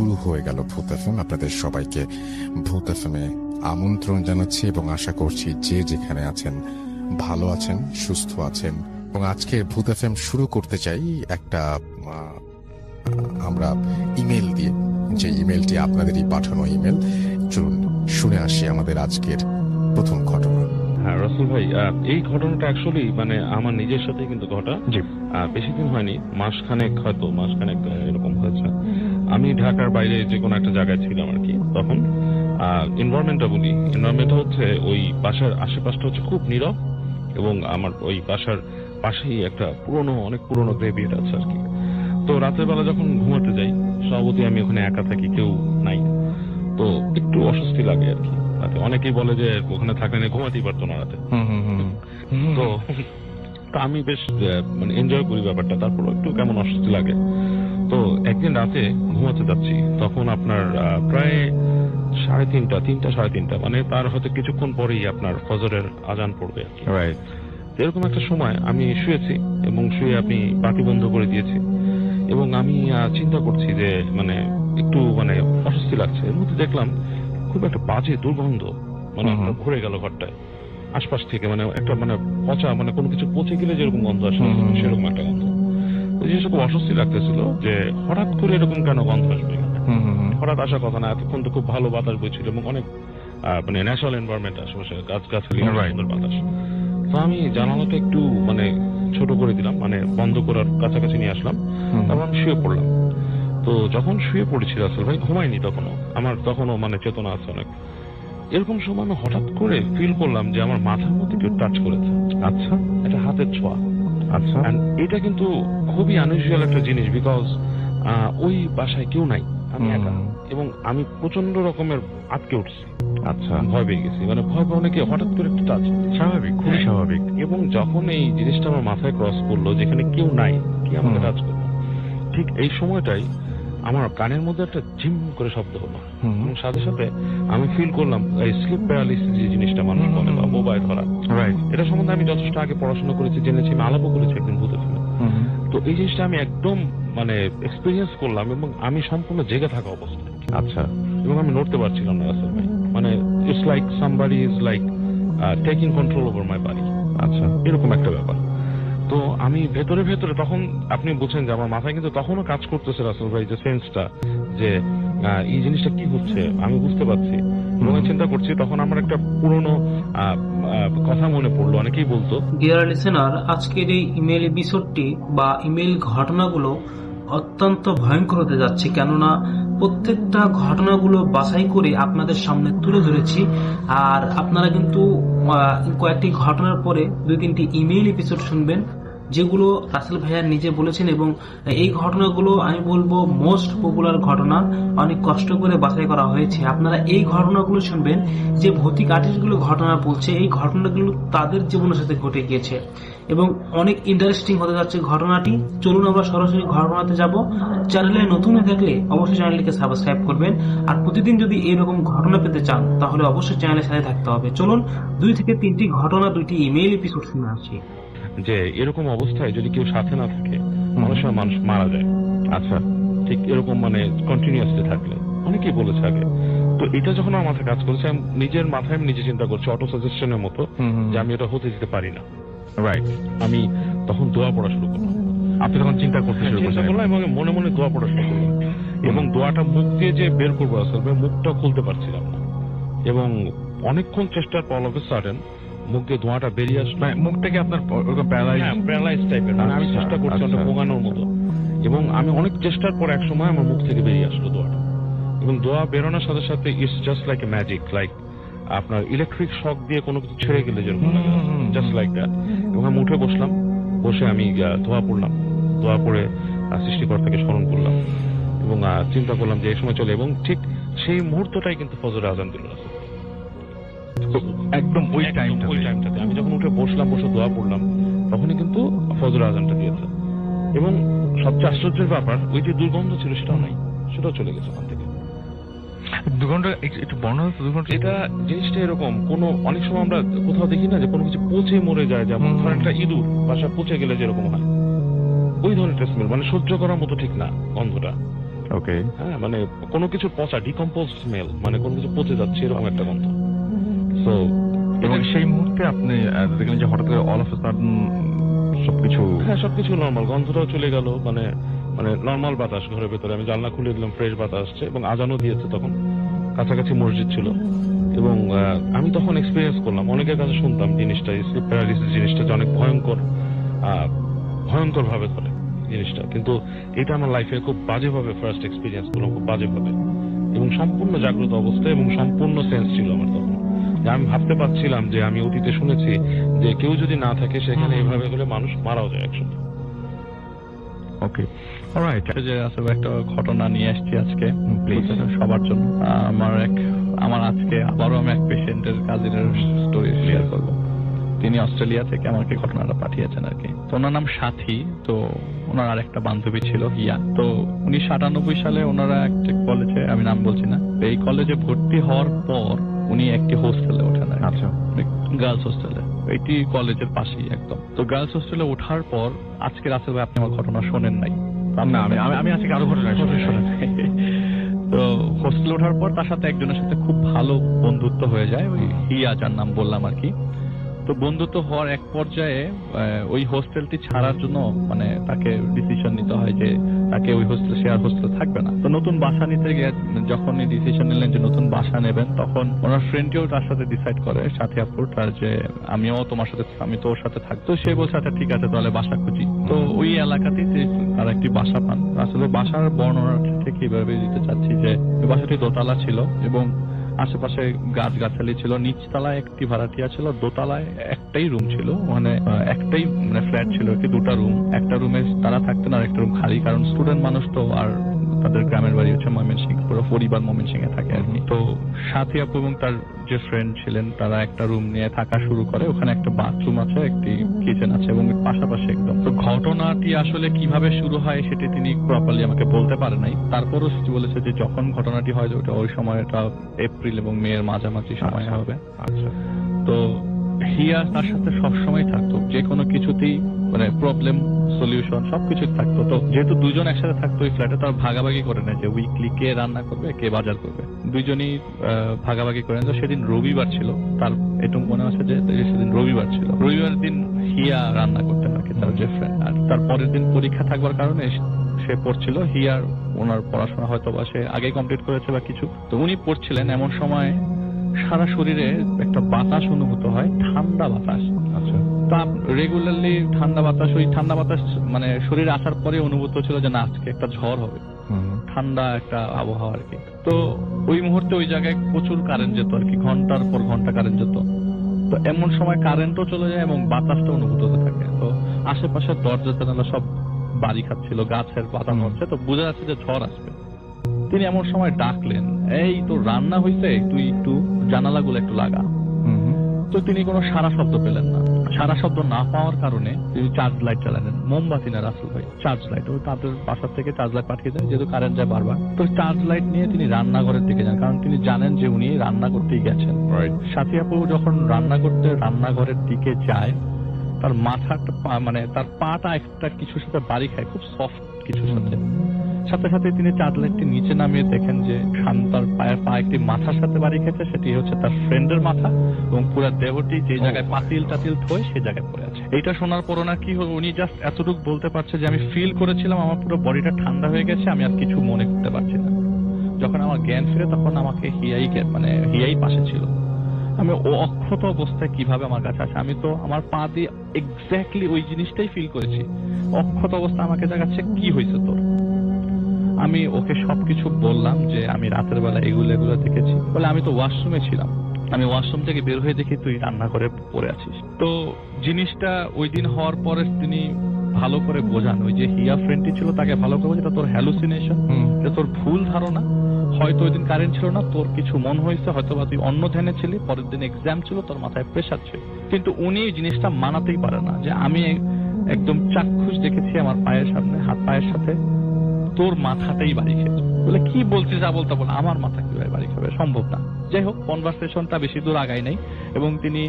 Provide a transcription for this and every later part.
শুরু হয়ে গেল ভূত এফএম। আপনাদের সবাইকে ভূত এফএমে আমন্ত্রণ জানাচ্ছি এবং আশা করছি যে যেখানে আছেন ভালো আছেন, সুস্থ আছেন। এবং আজকে ভূত এফএম শুরু করতে চাই একটা আমরা ইমেল দিয়ে, যে ইমেলটি আপনাদেরই পাঠানো ইমেল। চলুন শুনে আসি আমাদের আজকের প্রথম ঘটনা। হ্যাঁ রাসেল ভাই, এই ঘটনাটা অ্যাকচুয়ালি মানে আমার নিজের সাথে কিন্তু ঘটা। বেশি দিন হয়নি, মাসখানেক এরকম হয়েছে। আমি ঢাকার বাইরে যে কোনো একটা জায়গায় ছিলাম আর কি। তখন এনভায়রনমেন্টটা হচ্ছে ওই বাসার আশেপাশটা হচ্ছে খুব নীরব, এবং আমার ওই বাসার পাশেই একটা অনেক পুরনো গ্রেভিয়ার্ড আছে আর কি। তো রাতের বেলা যখন ঘুমাতে যাই, স্বভাবতই আমি ওখানে একা থাকি, কেউ নাই, তো একটু অস্বস্তি লাগে আর কি রাতে। অনেকেই বলে যে ওখানে থাকলে ঘুমাতেই পারতো না রাতে। তো আমি বেশ মানে এনজয় করি ব্যাপারটা, তারপর একটু কেমন অস্বস্তি লাগে। তো একদিন রাতে ঘুমাতে যাচ্ছি, তখন আপনার প্রায় 3:30 মানে তার হয়তো কিছুক্ষণ পরেই আপনার ফজরের আজান পড়বে আর কি। এরকম একটা সময় আমি শুয়েছি, এবং শুয়ে আপনি বাতি বন্ধ করে দিয়েছি, এবং আমি চিন্তা করছি যে মানে একটু মানে অস্বস্তি লাগছে। এর মধ্যে দেখলাম খুব একটা বাজে দুর্গন্ধ, মানে ভরে গেল ঘরটায় আশপাশ থেকে, মানে একটা মানে পচা, মানে কোনো কিছু পচে গেলে যেরকম গন্ধ আসে সেরকম একটা গন্ধ। তো জিনিসটা খুব অস্বস্তি লাগতেছিল যে হঠাৎ করে এরকম কেন গন্ধ আসবে। হঠাৎ আসার কথা না, এতক্ষণ তো খুব ভালো বাতাস বইছিল এবং অনেক মানে ন্যাচারাল এনভায়রনমেন্ট, আশেপাশে গাছগাছালি, সুন্দর বাতাস। তো আমি জানালাটা একটু মানে ছোট করে দিলাম, মানে বন্ধ করার কাছাকাছি নিয়ে আসলাম, তারপর আমি শুয়ে পড়লাম। তো যখন শুয়ে পড়েছি রাসেল ভাই, ঘুমাইনি তখনও, আমার তখনও মানে চেতনা আছে অনেক। এরকম সময় আমি হঠাৎ করে ফিল করলাম যে আমার মাথার মধ্যে কেউ টাচ করেছে। আচ্ছা, এটা হাতের ছোঁয়া। আচ্ছা, এটা কিন্তু খুবই আনইউজুয়াল একটা জিনিস, বিকজ ওই বাসায় কেউ নাই, আমি একা, এবং আমি প্রচন্ড রকমের আটকে উঠছি। আচ্ছা, ভয় পেয়ে গেছি, মানে ভয় পাওয়া নাকি হঠাৎ করে একটা টাচ, স্বাভাবিক, খুবই স্বাভাবিক। এবং যখন এই জিনিসটা আমার মাথায় ক্রস করলো যেখানে কেউ নাই, কি আমাকে টাচ করলো, ঠিক এই সময়টাই আমার কানের মধ্যে একটা ঝিম করে শব্দ হলো, এবং সাথে সাথে আমি ফিল করলাম এই স্লিপ প্যারালিসিস যে জিনিসটা মানুষ বলে, বা বোবায় ধরা, এটা সম্বন্ধে আমি যথেষ্ট আগে পড়াশোনা করেছি, জেনেছি, আমি আলাপও করেছি একদিন ভূত এফএমে। তো এই জিনিসটা আমি একদম মানে এক্সপিরিয়েন্স করলাম, এবং আমি সম্পূর্ণ জেগে থাকা অবস্থায়। আচ্ছা, এবং আমি নড়তে পারছিলাম না রাসেল ভাই, মানে it's like somebody is like taking control over my body. আচ্ছা, এরকম একটা ব্যাপার। তো আমি ভেতরে ভেতরে, তখন আপনি বুঝছেন যে আমার মাথায় কিন্তু তখনও কাজ করতেছে রাসেল ভাই, যে সেন্সটা, যে এই জিনিসটা কি হচ্ছে আমি বুঝতে পারছি, এবং চিন্তা করছি। তখন আমার একটা পুরনো কথা মনে পড়লো, অনেকেই বলতো, ডিয়ার লিসেনার, আজকের এই ইমেল এপিসোডটি বা ইমেল ঘটনাগুলো অত্যন্ত ভয়ঙ্কর হতে যাচ্ছে, কেননা প্রত্যেকটা ঘটনাগুলো বাছাই করে আপনাদের সামনে তুলে ধরেছি। আর আপনারা কিন্তু কয়েকটি ঘটনার পরে 2-3টি ইমেল এপিসোড শুনবেন, যেগুলো রাসেল ভাইয়া নিজে বলেছেন, এবং এই ঘটনাগুলো আমি বলবো মোস্ট পপুলার ঘটনা, অনেক কষ্ট করে বাছাই করা হয়েছে। আপনারা এই ঘটনাগুলো শুনবেন, যে ভৌতিক আর্টিস্টগুলো ঘটনা বলছে, এই ঘটনাগুলো তাদের জীবনের সাথে ঘটে গিয়েছে, এবং অনেক ইন্টারেস্টিং হতে যাচ্ছে ঘটনাটি। চলুন আমরা সরাসরি ঘটনাতে যাব। চ্যানেলে নতুন হয়ে থাকলে অবশ্যই চ্যানেলটিকে সাবস্ক্রাইব করবেন, আর প্রতিদিন যদি এরকম ঘটনা পেতে চান তাহলে অবশ্যই চ্যানেলের সাথে থাকতে হবে। চলুন 2 থেকে 3টি ঘটনা, 2টি ইমেল এপিসোড শুনে আসি। যে এরকম অবস্থায় যদি কেউ সাথে না থাকে, মানুষ মারা যায়। আচ্ছা, ঠিক এরকম মানে কন্টিনিউয়াসলি থাকলে, অনেকেই বলেছে আগে। তো এটা যখন আমার মাথায় কাজ করছে, নিজের মাথায় আমি নিজে চিন্তা করছি, অটো সাজেশনের মতো, যে আমি এটা হতে দিতে পারি না। রাইট, আমি তখন দোয়া পড়া শুরু করলাম। আপনি তখন চিন্তা করতে শুরু করলাম, এবং মনে মনে দোয়া পড়া শুরু করলাম, এবং দোয়াটা মুখ দিয়ে যে বের করবো আসলে মুখটা খুলতে পারছিলাম না, এবং অনেকক্ষণ চেষ্টার পর অফ এ সাডেন মুখ দিয়ে ধোঁয়াটা বেরিয়ে আসলো। মুখ থেকে আপনার প্যারালাইজ টাইপের, আমি চেষ্টা করছি অনেক ভোগানোর মতো, এবং আমি অনেক চেষ্টার পর এক সময় আমার মুখ থেকে বেরিয়ে আসলো দোয়াটা, এবং দোয়া বেরোনোর সাথে সাথে it's just like a magic, like আপনার ইলেকট্রিক শক দিয়ে কোনো কিছু ছেড়ে গেলে যেরকম লাগে, জাস্ট লাইক দ্যাট। এবং আমি উঠে বসলাম, বসে আমি দোয়া পড়লাম, দোয়া পড়ে সৃষ্টিকর্তাকে স্মরণ করলাম, এবং চিন্তা করলাম যে এই সময় চলে, এবং ঠিক সেই মুহূর্তটাই কিন্তু ফজরের আজান দিল। একদম ওই টাইমটাতে আমি যখন উঠে বসলাম, বসে দোয়া পড়লাম, তখনই কিন্তু ফজরের আজানটা দিয়েছে। এবং সবচেয়ে আশ্চর্যের ব্যাপার, ওই যে দুর্গন্ধ ছিল সেটাও নাই, সেটাও চলে গেছে ওখান থেকে। দুর্গন্ধ একটু বর্ণনা, দুর্গন্ধ এটা জিনিসটা এরকম, কোনো অনেক সময় আমরা কোথাও দেখি না যে কোনো কিছু পচে মরে যায়, যেমন ধর একটা ইঁদুর বাসা পচে গেলে যেরকম হয়, ওই ধরনের স্মেল, মানে সহ্য করার মতো ঠিক না গন্ধটা। ওকে। হ্যাঁ, মানে কোনো কিছু পচা, ডিকম্পোজ স্মেল, মানে কোনো কিছু পচে যাচ্ছে এরকম একটা গন্ধ। সো এবং সেই মুহূর্তে আপনি দেখলেন যে হঠাৎ করে অল অফ আ সাডেন সবকিছু, হ্যাঁ, সবকিছু নর্মাল, গন্ধটাও চলে গেল, মানে মানে নর্মাল বাতাস ঘরের ভেতরে। আমি জানলা খুলে দিলাম, ফ্রেশ বাতাস আসছে এবং আজানও দিয়েছে তখন, কাছাকাছি মসজিদ ছিল। এবং আমি তখন এক্সপিরিয়েন্স করলাম, অনেকের কাছে শুনতাম জিনিসটা, স্লিপ প্যারালিসিস জিনিসটা যে অনেক ভয়ঙ্কর ভাবে ধরে জিনিসটা, কিন্তু এটা আমার লাইফে খুব বাজেভাবে ফার্স্ট এক্সপিরিয়েন্স করলাম, খুব বাজেভাবে, এবং সম্পূর্ণ জাগ্রত অবস্থায় এবং সম্পূর্ণ সেন্স ছিল আমার তখন। যে আমি ভাবতে পারছিলাম যে আমি অতীতে শুনেছি যে কেউ যদি না থাকে সেখানে এভাবে হলে মানুষ মারাও যায় একসাথে। ওকে, অলরাইট। যে আসলে একটা ঘটনা নিয়ে আসছি আজকে প্লিজ সবার জন্য। আমার আজকে আবারও আমি এক পেশেন্টের কাজিনের স্টোরি শেয়ার করব। তিনি অস্ট্রেলিয়া থেকে আমাকে ঘটনাটা পাঠিয়েছেন আর কি। তো ওনার নাম সাথী। তো ওনার আরেকটা বান্ধবী ছিল হিয়া। তো 1998 সালে ওনারা একটা কলেজে, আমি নাম বলছি না, এই কলেজে ভর্তি হওয়ার পর উনি একটি হোস্টেলে ওঠেন। আচ্ছা, গার্লস হোস্টেলে, এইটি কলেজের পাশেই একদম। তো গার্লস হোস্টেলে ওঠার পর আজকে রাসেল ভাই আপনি আমার ঘটনা শোনেন নাই? না, আমি আজকে আরো ঘটনা শুনে। তো হোস্টেলে ওঠার পর তার সাথে একজনের সাথে খুব ভালো বন্ধুত্ব হয়ে যায়, ওই হিয়া যার নাম বললাম আর কি। তো বন্ধুত্ব হওয়ার এক পর্যায়ে ওই হোস্টেলটি ছাড়ার জন্য মানে তাকে ডিসিশন নিতে হয় যে তাকে ওই হোস্টেল, সে আর হোস্টেলে থাকবে না। তো নতুন বাসা নিতে গিয়ে যখন ডিসিশন নিলেন যে নতুন বাসা নেবেন, তখন ওনার ফ্রেন্ডটিও তার সাথে ডিসাইড করে, সাথে আপুর তার, যে আমিও তোমার সাথে, আমি তোর সাথে থাকবো। তো সে বলছে আচ্ছা ঠিক আছে তাহলে বাসা খুঁজি। তো ওই এলাকাতেই তারা একটি বাসা পান। আসলে বাসার বর্ণনা ঠিক এইভাবে দিতে চাচ্ছি যে বাসাটি দোতলা ছিল এবং আশেপাশে গাছগাছালি ছিল। নিচতলায় একটি ভাড়াটিয়া ছিল, দোতলায় একটাই রুম ছিল, মানে একটাই মানে ফ্ল্যাট ছিল, কি দুটা রুম। একটা রুমে তারা থাকতেন আর একটা রুম খালি, কারণ স্টুডেন্ট মানুষ তো, আর তাদের গ্রামের বাড়ি হচ্ছে ময়মনসিংহ, পুরো পরিবার ময়মনসিংহে থাকে আর কি। তো সাথী আপু এবং তার যে ফ্রেন্ড ছিলেন তারা একটা রুম নিয়ে থাকা শুরু করে। ওখানে একটা বাথরুম আছে, একটি কিচেন আছে এবং পাশাপাশি একদম। তো ঘটনাটি আসলে কিভাবে শুরু হয় সেটি তিনি প্রপারলি আমাকে বলতে পারে নাই। তারপরও সে বলেছে যে যখন ঘটনাটি হয় ওটা ওই সময়টা এপ্রিল এবং মে এর মাঝামাঝি সময় হবে। আচ্ছা। তো হিয়া তার সাথে সবসময় থাকতো, যে কোনো কিছুতেই মানে প্রবলেম সলিউশন সবকিছু থাকতো। তো যেহেতু দুজন একসাথে থাকতো ওই ফ্ল্যাটে, তার ভাগাভাগি করে নেয় যে উইকলি কে রান্না করবে কে বাজার করবে, দুইজনই ভাগাভাগি করে নেয়। তো সেদিন রবিবার ছিল, তার এটুকু মনে আছে যে সেদিন রবিবার ছিল। রবিবার দিন হিয়া রান্না করতেন নাকি তার যে ফ্রেন্ড, আর তার পরের দিন পরীক্ষা থাকবার কারণে সে পড়ছিল। হিয়ার ওনার পড়াশোনা হয়তো বা সে আগেই কমপ্লিট করেছে বা কিছু, তো উনি পড়ছিলেন। এমন সময় সারা শরীরে একটা বাতাস অনুভূত হয়, ঠান্ডা বাতাস। আচ্ছা। তা রেগুলারলি ঠান্ডা বাতাস, ওই ঠান্ডা বাতাস মানে শরীরে আসার পরে অনুভূত ছিল যে না আজকে একটা ঝড় হবে, ঠান্ডা একটা আবহাওয়া আর কি। তো ওই মুহূর্তে ওই জায়গায় প্রচুর কারেন্ট যেত আর কি, ঘন্টার পর ঘন্টা কারেন্ট যেত। তো এমন সময় কারেন্টও চলে যায় এবং বাতাসটা অনুভূত হতে থাকে। তো আশেপাশের দরজা জানালা সব বাড়ি খাচ্ছিল, গাছের পাতা নড়ছে, তো বোঝা যাচ্ছে যে ঝড় আসবে। তিনি এমন সময় ডাকলেন, এই তো রান্না হয়েছে, তুই একটু জানালাগুলো একটু লাগা। তো তিনি কোনো সারা শব্দ পেলেন না। সারা শব্দ না পাওয়ার কারণে তিনি চার্জ লাইট চালালেন, মোমবাতি না রাসেল ভাই, চার্জ লাইট। ওই তাদের বাসার থেকে চার্জ লাইট পাঠিয়ে দেন, যেহেতু কারেন্ট যায় বারবার। তো চার্জ লাইট নিয়ে তিনি রান্নাঘরের দিকে যান, কারণ তিনি জানেন যে উনি রান্না করতেই গেছেন। সাথী আপু যখন রান্না করতে রান্নাঘরের দিকে যায়, তার মাথাটা মানে তার পাটা একটা কিছুর সাথে বাড়ি খায়, খুব সফট কিছুর সাথে। সাথে সাথে তিনি চার্জ লাইটটি নিচে নামিয়ে দেখেন যে তার পায়ের পা একটি মাথার সাথে বাড়ি খেয়েছে, সেটি হচ্ছে তার ফ্রেন্ডের মাথা, এবং পুরো দেহটি যে জায়গায় পাতিল টাতিল থয়ে সেই জায়গায় পড়ে আছে। এইটা শোনার পর না কি উনি জাস্ট এতটুকু বলতে পারছে যে আমি ফিল করেছিলাম আমার পুরো বডিটা ঠান্ডা হয়ে গেছে, আমি আর কিছু মনে করতে পারছি না। যখন আমার জ্ঞান ফিরে তখন আমাকে হিয়াই পাশে ছিল। আমি ও অক্ষত অবস্থায় কিভাবে আমার কাছে আসে, আমি তো আমার পা দিয়ে এক্স্যাক্টলি ওই জিনিসটাই ফিল করেছি। অক্ষত অবস্থা আমাকে দেখাচ্ছে কি হয়েছে তোর। আমি ওকে সবকিছু বললাম যে আমি রাতের বেলা এগুলো দেখেছি। বলে আমি তো ওয়াশরুমে ছিলাম, আমি ওয়াশরুম থেকে বের হয়ে দেখি তুই রান্না করে পড়ে আছিস। তো জিনিসটা ওই দিন হওয়ার পরে তিনি ভালো করে বোঝান, ওই যে হিয়া ফ্রেন্ডটি ছিল তাকে ভালো করে বোঝান, তোর হ্যালুসিনেশন, তোর ভুল ধারণা। হয়তো ওই দিন কারেন্ট ছিল না, তোর কিছু মন হয়েছে, হয়তো বা তুই অন্য ধ্যানে ছিলি, পরের দিন এক্সাম ছিল, তোর মাথায় প্রেশার ছিল। কিন্তু উনি এই জিনিসটা মানাতেই পারে না যে আমি একদম চাক্ষুষ দেখেছি আমার পায়ের সামনে, হাত পায়ের সাথে তোর মাথাটাই বাড়ি খেত। বলে কি বলছিস, যা বলতে বল, আমার মাথা কিভাবে বাড়ি খাবে, সম্ভব না। যাই হোক, কনভারসেশনটা বেশি দূর আগায় নাই এবং তিনি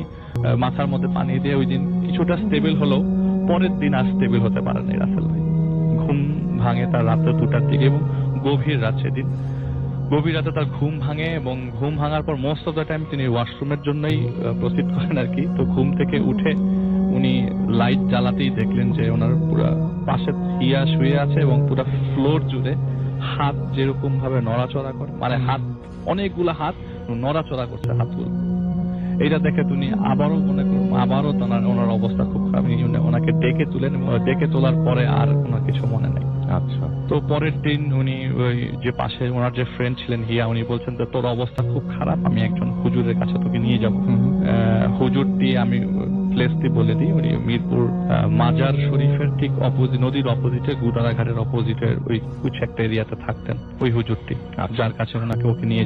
মাথার মধ্যে পানি দিয়ে ওই দিন কিছুটা স্টেবল হলেও পরের দিন আর স্টেবল হতে পারে নাই রাসেল ভাই। ঘুম ভাঙে তার রাতে 2টার দিকে এবং গভীর রাত সেদিন। গভীর রাতে তার ঘুম ভাঙে এবং ঘুম ভাঙার পর মোস্ট অফ দ্য টাইম তিনি ওয়াশরুমের জন্যই প্রসিড করেন আর কি। তো ঘুম থেকে উঠে উনি লাইট জ্বালাতেই দেখলেন যে ওনার পুরো পাশে হিয়া শুয়ে আছে এবং পুরো ফ্লোর জুড়ে হাত যেরকম ভাবে নড়াচড়া করে, মানে হাত অনেকগুলো হাত নড়াচড়া করছে হাতগুলো। এইটা দেখে তিনি আবারও মনে করুন আবারও ওনার অবস্থা খুব খারাপ। ওনাকে ডেকে তুলেন, ডেকে তোলার পরে আর ওনার কিছু মনে নেই। আচ্ছা। তো পরের দিন উনি ওই যে পাশে ওনার যে ফ্রেন্ড ছিলেন হিয়া, উনি বলছেন যে তোর অবস্থা খুব খারাপ, আমি একজন হুজুরের কাছে তোকে নিয়ে যাব। হুজুরটি আমি প্লেসটি বলে দিই, উনি মিরপুর মাজার শরীফের ঠিক অপোজিট, নদীর অপোজিটে গুদারা ঘাটের অপোজিটে ওই কিছু একটা এরিয়াতে থাকতেন ওই হুজুরটি, যার কাছে ওনাকে নিয়ে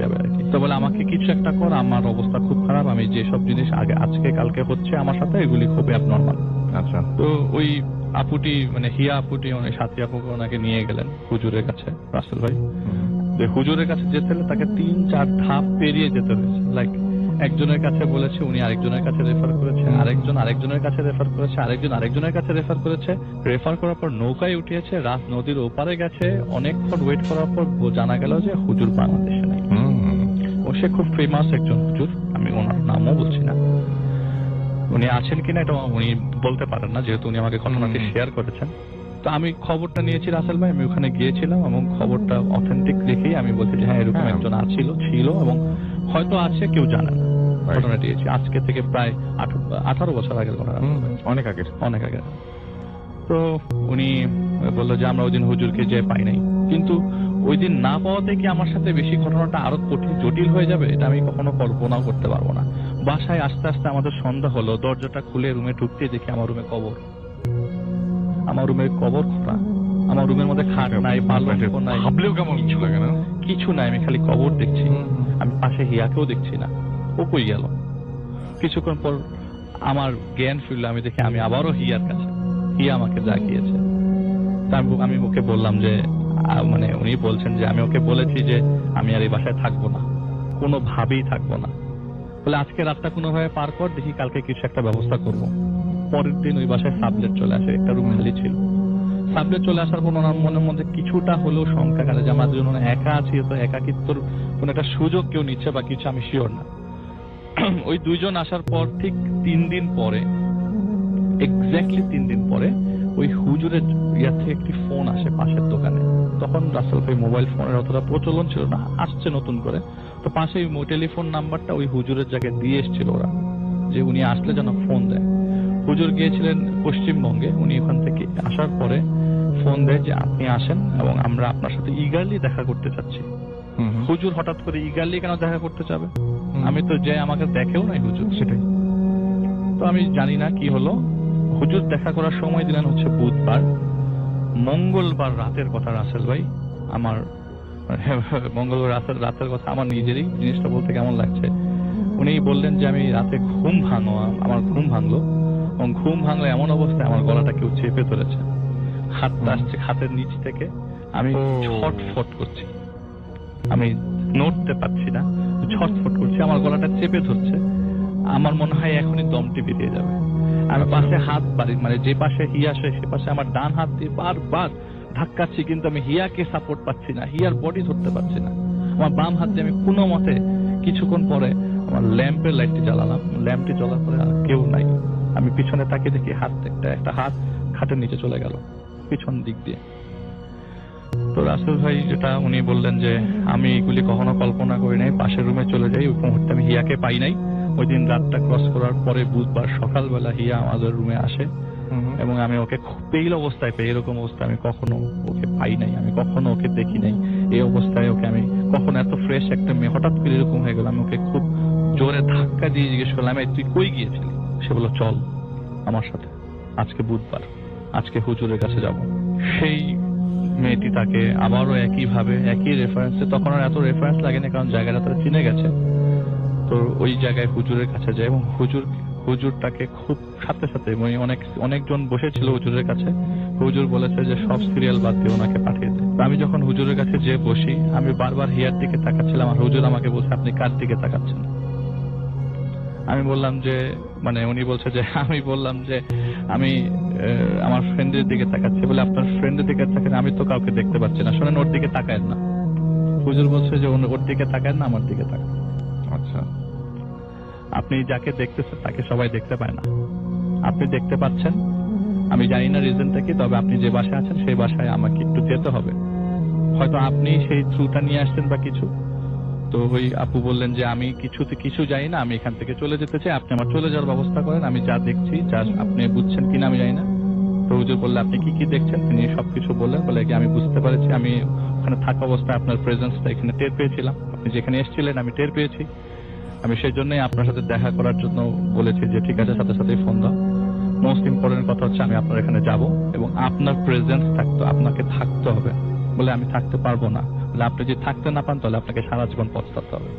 যাবে আর কি। তো বলে আমাকে কিছু একটা কর, আমার অবস্থা খুব খারাপ, আমি যেসব জিনিস আজকে কালকে হচ্ছে আমার সাথে এগুলি খুব অ্যাবনর্মাল। আচ্ছা। তো ওই আপুটি মানে হিয়া আপুটি অনেক সাথী আপুকে ওনাকে নিয়ে গেলেন হুজুরের কাছে রাসেল ভাই। যে হুজুরের কাছে যেতে হলে তাকে 3-4 ধাপ পেরিয়ে যেতে হয়েছে। লাইক একজনের কাছে বলেছে, উনি আরেকজনের কাছে রেফার করেছে, আরেকজন আরেকজনের কাছে রেফার করেছে, আরেকজন আরেকজনের কাছে রেফার করেছে। রেফার করার পর নৌকায় উঠিয়েছে, রাত নদীর ওপারে গেছে। অনেকক্ষণ ওয়েট করার পর জানা গেল যে হুজুর বাংলাদেশে নেই। ও সে খুব ফেমাস একজন হুজুর, আমি ওনার নামও বলছি না। উনি আছেন কিনা এটা উনি বলতে পারেন না, যেহেতু উনি আমাকে ঘটনাটি শেয়ার করেছেন। তো আমি খবরটা নিয়েছি রাসেল ভাই, আমি ওখানে গিয়েছিলাম এবং খবরটা অথেন্টিক দেখেই আমি বলছি যে হ্যাঁ এরকম একজন ছিল এবং হয়তো আছে, কেউ জানে না। ঘটনাটি আজকে থেকে প্রায় 18 বছর আগের ঘটনা, অনেক আগে। তো উনি বললো যে আমরা ওই দিন হুজুরকে যে পাই নাই, কিন্তু ওই দিন না পাওয়াতে কি আমার সাথে বেশি ঘটনাটা আরো কঠিন জটিল হয়ে যাবে, এটা আমি কখনো কল্পনাও করতে পারবো না। বাসায় আস্তে আস্তে আমাদের সন্ধ্যা হলো, দরজাটা খুলে রুমে ঢুকতে দেখি আমার রুমে কবর খোঁড়া। আমার রুমের মধ্যে খাট নাই, পালঙ্ক নাই, ভাবলেও কেমন কিছু নাই, আমি খালি কবর দেখছি। আমি পাশে হিয়াকেও দেখছি না, ও কই গেল। কিছুক্ষণ পর আমার জ্ঞান ফিরল, আমি দেখি আমি আবারও হিয়ার কাছে। হিয়া আমাকে জাগিয়েছে। আমি ওকে বললাম যে মানে উনি বলছেন যে আমি ওকে বলেছি যে আমি আর এই বাসায় থাকবো না, কোনোভাবেই থাকবো না। বলে আজকে রাতটা কোনোভাবে পার কর, দেখি কালকে কিছু একটা ব্যবস্থা করব। পরের দিন ওই বাসায় সাবলেট চলে আসে, একটা রুম খালি ছিল। সাবলেট চলে আসার পর ওনার মনের মধ্যে কিছুটা হলেও শঙ্কা গেলে যে আমার জন্য একা আছি, তো একাকিত্বর কোন একটা সুযোগ কেউ নিচ্ছে বা কিছু, আমি শিওর না। ওই দুইজন আসার পর ঠিক 3 দিন পরে, এক্স্যাক্টলি 3 দিন পরে ওই হুজুরের ইয়ার থেকে একটি ফোন আসে পাশের দোকানে। তখন রাসেল ভাই মোবাইল ফোনের অতটা প্রচলন ছিল না, আসছে নতুন করে। তো পাশে টেলিফোন নাম্বারটা ওই হুজুরের জায়গায় দিয়ে এসেছিল ওরা, যে উনি আসলে যেন ফোন দেয়। হুজুর গিয়েছিলেন পশ্চিমবঙ্গে, উনি ওখান থেকে আসার পরে ফোন দেয় যে আপনি আসেন এবং আমরা আপনার সাথে ইগারলি দেখা করতে চাচ্ছি। হুজুর হঠাৎ করে ইগারলি কেন দেখা করতে চাবে? আমি তো যে আমাকে দেখেও নাই হুজুর, সেটাই তো আমি জানি না কি হলো। হুজুর দেখা করার সময় দিলেন হচ্ছে বুধবার। মঙ্গলবার রাতের কথা রাসেল ভাই, আমার মঙ্গলবার রাতের কথা আমার নিজেরই জিনিসটা বলতে কেমন লাগছে। উনি বললেন যে আমি রাতে আমার ঘুম ভাঙলো এবং ঘুম ভাঙলে এমন অবস্থায় আমার গলাটা কেউ চেপে ধরেছে, হাতটা আসছে হাতের নিচ থেকে, আমি ছটফট করছি, আমি নড়তে পারছি না, ছটফট করছি, আমার গলাটা চেপে ধরছে। আমার মনে হয় এখনই দমটি বেরিয়ে যাবে। আমি পাশে হাত বাড়ি, মানে যে পাশে হিয়া সে পাশে আমার ডান হাত দিয়ে বারবার ধাক্কাচ্ছি, কিন্তু আমি হিয়াকে সাপোর্ট পাচ্ছি না, হিয়ার বডি ধরতে পারছি না। আমার বাম হাত দিয়ে আমি কোনো মতে কিছুক্ষণ পরে আমার ল্যাম্পের লাইটটি জ্বালালাম। ল্যাম্পটি জ্বলার পরে আর কেউ নাই। আমি পিছনে তাকিয়ে দেখি একটা হাত খাটের নিচে চলে গেল পিছন দিক দিয়ে। তো রাসেল ভাই যেটা উনি বললেন যে আমি এগুলি কখনো কল্পনা করি নাই, পাশের রুমে চলে যাই। ওই মুহূর্তে আমি হিয়াকে পাই নাই। ওই দিন রাতটা ক্রস করার পরে বুধবার সকালবেলা হিয়া আমাদের রুমে আসে এবং আমি ওকে পেইল অবস্থায় পেয়ে, এরকম অবস্থায় আমি কখনো ওকে পাই নাই, আমি কখনো ওকে দেখি নাই। এই অবস্থায় ওকে আমি কখনো, এত ফ্রেশ একটা মেয়ে হঠাৎ করে এরকম হয়ে গেল। আমি ওকে খুব জোরে ধাক্কা দিয়ে জিজ্ঞেস করলাম, তুই কই গিয়েছিলি? সে বলল চল আমার সাথে, আজকে বুধবার, আজকে হুজুরের কাছে যাব। সেই মেয়েটি তাকে আবারও একইভাবে একই রেফারেন্সে, তখন আর এত রেফারেন্স লাগেনি কারণ জায়গাটা তারা চিনে গেছে। তো ওই জায়গায় হুজুরের কাছে যায় এবং হুজুর তাকে খুব সাথে সাথে, অনেকজন বসেছিল হুজুরের কাছে। হুজুর বলেছে যে সব সিরিয়াল বাদ দিয়ে ওনাকে পাঠিয়ে দেয়। আমি যখন হুজুরের কাছে যে বসি, আমি বারবার হিয়ার দিকে তাকাচ্ছিলাম আর হুজুর আমাকে বলছে আপনি কার দিকে তাকাচ্ছেন? আমি বললাম যে মানে উনি বলছে যে আমি বললাম যে আমি আমার ফ্রেন্ডের দিকে তাকাচ্ছি। বলে আপনার ফ্রেন্ডের দিকে তাকান, আমি তো কাউকে দেখতে পাচ্ছি না। শোনেন, ওর দিকে তাকায়েন না। হুজুর বলছে যে ওর দিকে তাকায়েন না, আমার দিকে তাকান। আচ্ছা, আপনি যাকে দেখতেছেন তাকে সবাই দেখতে পায় না। আপনি দেখতে পাচ্ছেন, আমি জানি না রিজনটা কি, তবে আপনি যে বাসায় আছেন সেই বাসায় আমাকে একটু যেতে হবে। হয়তো আপনি সেই থ্রুটা নিয়ে আসছেন বা কিছু। তো ওই আপু বললেন যে আমি কিছু জানি না, আমি এখান থেকে চলে যেতে চাই, আপনি আমার চলে যাওয়ার ব্যবস্থা করেন। আমি যা দেখছি, যা আপনি বুঝছেন কিনা আমি জানি না। তো হুজুর বললে আপনি কি কি দেখছেন, তিনি সবকিছু বললেন। বলে কি আমি বুঝতে পারছি, আমি ওখানে থাকা অবস্থায় আপনার প্রেজেন্সটা এখানে টের পেয়েছিলাম, আপনি যেখানে এসেছিলেন আমি টের পেয়েছি। আমি সেই জন্যই আপনার সাথে দেখা করার জন্য বলেছি যে ঠিক আছে, সাথে সাথে ফোন দাও। মোস্ট ইম্পর্টেন্ট কথা হচ্ছে আমি আপনার এখানে যাব এবং আপনার প্রেজেন্স আপনাকে থাকতে হবে। বলে আমি থাকতে পারবো না। বলে আপনি যদি থাকতে না পান তাহলে আপনাকে সারা জীবন পস্তাতে হবে,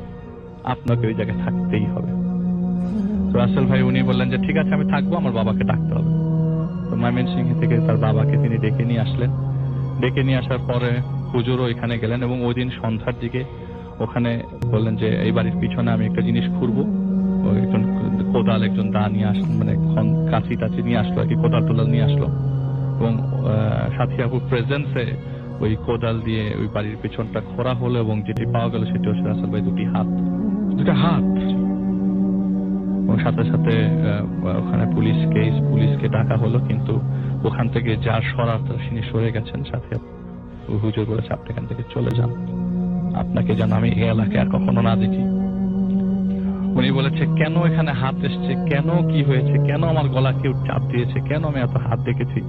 আপনাকে ওই জায়গায় থাকতেই হবে। তো রাসেল ভাই উনি বললেন যে ঠিক আছে আমি থাকবো, আমার বাবাকে ডাকতে হবে। তো ময়মনসিংহ থেকে তার বাবাকে তিনি ডেকে নিয়ে আসলেন। ডেকে নিয়ে আসার পরে হুজুরও এখানে গেলেন এবং ওই দিন সন্ধ্যার দিকে ওখানে বললেন যে এই বাড়ির পিছনে আমি একটা জিনিস খুঁড়বো। একজন কোদাল, একজন দা নিয়ে আসলেন, মানে কাঁচি টাচি নিয়ে আসলো আর কি, কোদাল টোদাল নিয়ে আসলো এবং সাথী আপুর প্রেজেন্সে ওই কোদাল দিয়ে ওই বাড়ির পিছনটা খোঁড়া হলো এবং যেটি পাওয়া গেল সেটি হচ্ছে রাসেল ভাই দুটো হাত। এবং সাথে সাথে ওখানে পুলিশকে ডাকা হলো, কিন্তু ওখান থেকে যা সরার তিনি সরে গেছেন। সাথে হুজুর বলেছে আপনি এখান থেকে চলে যান, আপনাকে যেন আমি এই এলাকায় আর কখনো না দেখি। উনি বলেছে কেন এখানে হাত এসছে, কেন কি হয়েছে, কেন আমার গলা কেউ চাপ দিয়েছে, কেন আমি এত হাত দেখেছি,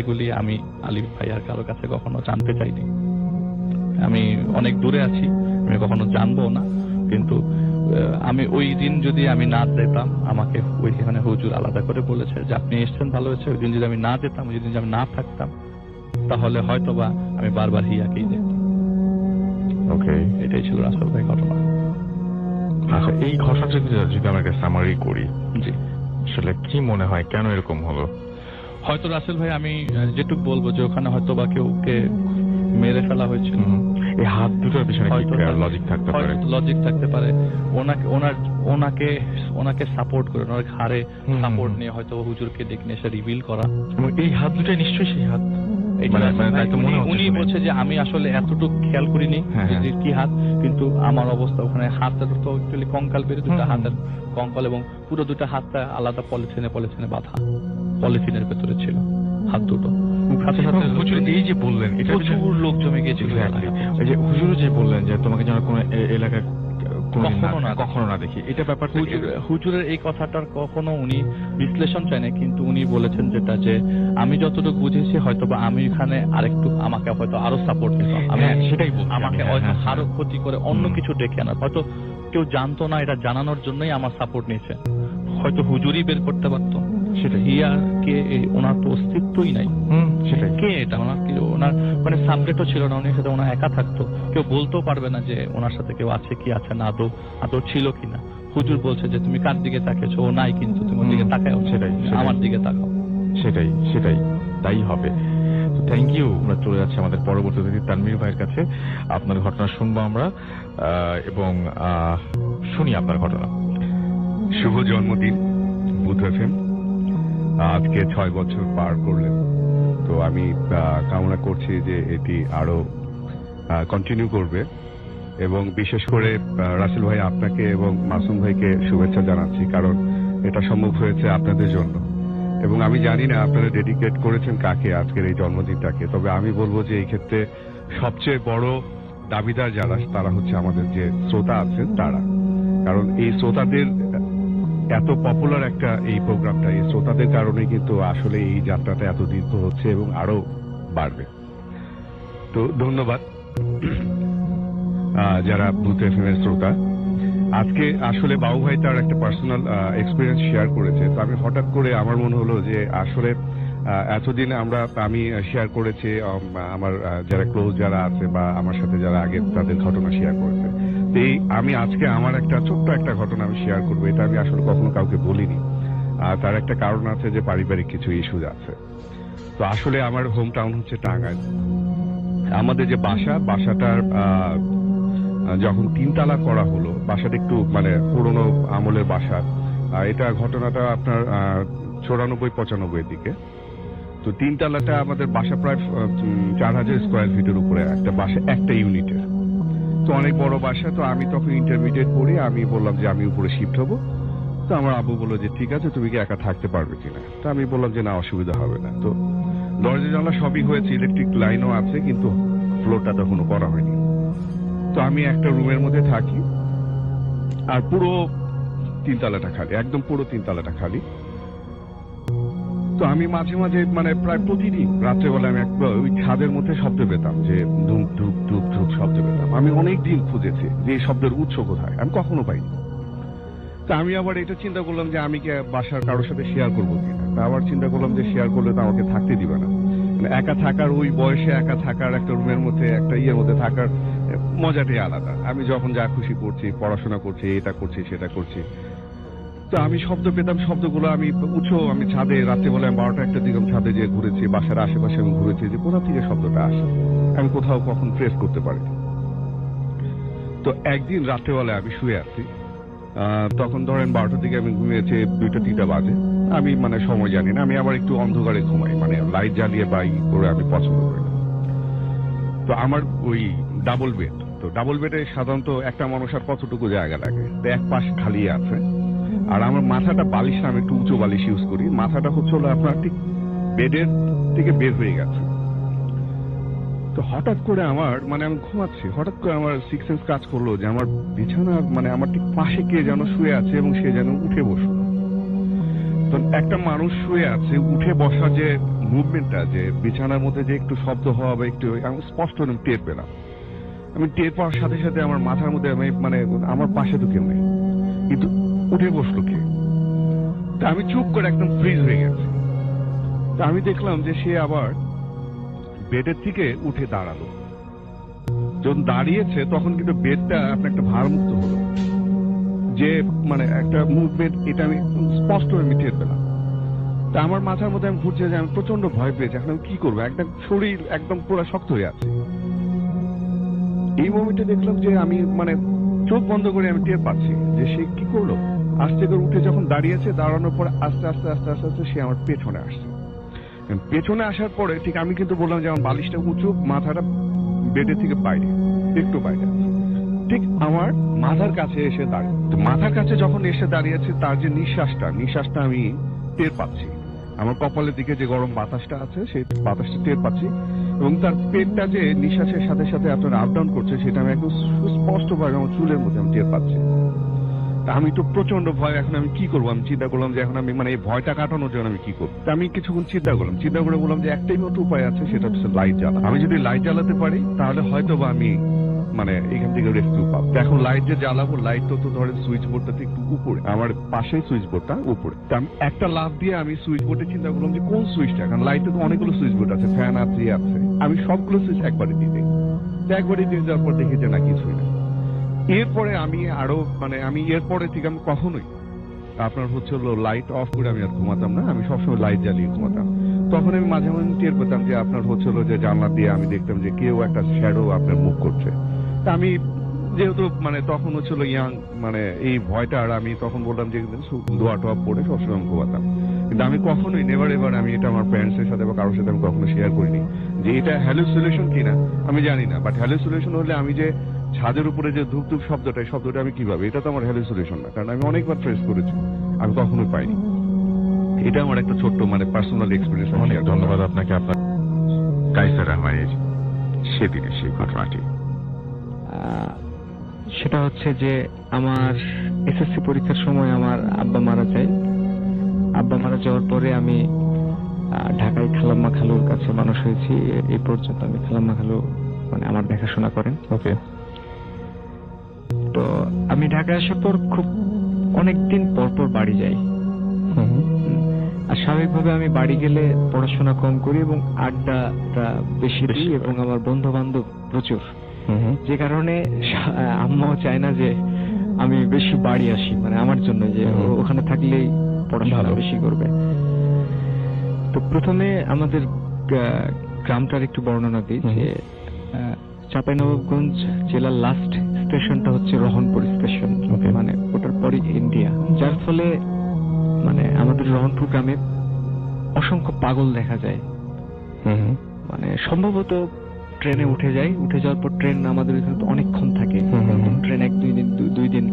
এগুলি আমি আলিফ ভাই আর কারো কাছে কখনো জানতে চাইনি। আমি অনেক দূরে আছি, আমি কখনো জানবো না। কিন্তু আমি ওই দিন যদি আমি না যেতাম, আমাকে ওইখানে হুজুর আলাদা করে বলেছে যে আপনি এসছেন ভালো হয়েছে, ওই দিন যদি আমি না যেতাম, ওই দিন যদি আমি না থাকতাম, তাহলে হয়তোবা আমি বারবার হিয়াকেই দেখতাম। ওকে, এটাই ছিল রাসেল ভাই ঘটনা। আচ্ছা, এই ঘটনাটা যদি আমরা একটা সামারি করি, জি, আসলে কি মনে হয় কেন এরকম হলো? হয়তো রাসেল ভাই আমি যেটুকু বলবো যে ওখানে হয়তো বা কেউকে মেরে ফেলা হয়েছিল। এই হাত দুটোর পিছনে লজিক থাকতে পারে, লজিক থাকতে পারে। ওনাকে সাপোর্ট করে, ওনার ঘাড়ে সাপোর্ট নিয়ে হয়তো হুজুরকে ডেকে নিয়ে এসে রিভিল করা। এই হাত দুটাই নিশ্চয়ই সেই হাত। উনি বলছে যে আমি আসলে এতটুকু খেয়াল করিনি কি হাত, কিন্তু আমার অবস্থা ওখানে হাতের তো অ্যাকচুয়ালি কঙ্কাল বেরো, দুটো হাতের কঙ্কাল এবং পুরো দুটো হাতটা আলাদা পলিথিনে বাঁধা, পলিথিনের ভেতরে ছিল হাত দুটো। সাথে সাথে হুজুর এই যে বললেন, এটা প্রচুর লোক জমে গিয়েছিল। যে হুজুর যে বললেন যে তোমাকে যেন কোনো এলাকায় কখনো না দেখি, এটা ব্যাপার হুজুরের এই কথাটার কখনো উনি বিশ্লেষণ চায় না, কিন্তু উনি বলেছেন যেটা যে আমি যতটুকু বুঝেছি হয়তোবা আমি এখানে আরেকটু আমাকে হয়তো আরো সাপোর্ট নিতাম, সেটাই আমাকে হয়তো আরো ক্ষতি করে অন্য কিছু ডেকে আনার, হয়তো কেউ জানতো না, এটা জানানোর জন্যই আমার সাপোর্ট নিয়েছে। হয়তো হুজুরই বের করতে পারতো সেটা, হিয়া কে ওনার তো অস্তিত্বই নাই, সেটাই কে এটা ওনার মানে সাবজেক্টও ছিল না, উনি সাথে ওনার একা থাকতো, কেউ বলতেও পারবে না যে ওনার সাথে কেউ আছে কি আছে না, আদৌ ছিল কিনা। হুজুর বলছে যে তুমি কার দিকে তাকিয়েছো, ও নাই কিন্তু তুমি ওর দিকে তাকাও, সেটাই আমার দিকে তাকাও, সেটাই তাই হবে। Thank you. আমরা চলে যাচ্ছি আমাদের পরবর্তী অতিথি তানভীর ভাইয়ের কাছে। আপনার ঘটনা শুনবো আমরা এবং শুনি আপনার ঘটনা। শুভ জন্মদিন বুথ এফএম, আজকে 6 বছর পার করলেন। তো আমি কামনা করছি যে এটি আরো কন্টিনিউ করবে এবং বিশেষ করে রাসেল ভাই আপনাকে এবং মাসুম ভাইকে শুভেচ্ছা জানাচ্ছি, কারণ এটা সম্ভব হয়েছে আপনাদের জন্য। এবং আমি জানি না আপনারা ডেডিকেট করেছেন কাকে আজকের এই জন্মদিনটাকে, তবে আমি বলবো যে এই ক্ষেত্রে সবচেয়ে বড় দাবিদার যারা, তারা হচ্ছে আমাদের যে শ্রোতা আছেন তারা। কারণ এই শ্রোতাদের এত পপুলার একটা এই প্রোগ্রামটা, এই শ্রোতাদের কারণে কিন্তু আসলে এই যাত্রাটা এত দীর্ঘ হচ্ছে এবং আরো বাড়বে। তো ধন্যবাদ যারা বুথ এফএম এর শ্রোতা। আজকে আসলে বাবু ভাই তার একটা পার্সোনাল এক্সপিরিয়েন্স শেয়ার করেছে, তো আমি হঠাৎ করে আমার মনে হলো যে আসলে এতদিন আমি শেয়ার করেছি আমার যারা ক্লোজ যারা আছে বা আমার সাথে যারা আগে তাদের ঘটনা শেয়ার করেছে, আমি আজকে আমার একটা ছোট্ট একটা ঘটনা আমি শেয়ার করবো। এটা আমি আসলে কখনো কাউকে বলিনি। তার একটা কারণ আছে যে পারিবারিক কিছু ইস্যুজ আছে। তো আসলে আমার হোম টাউন হচ্ছে টাঙ্গাইল। আমাদের যে বাসাটার যখন 3 তালা করা হলো, বাসাটা একটু মানে পুরনো আমলের বাসা। এটা ঘটনাটা আপনার 94-95 দিকে। তো 3 তলাটা আমাদের বাসা প্রায় 4000 স্কোয়ার ফিটের উপরে একটা বাসা, একটা ইউনিটের। তো অনেক বড় বাসা। তো আমি তখন ইন্টারমিডিয়েট পড়ি, আমি বললাম যে আমি উপরে শিফট হব। তো আমার আব্বু বললো যে ঠিক আছে, তুমি কি একা থাকতে পারবে কিনা। তো আমি বললাম যে না, অসুবিধা হবে না। তো দরজা জানলা সবই হয়েছে, ইলেকট্রিক লাইনও আছে, কিন্তু ফ্লোরটা তখনও করা হয়নি। তো আমি একটা রুমের মধ্যে থাকি, আর পুরো 3 তলাটা খালি, একদম পুরো 3 তলাটা খালি। তো আমি মাঝে মাঝে মানে প্রায় প্রতিদিন রাত্রেবেলা আমি একবার ওই ছাদের মধ্যে শব্দ পেতাম, যে ধুপ ধুপ ধুপ ধুপ শব্দ পেতাম। আমি অনেক দিন খুঁজেছি যে এই শব্দের উৎস কোথায়, আমি কখনো পাইনি। তা আমি আবার এটা চিন্তা করলাম যে আমি কি বাসার কারোর সাথে শেয়ার করবো কিনা। তা আবার চিন্তা করলাম যে শেয়ার করলে তো আমাকে থাকতে দিবে না। মানে একা থাকার, ওই বয়সে একা থাকার, একটা রুমের মধ্যে একটা ইয়ের মধ্যে থাকার মজাটাই আলাদা। আমি যখন যা খুশি করছি, পড়াশোনা করছি, এটা করছি সেটা করছি। তো আমি শব্দ পেতাম, শব্দগুলো আমি আমি ছাদে রাত্রেবেলা 12টা-1টার দিকে ছাদে যেয়ে ঘুরেছি, বাসার আশেপাশে আমি ঘুরেছি যে কোথা থেকে শব্দটা আসে, আমি কোথাও কখন ট্রেস করতে পারি। তো একদিন রাত্রেবেলা আমি শুয়ে আছি, তখন ধরেন 12টার দিকে আমি ঘুমিয়েছি, 2টা-3টা বাজে। আমি মানে সময় জানি না, আমি আবার একটু অন্ধকারে ঘুমাই, মানে লাইট জ্বালিয়ে বা ই করে আমি পছন্দ করি না। তো আমার ওই ডাবল বেড, তো ডাবল বেডে সাধারণত একটা মানুষ আর কতটুকু জায়গা লাগে, তো এক পাশ খালি আছে। আর আমার মাথাটা বালিশ, আমি একটু উঁচু বালিশ ইউজ করি, মাথাটা হচ্ছে আপনার ঠিক বেডের থেকে বের হয়ে গেছে। তো হঠাৎ করে আমার মানে আমি ঘুমাচ্ছি, হঠাৎ করে আমার সিক্স সেন্স কাজ করলো যে আমার বিছানা মানে আমার ঠিক পাশে কে যেন শুয়ে আছে এবং সে যেন উঠে বসলো। তো একটা মানুষ শুয়ে আছে, উঠে বসা যে মুভমেন্টটা, যে বিছানার মধ্যে যে একটু শব্দ হওয়া বা একটু, আমি স্পষ্ট টের পেলাম। আমি টের পাওয়ার সাথে সাথে আমার মাথার মধ্যে আমি মানে আমার পাশে তো কেউ নেই, কিন্তু উঠে বসলো কে। তা আমি চুপ করে একদম ফ্রিজ হয়ে গেছি। তা আমি দেখলাম যে সে আবার বেডের থেকে উঠে দাঁড়ালো। যখন দাঁড়িয়েছে তখন কিন্তু বেডটা আপনার একটা ভারমুক্ত হলো, যে মানে একটা মুভমেন্ট, এটা আমি স্পষ্ট আমি টের পেলাম। তা আমার মাথার মধ্যে আমি ঘুরছে যে আমি প্রচন্ড ভয় পেয়েছি, এখন আমি কি করবো, একদম শরীর একদম পুরো শক্ত হয়ে আছে। এই মোমেন্টে দেখলাম যে আমি মানে চোখ বন্ধ করে আমি টের পাচ্ছি যে সে কি করলো, আস্তে করে উঠে যখন দাঁড়িয়েছে, দাঁড়ানোর পরে আস্তে আস্তে আস্তে আস্তে আস্তে সে আমার পেছনে আসছে। পেছনে আসার পরে ঠিক আমি কিন্তু বললাম যে আমার বালিশটা উঁচু, মাথাটা বেডের থেকে বাইরে, একটু বাইরে আছে, ঠিক আমার মাথার কাছে এসে দাঁড়িয়ে। মাথার কাছে যখন এসে দাঁড়িয়েছে, তার যে নিঃশ্বাসটা আমি টের পাচ্ছি। আমার কপালের দিকে যে গরম বাতাসটা আছে, সেই বাতাসটা টের পাচ্ছি, এবং তার পেটটা যে নিঃশ্বাসের সাথে সাথে আপনার আপ ডাউন করছে, সেটা আমি একদম সুস্পষ্ট ভাবে আমার চুলের মধ্যে আমি টের পাচ্ছি। আমি তো প্রচন্ড ভয়, এখন আমি কি করবো, আমি চিন্তা করলাম যে এখন আমি মানে এই ভয়টা কাটানোর জন্য আমি কি করবো। আমি কিছুক্ষণ চিন্তা করে বললাম যে একটাই মাত্র উপায় আছে, সেটা হচ্ছে লাইট জ্বালা। আমি যদি লাইট জ্বালাতে পারি তাহলে হয়তো বা আমি মানে এখান থেকে রেস্কিউ পাবো। এখন লাইট যে জ্বালাবো, লাইট তো ধরেন সুইচ বোর্ডটা একটু উপরে, আমার পাশেই সুইচ বোর্ডটা উপরে। আমি একটা লাফ দিয়ে আমি সুইচ বোর্ডে চিন্তা করলাম যে কোন সুইচটা, কারণ লাইটে তো অনেকগুলো সুইচ বোর্ড আছে, ফ্যান আছে, আমি সবগুলো সুইচ একবারে দিয়ে দিই। একবারে দিয়ে যাওয়ার পর দেখি যে না, কিছুই না। এরপরে আমি আরো মানে আমি এরপরে ঠিক আমি কখনোই আপনার হচ্ছে লাইট অফ করে আমি আর ঘুমাতাম না, আমি সবসময় লাইট জ্বালিয়ে ঘুমাতাম। তখন আমি মাঝে মাঝে টের পেতাম যে আপনার হচ্ছে যে জানলা দিয়ে আমি দেখতাম যে কেউ একটা শ্যাডো আপনার মুভ করছে। তা আমি যেহেতু মানে তখন হচ্ছিল ইয়াং, মানে এই ভয়টা, আর আমি তখন বললাম যে দোয়া টোয়া পড়ে সবসময় ঘুমাতাম। কিন্তু আমি কখনোই নেভার এভার আমি এটা আমার প্যারেন্টস এর সাথে বা কারোর সাথে আমি কখনো শেয়ার করিনি যে এটা হ্যালুসিনেশন কিনা, আমি জানি না। বাট হ্যালুসিনেশন হলে আমি যে ছাদের উপরে যে ধূপ ধূপ শব্দটা আমি কিভাবে, এটা তো আমার হ্যালুসিনেশন না, কারণ আমি অনেকবার ট্রেস করেছি, আমি কখনোই পাইনি। এটা আমার একটা ছোট্ট মানে পার্সোনাল এক্সপিরিয়েন্স। অনেক ধন্যবাদ আপনাকে, আপনার কায়সার রহমানের সেদিনের সেই ঘটনাটি। সেটা হচ্ছে যে আমার এসএসসি পরীক্ষার সময় আমার আব্বা মারা যায়। আব্বা মারা যাওয়ার পরে আমি ঢাকায় খালাম্মা খালুর কাছে মানুষ হয়েছি। এই পর্যন্ত আমি খালাম্মা খালু মানে আমার দেখাশোনা করেন। ওকে। তো আমি ঢাকায় আসার পর খুব অনেকদিন পর পর বাড়ি যাই। আর স্বাভাবিকভাবে আমি বাড়ি গেলে পড়াশোনা কম করি এবং আড্ডাটা বেশি দিই, এবং আমার বন্ধু বান্ধব প্রচুর, যে কারণে আম্মাও চায় না যে আমি বেশি বাড়ি আসি, মানে আমার জন্য যে ওখানে থাকলেই পড়াশোনা বেশি করবে। তো প্রথমে আমাদের গ্রামটার একটু বর্ণনা দিই যে চাঁপাইনবাবগঞ্জ জেলার লাস্ট স্টেশনটা হচ্ছে রহনপুর স্টেশন, মানে ওটার পরে ইন্ডিয়া, যার ফলে মানে আমাদের রহনপুর গ্রামে অসংখ্য পাগল দেখা যায়। মানে সম্ভবত ট্রেনে উঠে যাওয়ার পর ট্রেন আমাদের এখানে তো অনেকক্ষণ থাকে, ট্রেন 1-2 দিন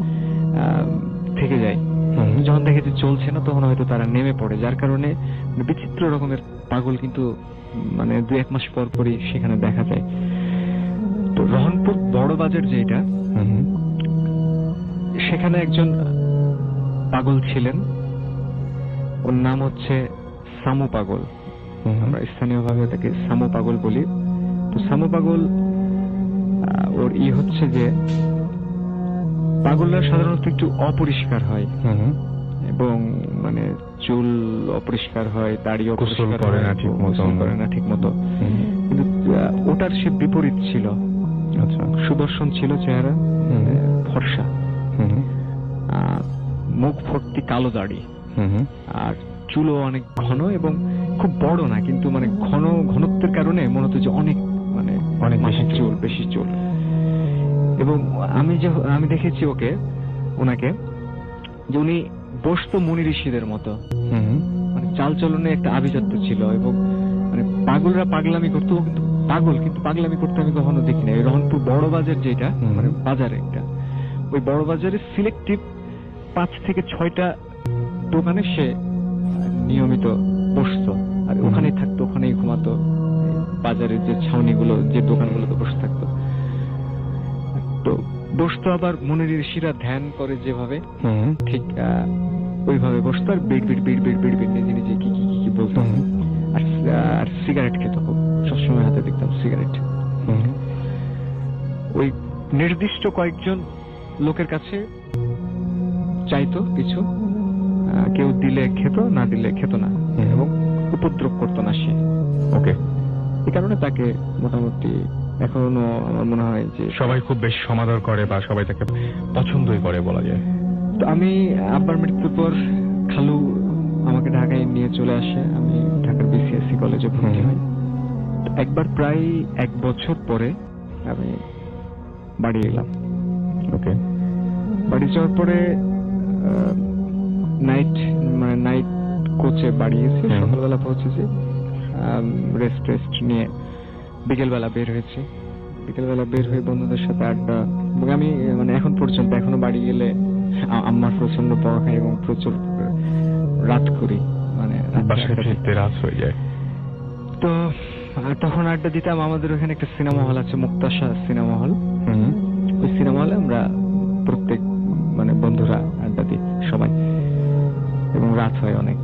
থেকে যায়। যখন দেখে যে চলছে না তখন হয়তো তারা নেমে পড়ে, যার কারণে বিচিত্র রকমের পাগল কিন্তু মানে 2-1 মাস পর পরই সেখানে দেখা যায়। তো রহনপুর বড় বাজার যেটা, সেখানে একজন পাগল ছিলেন, ওর নাম হচ্ছে সামু পাগল। আমরা স্থানীয়ভাবে তাকে সামু পাগল বলি। তো সামু পাগল ওর হচ্ছে যে পাগলরা সাধারণত একটু অপরিষ্কার হয় এবং মানে চুল অপরিষ্কার হয়, দাড়ি অপরিষ্কার করে না ঠিক মতো। কিন্তু ওটার সে বিপরীত ছিল। আচ্ছা, সুদর্শন ছিল চেহারা, ফর্সা, মুখ ভর্তি কালো দাড়ি, আর চুলও অনেক ঘন এবং খুব বড় না, কিন্তু মানে ঘনত্বের কারণে মনে হতো যে অনেক বেশি চুল। এবং আমি দেখেছি ওনাকে যে উনি বসতো মুনি ঋষিদের মতো, মানে চালচলনে একটা আভিজাত্য ছিল। এবং মানে পাগলরা পাগলামি করতো, কিন্তু পাগলামি করতে আমি কখনো দেখি না। রহনপুর বড় বাজার যেটা, মানে বাজার একটা, ওই বড় বাজারে সিলেক্টিভ 5 থেকে 6টা দোকানে সে নিয়মিত বসতো, আর ওখানেই থাকতো, ওখানেই ঘুমাতো। বাজারের যে ছাউনিগুলো, যে দোকানগুলোতে বসে থাকতো, তো বসতো। আবার মুনি ঋষিরা ধ্যান করে যেভাবে, ঠিক ওইভাবে বসতো, আর বিড় নিজে কি বলতো। আর সিগারেট খেত খুব, সবসময় হাতে দেখতাম সিগারেট। ওই নির্দিষ্ট কয়েকজন লোকের কাছে চাইতো কিছু, কেউ দিলে খেত, না দিলে খেত না, এবং উপদ্রব করতো না সে। ওকে, এই কারণে তাকে মোটামুটি এখনো আমার মনে হয় যে সবাই খুব বেশি সমাদর করে বা সবাই তাকে পছন্দই করে বলা যায়। তো আমি আব্বার মৃত্যুর পর খালু আমাকে ঢাকায় নিয়ে চলে আসে, আমি ঢাকার বিসিএসসি কলেজে ভর্তি হই। একবার প্রায় 1 বছর পরে আমি বাড়ি এলাম। ওকে, বাড়ি যাওয়ার পরে নাইট কোচে বাড়ি এসে সকালবেলা পৌঁছেছি, রেস্ট নিয়ে বিকেলবেলা বের হয়ে বন্ধুদের সাথে আড্ডা। এবং আমি মানে এখন পর্যন্ত এখনো বাড়ি গেলে আম্মার প্রচন্ড বকা খাই এবং প্রচুর রাত করি, মানে বাসায় ফিরতে রাত হয়ে যায়। তো তখন আড্ডা দিতাম। আমাদের ওখানে একটা সিনেমা হল আছে, মুক্তাশা সিনেমা হল। ওই সিনেমা হলে আমরা প্রত্যেক মানে বন্ধুরা আড্ডা দিই সবাই, এবং রাত হয় অনেক।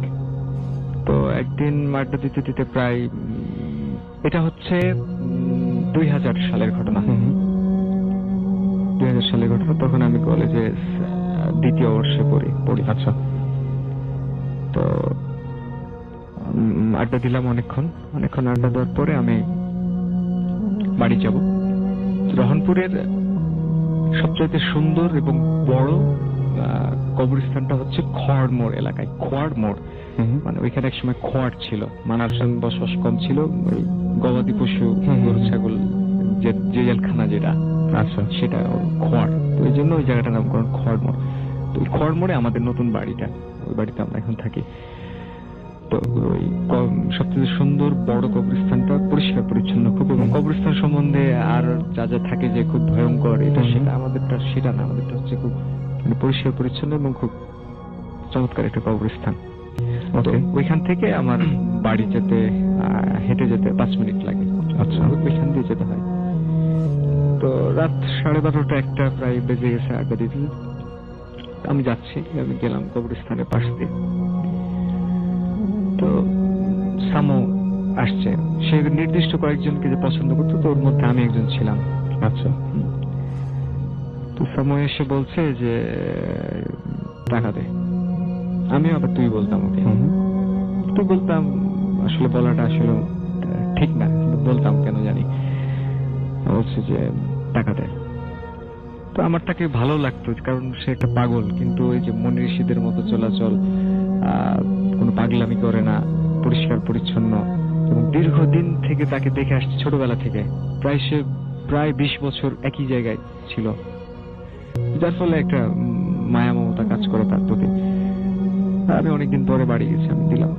তো একদিন আড্ডা দিতে প্রায়, এটা হচ্ছে 2000 সালের ঘটনা। 2000 সালের ঘটনা। তখন আমি কলেজে 2য় বর্ষে পড়ি। আচ্ছা, তো আড্ডা দিলাম অনেকক্ষণ আড্ডা দেওয়ার পরে আমি বাড়ি যাব। রহনপুরের সবচাইতে সুন্দর এবং বড় কবরস্থানটা হচ্ছে খোয়াড় এলাকায়। খোয়াড় মানে ওইখানে এক সময় খোয়াড় ছিল, মানুষজন বসবাস কম ছিল, ওই গবাদি পশু, গরু ছাগল, যে জেলখানা যেটা, আচ্ছা, সেটা খোয়াড়। তো এই জন্য ওই জায়গাটার নামকরণ খোয়াড়। তো ওই খোয়াড় আমাদের নতুন বাড়িটা, ওই বাড়িতে আমরা এখন থাকি। তো ওই সবচেয়ে সুন্দর বড় কবরস্থানটা পরিষ্কার পরিচ্ছন্ন খুব, এবং কবরস্থান সম্বন্ধে আর যা থাকে যে খুব ভয়ঙ্কর এটা সেটা, আমাদেরটা সেটা না, আমাদেরটা হচ্ছে খুব মানে পরিষ্কার পরিচ্ছন্ন এবং খুব চমৎকার একটা কবরস্থান। ওইখান থেকে আমার বাড়ি যেতে হেঁটে যেতে 5 মিনিট লাগে। আচ্ছা, ওইখান দিয়ে যেতে হয়। তো রাত 12:30-1টা প্রায় বেজে গেছে আড্ডা দিতে। আমি গেলাম কবরস্থানের পাশ দিয়ে। তো সামু আসছে, সে নির্দিষ্ট কয়েকজনকে যে পছন্দ করতো, তো ওর মধ্যে আমি একজন ছিলাম। আচ্ছা, তো সামু এসে বলছে যে টাকা দে। আমি আবার তুই বলতাম ওকে, তুই বলতাম, আসলে বলাটা আসলে ঠিক না, বলতাম কেন জানি। বলছে যে টাকা দে। তো আমার তাকে ভালো লাগতো, কারণ সে একটা পাগল, কিন্তু ওই যে মুনি ঋষিদের মতো চলাচল, কোনো পাগলামি করে না, পরিষ্কার পরিচ্ছন্ন, এবং দীর্ঘদিন থেকে তাকে দেখে আসছে ছোটবেলা থেকে। প্রায় 20 বছর একই জায়গায় ছিল, যার ফলে একটা মায়া মমতা কাজ করে তার প্রতি। আমি অনেকদিন পরে বাড়ি গেছি, আমি দিলাম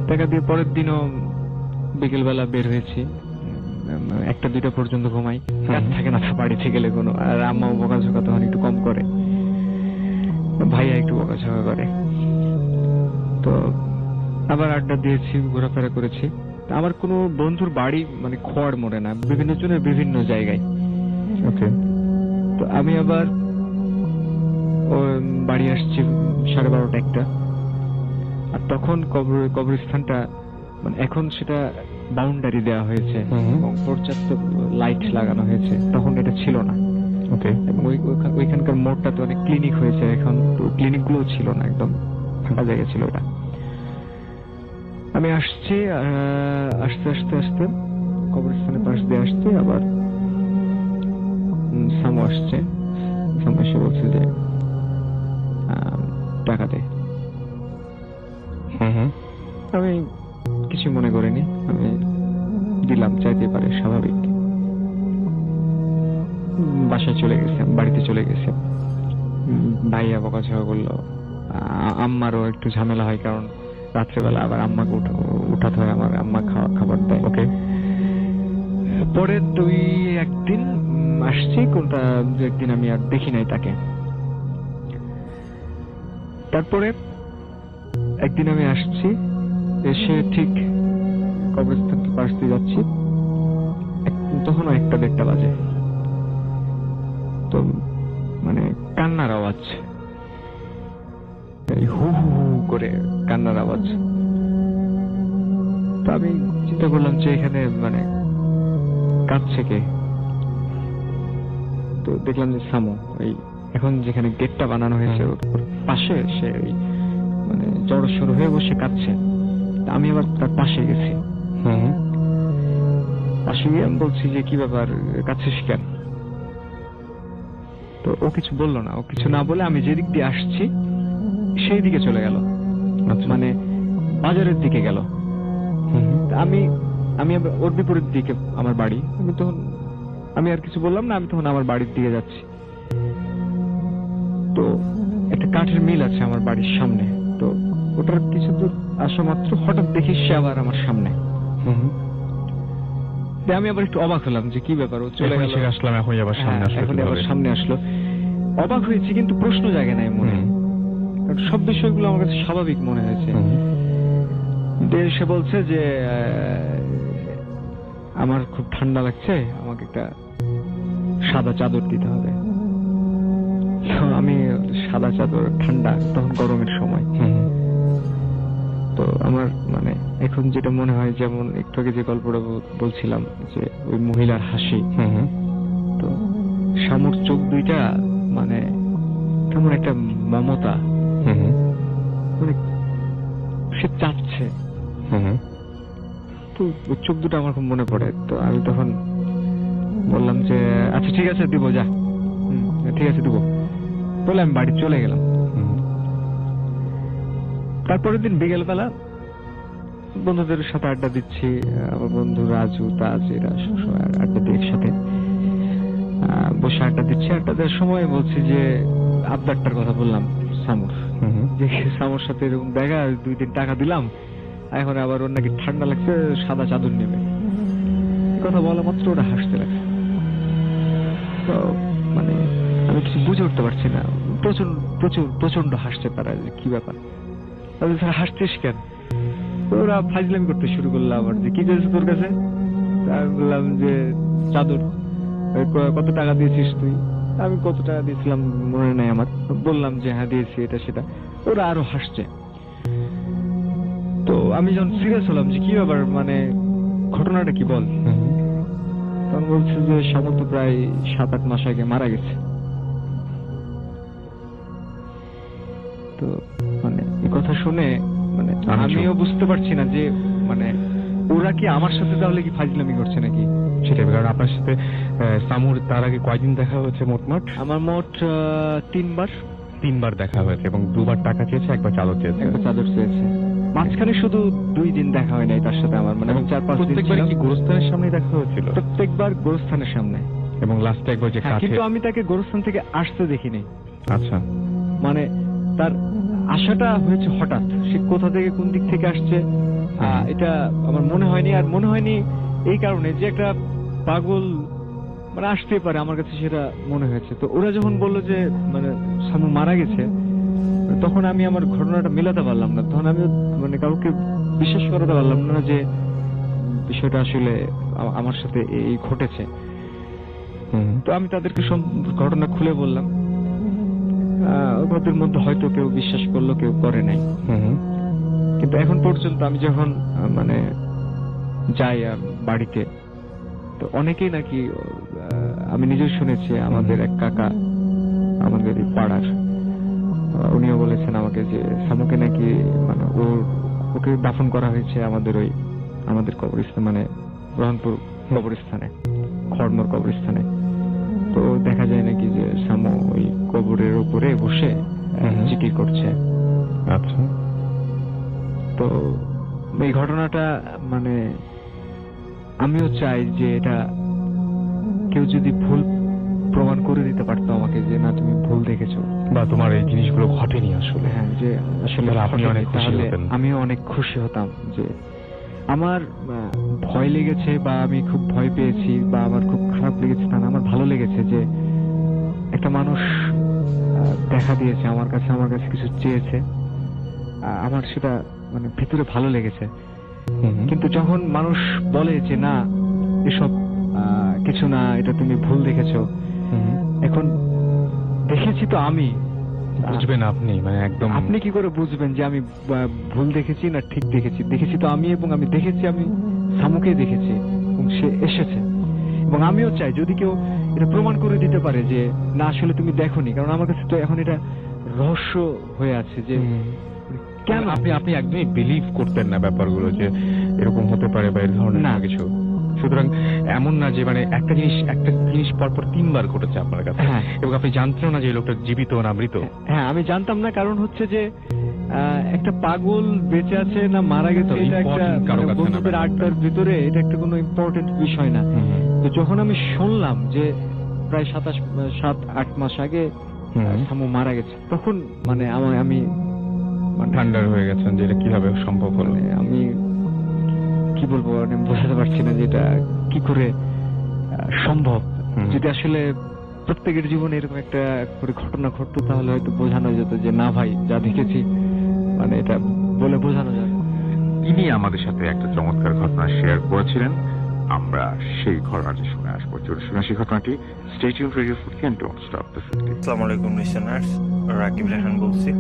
টাকা দিয়ে পরের দিনও বিকেল বেলা বের হয়েছি, 1টা-2টা পর্যন্ত ঘুমাই, কাজ থাকে না তো বাড়িতে গেলে কোনো। আর আম্মাও বকাঝকা তখন একটু কম করে, ভাইয়া একটু বকাঝকা করে। তো আবার আড্ডা দিয়েছি, ঘোরাফেরা করেছি। আমার কোনো বন্ধুর বাড়ি মানে খোয়াড় মোড়ে না, বিভিন্ন জনের বিভিন্ন জায়গায়। ওকে। তো আমি আবার বাড়ি আসছি 12:30-1টা। আর তখন কবরস্থানটা মানে এখন সেটা বাউন্ডারি দেওয়া হয়েছে এবং পর্যাপ্ত লাইট লাগানো হয়েছে, তখন এটা ছিল না। ওকে। এবং ওইখানকার মোড়টা তো অনেক ক্লিনিক হয়েছে এখন, তো ক্লিনিক গুলো ছিল না, একদম ফাঁকা জায়গা ছিল ওটা। আমি আসছি, আস্তে আস্তে আস্তে কবরস্থানের পাশ দিয়ে আসছি, আবার সামু আসছে। সামু এসে বলছে যে টাকা দে। আমি কিছু মনে করিনি, আমি দিলাম, চাইতে পারে, স্বাভাবিক। বাসায় চলে গেছে, বাড়িতে চলে গেছে। ভাইয়া বকাঝকা করলো, আম্মারও একটু ঝামেলা হয়, কারণ রাত্রেবেলা আবার আম্মাকে উঠাতে হয়, আমার আম্মা খাবার দেয়। ওকে। পরে 2-1 দিন আসছি, কোনটা 2-1 দিন আমি আর দেখি নাই তাকে। তারপরে একদিন আমি আসছি, এসে ঠিক কবরস্থানকে পাশ দিয়ে যাচ্ছি, তখনও 1টা-1:30 বাজে। তো মানে কান্নার আওয়াজ, হু হু হু করে কান্নার আওয়াজ। তো আমি চিন্তা করলাম যে এখানে মানে কাঁদছে কে। তো দেখলাম যে সামু, এই এখন যেখানে গেটটা বানানো হয়েছে ওর পাশে সে মানে জড়সড় হয়ে বসে কাঁদছে। আমি আবার তার পাশে গেছি। পাশে গিয়ে আমি বলছি যে কি ব্যাপার, কাঁদছিস কেন? তো ও কিছু বললো না, ও কিছু না বলে আমি যেদিক দিয়ে আসছি সেই দিকে চলে গেল, মানে বাজারের দিকে গেল। আমি আবার ওর বিপরীত দিকে আমার বাড়ি। আমি আর কিছু বললাম না, আমি তখন আমার বাড়ির দিকে যাচ্ছি। তো একটা কাঠের মিল আছে আমার বাড়ির সামনে, তো ওটার কিছু দূর আসা মাত্র হঠাৎ দেখি সে আবার আমার সামনে। আমি আবার একটু অবাক হলাম যে কি ব্যাপার, ও চলে গেল, আসলাম এখন আবার সামনে আসলো। এখন আবার সামনে আসলো। অবাক হয়েছি, কিন্তু প্রশ্ন জাগে নাই মনে, কারণ সব বিষয়গুলো আমার কাছে স্বাভাবিক মনে হয়েছে। সে বলছে যে আমার খুব ঠান্ডা লাগছে, আমাকে একটা সাদা চাদর দিতে হবে। আমি সাদা চাদর, ঠান্ডা, তখন গরমের সময়। তো আমার মানে এখন যেটা মনে হয়, যেমন একটু আগে যে গল্পটা বলছিলাম যে ওই মহিলার হাসি, তো শামুর চোখ দুইটা মানে কেমন একটা মমতা, মানে সে চাচ্ছে। তো ওই চোখ দুটো আমার খুব মনে পড়ে। তো আমি তখন বললাম যে আচ্ছা ঠিক আছে, দিব, যা, ঠিক আছে দিব বলে আমি বাড়ি চলে গেলাম। তারপরের দিন বিকেল বেলা বন্ধুদের সাথে আড্ডা দিচ্ছি, আমার বন্ধু রাজু, তাজ, এরা সবসময় আড্ডা দিই একসাথে, বসে আড্ডা দিচ্ছি। আড্ডা দেওয়ার সময় বলছি যে আবদারটার কথা বললাম সামুর, যে সামুর সাথে এরকম দেখা, 2 দিন টাকা দিলাম, এখন আবার ওর নাকি ঠান্ডা লাগছে, সাদা চাদর নেবে। কথা বলা মাত্র ওরা হাসতে লাগছে। তো মানে আমি কিছু বুঝে উঠতে পারছি না, প্রচন্ড হাসছে তারা, কি ব্যাপার, হাসছিস কেন? ওরা ফাজলামি করতে শুরু করলো আবার, যে কি করেছে তোর কাছে? আমি বললাম যে চাদর। কত টাকা দিয়েছিস তুই? আমি কত টাকা দিয়েছিলাম মনে নাই আমার, বললাম যে হ্যাঁ দিয়েছি, এটা সেটা। ওরা আরো হাসছে। তো আমি যখন সিরিয়াস হলাম যে কি ব্যাপার, মানে ঘটনাটা কি বল, তখন বলছে যে শামু তো প্রায় 7-8 মাস আগে মারা গেছে। তো মানে এই কথা শুনে মানে আমিও বুঝতে পারছি না যে মানে ওরা কি আমার সাথে তাহলে কি ফাজলামি করছে নাকি। সেটাই, কারণ আপনার সাথে সামুর তার আগে কয়দিন দেখা হয়েছে? মোট আমার 3বার দেখা হয়েছে, এবং 2বার টাকা চেয়েছে, 1বার চাদর চেয়েছে। মাঝখানে শুধু 2 দিন দেখা হয় নাই তার সাথে আমার, মানে 4-5 দিন। প্রত্যেকবার কি গোরস্থানের সামনে দেখা হয়েছিল? প্রত্যেকবার গোরস্থানের সামনে। এবং লাস্টে একবার যে হ্যাঁ, কাছে কিন্তু আমি তাকে গোরস্থান থেকে আসতে দেখিনি। আচ্ছা মানে তার আসাটা হয়েছে হঠাৎ, সে কোথা থেকে কোন দিক থেকে আসছে এটা আমার মনে হয়নি। আর মনে হয়নি এই কারণে যে একটা পাগল মানে আসতেই পারে, আমার কাছে সেটা মনে হয়েছে। তো ওরা যখন বললো যে মানে সামু মারা গেছে, তখন আমি আমার ঘটনাটা মেলাতে পারলাম না। তখন আমি মানে কাউকে বিশ্বাস করাতে পারলাম না যে বিষয়টা আসলে আমার সাথে এই ঘটেছে। তো আমি তাদেরকে সব ঘটনা খুলে বললাম। ওদের মধ্যে হয়তো কেউ বিশ্বাস করলো, কেউ করে নাই। কিন্তু এখন পর্যন্ত আমি যখন মানে যাই বাড়িতে, তো অনেকেই নাকি আমি নিজেই শুনেছি, আমাদের এক কাকা আমাদের এই পাড়ার, উনিও বলেছেন আমাকে যে সামুকে নাকি মানে ওকে দাফন করা হয়েছে আমাদের কবরস্থান, মানে রহনপুর কবরস্থানে, খড়মোর কবরস্থানে। তো দেখা যায় নাকি যে সামু ওই কবরের উপরে বসে জিকির করছে। আচ্ছা, তো এই ঘটনাটা মানে আমিও চাই যে এটা কেউ যদি ভুল প্রমাণ করে দিতে পারতো আমাকে, যে না তুমি ভুল দেখেছো বা তোমার এই জিনিসগুলো ঘটেনি আসলে, হ্যাঁ, যে আসলে আপনি অনেক খুশি তাহলে হতেন। আমিও অনেক খুশি হতাম। যে আমার ভয় লেগেছে বা আমি খুব ভয় পেয়েছি বা আমার খুব খারাপ লেগেছে তা না, আমার ভালো লেগেছে যে একটা মানুষ দেখা দিয়েছে আমার কাছে কিছু চেয়েছে, আমার সেটা মানে ভিতরে ভালো লেগেছে। কিন্তু যখন মানুষ বলে যে না এসব কিছু না, এটা তুমি ভুল দেখেছো, এখন দেখেছি তো আমি, বুঝবেন আপনি মানে একদম আপনি কি করে বুঝবেন যে আমি ভুল দেখেছি না ঠিক দেখেছি? দেখেছি তো আমি, এবং আমি দেখেছি, আমি সামুকে দেখেছি এবং সে এসেছে। এবং আমিও চাই যদি কেউ এটা প্রমাণ করে দিতে পারে যে না আসলে তুমি দেখোনি, কারণ আমার কাছে তো এখন এটা রহস্য হয়ে আছে যে কেন আপনি একদমই বিলিভ করতেন না ব্যাপারগুলো যে এরকম হতে পারে বা এই ধরনের না কিছু। সুতরাং এমন না যে মানে একটা জিনিস পরপর 3 বার ঘটেছে আপনার কাছে, হ্যাঁ, এবং আপনি জানতেন না যে এই লোকটা জীবিত না মৃত। হ্যাঁ আমি জানতাম না, কারণ হচ্ছে যে একটা পাগল বেঁচে আছে না মারা গেছে এটা একটা কারো কাছে না, বন্ধুদের আড্ডার ভিতরে এটা একটা কোনো ইম্পর্টেন্ট বিষয় না। তো যখন আমি শুনলাম যে প্রায় 7-8 মাস আগে সামু মারা গেছে, তখন মানে আমি ঠান্ডার হয়ে গেছেন যে এটা কিভাবে সম্ভব হলো। আমি কি বলবো, আমি বোঝাতে পারছি না যে এটা কি করে সম্ভব। যদি আসলে প্রত্যেকের জীবনে এরকম একটা করে ঘটনা ঘটতো তাহলে হয়তো বোঝানো যেত যে না ভাই যা দেখেছি, মানে এটা বলে বোঝানো যাবে। তিনি আমাদের সাথে একটা চমৎকার ঘটনা শেয়ার করেছিলেন, আমরা সেই ঘটনাটি শুনে আসবো। চলুন শুনে সেই ঘটনাটি। Stay tuned radio 40 and don't stop the 50। আসসালামু আলাইকুম লিসেনার্স, রাকিব রেহান বলছি।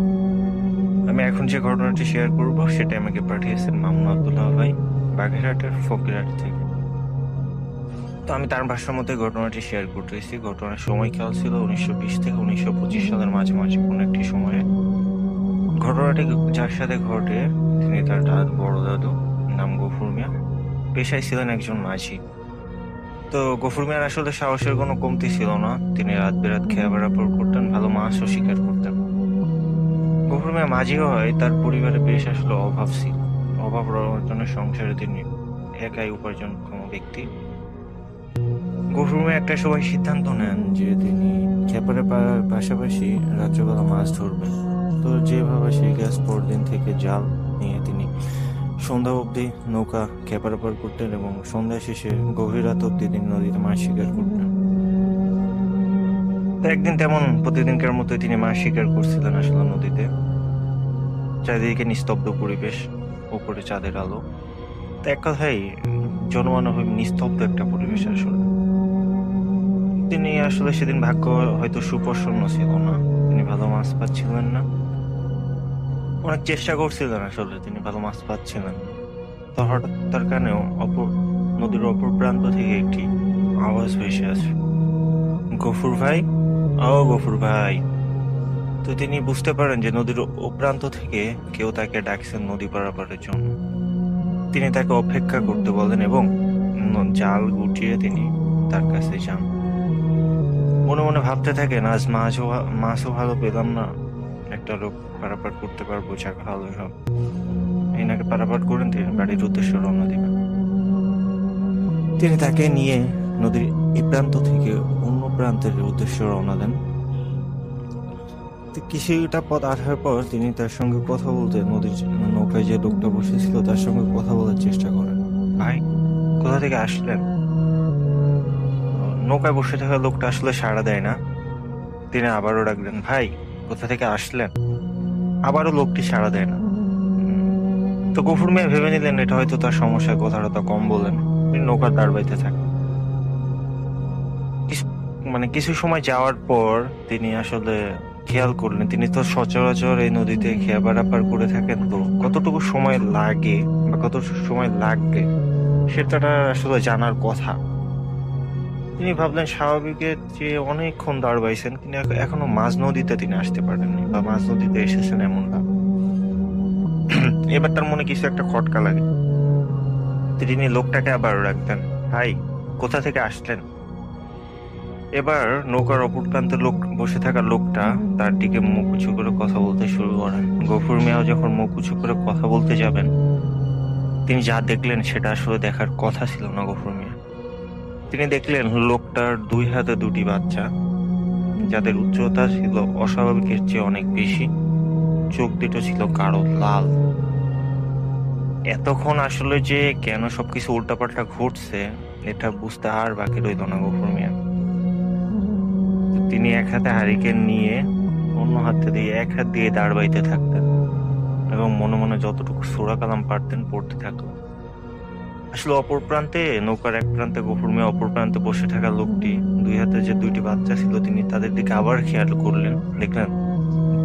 আমি এখন যে ঘটনাটি শেয়ার করব সেটা আমাকে পাঠিয়েছেন মামুন আব্দুল্লাহ ভাই, বাগেরহাটের ফকিরহাট থেকে। তো আমি তার ভাষার মধ্যে ঘটনাটি শেয়ার করতেছি। ঘটনার সময়কাল ছিল 1920 থেকে 1925 সালের মাঝামাঝি কোনো একটি সময়ে। ঘটনাটি যার সাথে ঘটে তিনি তার বড় দাদু, নাম গফুর মিয়া, পেশায় ছিলেন একজন মাঝি। তো গফুর মিয়ার আসলে সাহসের কোনো কমতি ছিল না, তিনি রাত বেরাত খেয়া বেড়াপড় করতেন, ভালো মাছও শিকার করতেন। গফুর মিয়া মাঝিও হয়, তার পরিবারে বেশ আসলে অভাব ছিল। অভাব অর্জনের সংসারে তিনি একাই উপার্জনক্ষম ব্যক্তি। গফুর মিয়া একটা সময় সিদ্ধান্ত নেন যে তিনি খেপারে পাশাপাশি রাত্রেবেলা মাছ ধরবেন। তো যেভাবে সেই গ্যাস পরদিন থেকে জাল নিয়ে তিনি সন্ধ্যা অবধি নৌকা খেপারে পার করতেন এবং সন্ধ্যা শেষে গভীর রাত অবধি তিনি নদীতে মাছ শিকার করতেন। তো একদিন তেমন প্রতিদিনকার মতো তিনি মাছ শিকার করছিলেন আসলে নদীতে। চারিদিকে নিস্তব্ধ পরিবেশ, উপরে চাঁদের আলো। তো এক কথায় জনমানব নিস্তব্ধ একটা পরিবেশ আসলে। তিনি আসলে সেদিন ভাগ্য হয়তো সুপ্রসন্ন ছিল না, তিনি ভালো মাছ পাচ্ছিলেন না। অনেক চেষ্টা করছিলেন আসলে, তিনি ভালো মাছ পাচ্ছিলেন। তো হঠাৎ তার কানেও নদীর অপর প্রান্ত থেকে একটি আওয়াজ ভেসে আসে, গফুর ভাই, ও গফুর ভাই। তো তিনি বুঝতে পারেন যে নদীর ও প্রান্ত থেকে কেউ তাকে ডাকছেন নদী পারাপারের জন্য। তিনি তাকে অপেক্ষা করতে বলেন এবং জাল গুটিয়ে তিনি তার কাছে যান। মনে মনে ভাবতে থাকেন আজ মাছও ভালো পেলাম না, একটা লোক পারাপার করতে পারবো, যাক ভালোই হবে। এনাকে পারাপার করেন তিনি বাড়ির উদ্দেশ্যে রওনা দিবেন। তিনি তাকে নিয়ে নদীর এই প্রান্ত থেকে অন্য প্রান্তের উদ্দেশ্যে রওনা দেন। তো কিছুটা পথ আসার পর তিনি তার সঙ্গে কথা বলতে, নদীর নৌকায় যে লোকটা বসেছিল তার সঙ্গে কথা বলার চেষ্টা করেন। ভাই, কোথা থেকে আসলেন? নৌকায় বসে থাকা লোকটা আসলে সাড়া দেয় না। তিনি আবারও ডাকলেন, ভাই কোথা থেকে আসলেন? আবারও লোকটি সাড়া দেয় না। তো গফুর মিয়া ভেবে নিলেন এটা হয়তো তার সমস্যা, কথাটা কম বলেন। তিনি নৌকার দাঁড় বাইতে থাকেন। কিছু সময় যাওয়ার পর তিনি আসলে খেয়াল করলেন, তিনি তো সচরাচর এই নদীতে খেয়া পারাপার করে থাকেন, তো কতটুকু সময় লাগে বা কতটুকু সময় লাগবে সেটা আসলে জানার কথা। তিনি ভাবলেন স্বাভাবিকের যে অনেকক্ষণ দাঁড় বাইছেন, তিনি এখনো মাঝ নদীতে তিনি আসতে পারেননি বা মাঝ নদীতে এসেছেন এমন ভাব। এবার তার মনে কিছু একটা খটকা লাগে। তিনি লোকটাকে আবার রাখতেন, ভাই কোথা থেকে আসলেন? এবার নৌকার অপর প্রান্তে লোক বসে থাকা লোকটা তার দিকে মুখ উঁচু করে কথা বলতে শুরু করেন। গফুর মিয়াও যখন মুখ উঁচু করে কথা বলতে যাবেন, তিনি যা দেখলেন সেটা আসলে দেখার কথা ছিল না গফুর মিয়া। তিনি দেখলেন লোকটার 2 হাতে 2টি বাচ্চা, যাদের উচ্চতা ছিল অস্বাভাবিকের চেয়ে অনেক বেশি। চোখ দুটো ছিল গাঢ় লাল। এতক্ষণ আসলে যে কেন সবকিছু উল্টাপাল্টা ঘটছে এটা বুঝতে আর বাকি রইল না গফুর মিয়া। তিনি এক হাতে হারিকেন নিয়ে অন্য হাতে দিয়ে এক হাত দিয়ে দাঁড় বাইতে থাকতেন এবং মনে মনে যতটুকু সূরা কালাম পারতেন পড়তে থাকলেন। আসলে অপর প্রান্তে, নৌকার এক প্রান্তে গফুর মিয়া, অপর প্রান্তে বসে থাকা লোকটি 2 হাতে যে 2টি বাচ্চা ছিল তিনি তাদের দিকে আবার খেয়াল করলেন। দেখলেন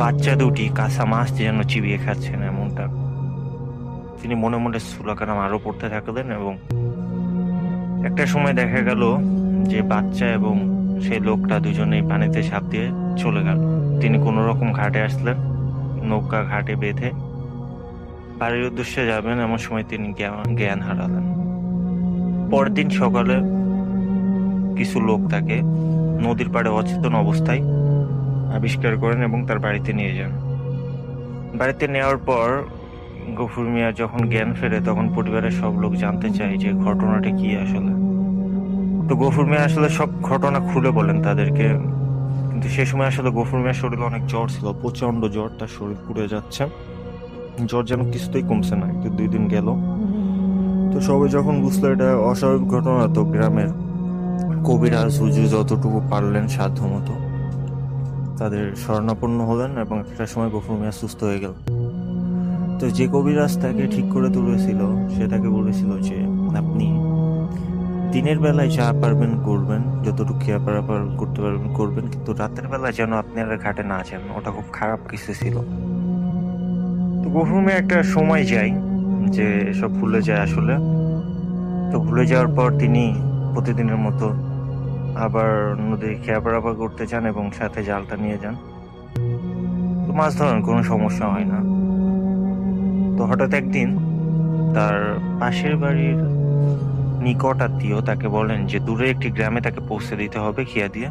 বাচ্চা 2টি কাঁচা মাছ যেন চিবিয়ে খাচ্ছেন এমনটা। তিনি মনে মনে সূরা কালাম আরো পড়তে থাকলেন এবং একটা সময় দেখা গেল যে বাচ্চা এবং সেই লোকটা দুজনেই পানিতে ঝাঁপ দিয়ে চলে গেল। তিনি কোন রকম ঘাটে আসলেন, নৌকা ঘাটে বেঁধে বাড়ির উদ্দেশ্যে যাবেন, এমন সময় তিনি জ্ঞান হারালেন। পরের দিন সকালে কিছু লোক তাকে নদীর পাড়ে অচেতন অবস্থায় আবিষ্কার করেন এবং তার বাড়িতে নিয়ে যান। বাড়িতে নেওয়ার পর গফুর মিয়া যখন জ্ঞান ফেরে তখন পরিবারের সব লোক জানতে চায় যে ঘটনাটা কি আসলে। তো গফুর মিয়া আসলে সব ঘটনা খুলে বলেন তাদেরকে, কিন্তু সে সময় আসলে গফুর মিয়ার শরীরে অনেক জ্বর ছিল, প্রচন্ড জ্বর, তার শরীর পুড়ে যাচ্ছে, জ্বর যেন কিছুতেই কমছে না। 2 দিন গেল। তো সবাই যখন বুঝলো এটা অস্বাভাবিক ঘটনা, তো গ্রামের কবিরাজ হুজুর যতটুকু পারলেন সাধ্য মতো তাদের শরণাপন্ন হলেন এবং একটা সময় গফুর মিয়া সুস্থ হয়ে গেল। তো যে কবিরাজ তাকে ঠিক করে তুলেছিল সে তাকে বলেছিল যে আপনি দিনের বেলায় যা পারবেন করবেন, যতটুকু খেয়া পারাপার করতে পারবেন করবেন, কিন্তু রাতের বেলায় যেন আপনি আর ঘাটে না যান, ওটা খুব খারাপ কিছু ছিল। তো গফুর মিয়া একটা সময় যায় যে সব ভুলে যায় আসলে। তো ভুলে যাওয়ার পর তিনি প্রতিদিনের মতো আবার নদী খেয়া পারাপার করতে যান এবং সাথে জালটা নিয়ে যান। তো মাছ ধরেন, কোনো সমস্যা হয় না। তো হঠাৎ একদিন তার পাশের বাড়ির নিকট আত্মীয় তাকে বলেন যে দূরে একটি গ্রামে তাকে পৌঁছে দিতে হবে খেয়া দিয়ে,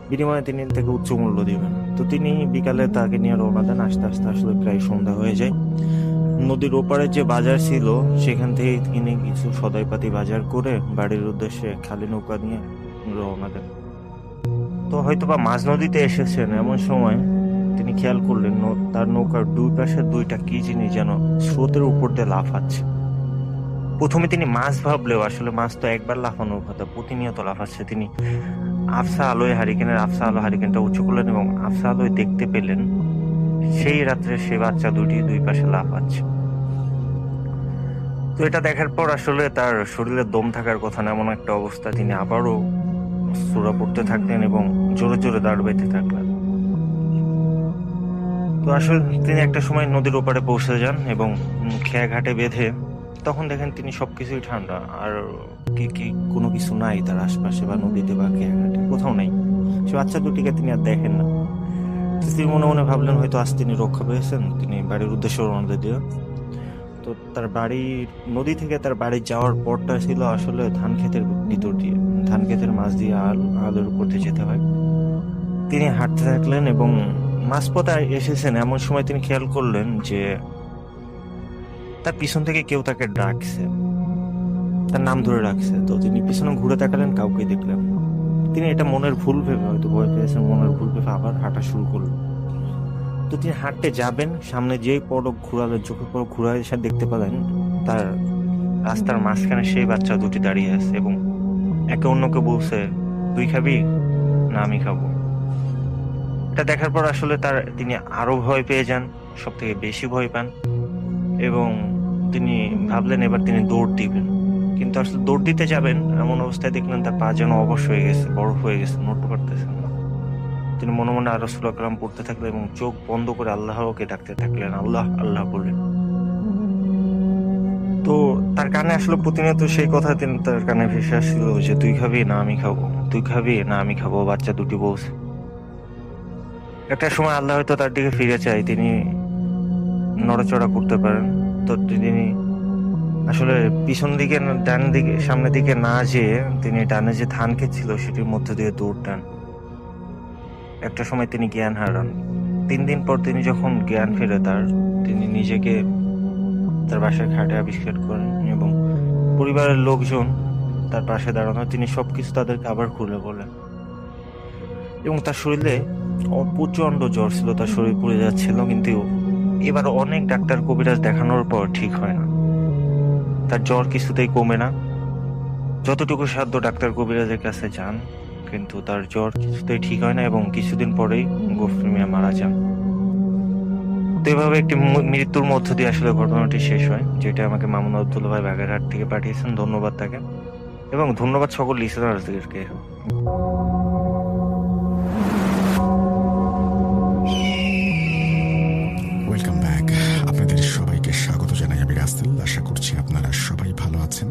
বিনিময়ে তিনি তাকে উচ্চ মূল্য দিবেন। তো তিনি বিকালে তাকে নিয়ে রওনা দেন। আস্তে আস্তে আসলে প্রায় সন্ধ্যা হয়ে যায়। নদীর ওপারে যে বাজার ছিল সেখান থেকে তিনি কিছু সদাইপাতি বাজার করে বাড়ির উদ্দেশ্যে খালি নৌকা নিয়ে রওনা দেন। তো হয়তোবা মাঝ নদীতে এসেছেন এমন সময় তিনি খেয়াল করলেন তার নৌকার 2 পাশে 2টা কি জিনিস যেন স্রোতের উপর দিয়ে লাফাচ্ছে। প্রথমে তিনি মাছ ভাবলেও আসলে মাছ তো একবার লাফানোর কথা, প্রতিনিয়ত লাফাচ্ছে। তিনি আফসা আলোয় হারিকেনটা উঁচু করলেন এবং আফসা আলোয় দেখতে পেলেন সেই রাত্রে সে বাচ্চা 2টি 2 পাশে লাফাচ্ছে। তো এটা দেখার পর আসলে তার শরীরে দম থাকার কথা না এমন একটা অবস্থা। তিনি আবারও সূরা পড়তে থাকলেন এবং জোরে জোরে দাঁড় বাইতে থাকলেন। তো আসলে তিনি একটা সময় নদীর ওপারে পৌঁছে যান এবং খেয়া ঘাটে বেঁধে তখন দেখেন তিনি সবকিছুই ঠান্ডা, আর কি কোনো কিছু নাই তার আশপাশে বা নদীতে বা খেয়া ঘাটে কোথাও নাই। সে বাচ্চা 2টিকে তিনি আর দেখেন না। তিনি মনে মনে ভাবলেন হয়তো আজ তিনি রক্ষা পেয়েছেন। তিনি বাড়ির উদ্দেশ্যে রওনা দিয়ে, তো তার বাড়ির নদী থেকে তার বাড়ি যাওয়ার পথটা ছিল আসলে ধান ক্ষেতের ভিতর দিয়ে, ধান ক্ষেতের মাছ দিয়ে আলের উপর দিয়ে যেতে হয়। তিনি হাঁটতে থাকলেন এবং মাঝপথে এসেছেন এমন সময় তিনি খেয়াল করলেন যে তার পিছন থেকে কেউ তাকে ডাকছে। তার নাম ধরে রাখছে। তো তিনি পিছনে ঘুরে তাকালেন, কাউকে দেখলেন না। তিনি এটা মনের ভুল ভেবে, হয়তো ভয় পেয়েছেন, মনের ভুল ভেবে আবার হাঁটা শুরু করলেন। তো তিনি হাঁটতে যাবেন, সামনে যেই পলক ঘুরালেন, চোখের পলক ঘুরালে সে দেখতে পেলেন তার রাস্তার মাঝখানে সেই বাচ্চা দুটি দাঁড়িয়ে আছে এবং একে অন্যকে বলছে, তুই খাবি না আমি খাবো। এটা দেখার পর আসলে তিনি আরো ভয় পেয়ে যান, সব থেকে বেশি ভয় পান এবং তিনি ভাবলেন এবার তিনি দৌড় দিবেন। কিন্তু আসলে দৌড় দিতে যাবেন এমন অবস্থায় দেখলেন তার পা যেন অবশ হয়ে গেছে, বরফ হয়ে গেছে, নড়তে পারতেছেন না। তিনি মনে মনে আরো সূরা কালাম পড়তে থাকলেন এবং চোখ বন্ধ করে আল্লাহকে ডাকতে থাকলেন, আল্লাহ আল্লাহ বলে। তো তার কানে আসলে প্রতিনিয়ত সেই কথা তার কানে ভেসে আসছিল যে তুই খাবি না আমি খাবো, তুই খাবি না আমি খাবো, বাচ্চা দুটি বলছে। একটা সময় আল্লাহ হয়তো তার দিকে ফিরে চায়, তিনি নড়াচড়া করতে পারেন। তো তিনি আসলে পিছন দিকে, ডান দিকে, সামনের দিকে না যেয়ে তিনি ডানে যে ধান ক্ষেত ছিল সেটির মধ্যে দিয়ে দৌড় দেন। একটা সময় তিনি জ্ঞান হারান। 3 দিন পর তিনি যখন জ্ঞান ফেরে তিনি নিজেকে তার বাসায় খাটে আবিষ্কার করেন এবং পরিবারের লোকজন তার পাশে দাঁড়ানো, তিনি সবকিছু তাদেরকে আবার খুলে বলেন। এবং তার শরীরে প্রচন্ড জ্বর ছিল, তার শরীর পুড়ে যাচ্ছিল, কিন্তু এবার অনেক ডাক্তার কবিরাজ দেখানোর পর ঠিক হয় না, তার জ্বর কিছুতেই কমে না। যতটুকু সাধ্য ডাক্তার কবিরাজের কাছে যান, কিন্তু তার জ্বর কিছুতেই ঠিক হয় না এবং কিছুদিন পরেই গফুর মিয়া মারা যান। তো এভাবে একটি মৃত্যুর মধ্য দিয়ে আসলে ঘটনাটি শেষ হয়, যেটা আমাকে মামুন আব্দুল্লাহ ভাই বাগেরহাট থেকে পাঠিয়েছেন। ধন্যবাদ তাকে এবং ধন্যবাদ সকল লিসেনারদেরকে। Welcome back. আপনাদের সবাইকে স্বাগত জানাই আমি রাসেল। আশা করছি আপনারা সবাই ভালো আছেন,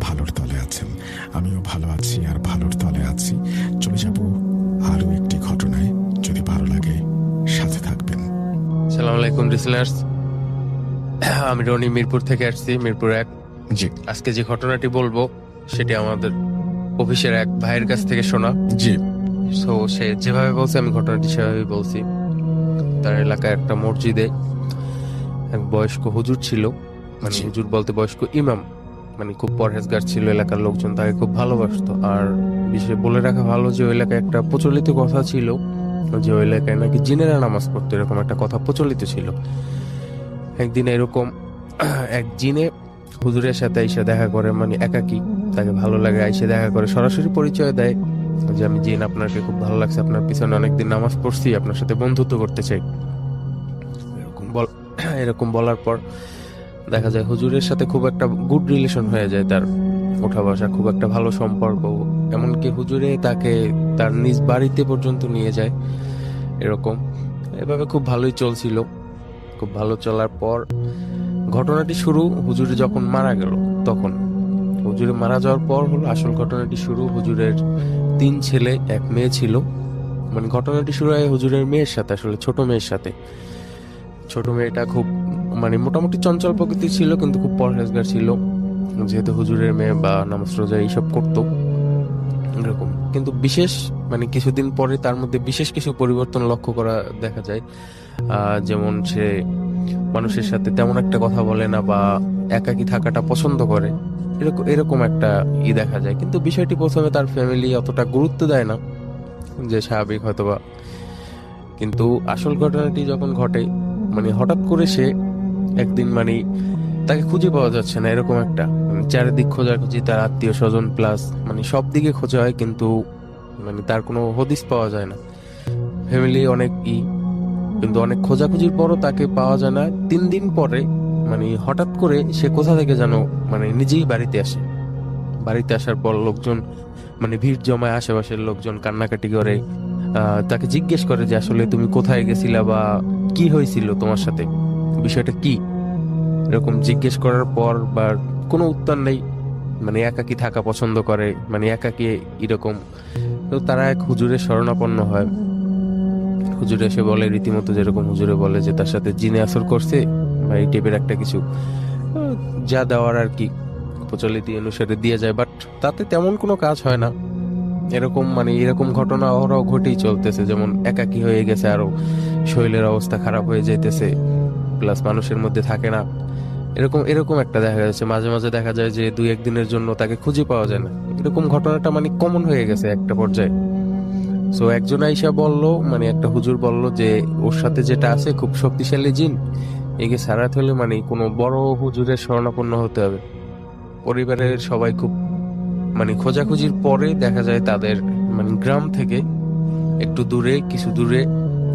ভালোর তলে আছেন। আমিও ভালো আছি আর ভালোর তলে আছি। চলে যাব আরো একটি ঘটনায়, যদি ভালো লাগে সাথে থাকবেন। আসসালামু আলাইকুম লিসেনার্স, আমি রনি মিরপুর থেকে আসছি, মিরপুর 1। জি, আজকে যে ঘটনাটি বলবো সেটি আমাদের অফিসের এক ভাইয়ের কাছ থেকে শোনা। জি। সো সে যেভাবে বলছে আমি ঘটনাটি সেভাবেই বলছি। তার এলাকায় একটা মসজিদে এক বয়স্ক হুজুর ছিল, মানে হুজুর বলতে বয়স্ক ইমাম, মানে খুব পরহেজগার ছিল। এলাকার লোকজন তাকে খুব ভালোবাসতো। আর বিশেষ বলে রাখা ভালো যে ওই এলাকায় একটা প্রচলিত কথা ছিল যে ওই এলাকায় নাকি জিনেরা নামাজ পড়তো, এরকম একটা কথা প্রচলিত ছিল। একদিন এরকম এক জিনে হুজুরের সাথে এসে দেখা করে, মানে একাকি, তাকে ভালো লাগে, এসে দেখা করে, সরাসরি পরিচয় দেয় যে আমি জিন, আপনাকে খুব ভালো লাগছে, আপনার পিছনে অনেকদিন নামাজ পড়ছি, আপনার সাথে বন্ধুত্ব করতে চাই। এরকম বলার পর দেখা যায় হুজুরের সাথে খুব একটা গুড রিলেশন হয়ে যায়, তার ওঠা বসা, খুব একটা ভালো সম্পর্ক। এমনকি হুজুরে তাকে তার নিজ বাড়িতে পর্যন্ত নিয়ে যায়। এরকম এভাবে খুব ভালোই চলছিল। খুব ভালো চলার পর ঘটনাটি শুরু হুজুরে যখন মারা গেল, তখন হুজুরে মারা যাওয়ার পর হলো আসল ঘটনাটি শুরু। হুজুরের 3 ছেলে 1 মেয়ে ছিল। মানে ঘটনাটি শুরু হয় হুজুরের মেয়ের সাথে, আসলে ছোট মেয়ের সাথে। ছোট মেয়েটা খুব মানে মোটামুটি চঞ্চল প্রকৃতির ছিল, কিন্তু খুব পরহেজগার ছিল, যেহেতু হুজুরের মেয়ে, বা নামাজ রোজা এইসব করতো এরকম। কিন্তু বিশেষ মানে কিছুদিন পরে তার মধ্যে বিশেষ কিছু পরিবর্তন লক্ষ্য করা দেখা যায়। যেমন সে মানুষের সাথে তেমন একটা কথা বলে না, বা একাকী থাকাটা পছন্দ করে, এরকম একটা দেখা যায়। কিন্তু বিষয়টি প্রথমে তার ফ্যামিলি অতটা গুরুত্ব দেয় না, যে স্বাভাবিক হয়তোবা। কিন্তু আসল ঘটনাটি যখন ঘটে, মানে হঠাৎ করে সে একদিন মানে তাকে খুঁজে পাওয়া যাচ্ছে না, এরকম একটা চারিদিক খোঁজাখুঁজি, তার আত্মীয় স্বজন প্লাস মানে সব দিকে খোঁজা হয়, কিন্তু মানে তার কোনো হদিস পাওয়া যায় না। ফ্যামিলি অনেক কিন্তু অনেক খোঁজাখুঁজির পরও তাকে পাওয়া যায় না। 3 দিন পরে মানে হঠাৎ করে সে কোথা থেকে যেন মানে নিজেই বাড়িতে আসে। বাড়িতে আসার পর লোকজন মানে ভিড় জমায়, আশেপাশের লোকজন কান্নাকাটি করে, তাকে জিজ্ঞেস করে যে আসলে তুমি কোথায় গেছিলা বা কি হয়েছিল তোমার সাথে, বিষয়টা কি। এরকম জিজ্ঞেস করার পর বা কোনো উত্তর নেই, মানে একাকী থাকা পছন্দ করে, মানে একাকী এরকম। তো তারা এক হুজুরের শরণাপন্ন হয়। হুজুরে এসে বলে রীতিমতো, যেরকম হুজুরে বলে যে তার সাথে জিনে আসর করছে বা এই টাইপের একটা কিছু, যা দেওয়ার আর কি প্রচলিত অনুসারে দিয়ে যায়। বাট তাতে তেমন কোনো কাজ হয় না। এরকম মানে এরকম ঘটনা অহরহ ঘটেই চলতেছে। যেমন একাকী হয়ে গেছে, আরো শরীরের অবস্থা খারাপ হয়ে যাইতেছে, প্লাস মানুষের মধ্যে থাকে না, এরকম এরকম একটা দেখা যাচ্ছে। মাঝে মাঝে দেখা যায় যে 2-1 দিনের জন্য তাকে খুঁজে পাওয়া যায় না। এরকম ঘটনাটা মানে কমন হয়ে গেছে একটা পর্যায়ে। সো একজন আইসা বলল, মানে একটা হুজুর বলল যে ওর সাথে যেটা আছে খুব শক্তিশালী জিন, একে সারাতে হলে মানে কোনো বড় হুজুরের শরণাপন্ন হতে হবে। পরিবারের সবাই খুব মানে খোঁজাখুঁজির পরে দেখা যায় তাদের মানে গ্রাম থেকে একটু দূরে, কিছু দূরে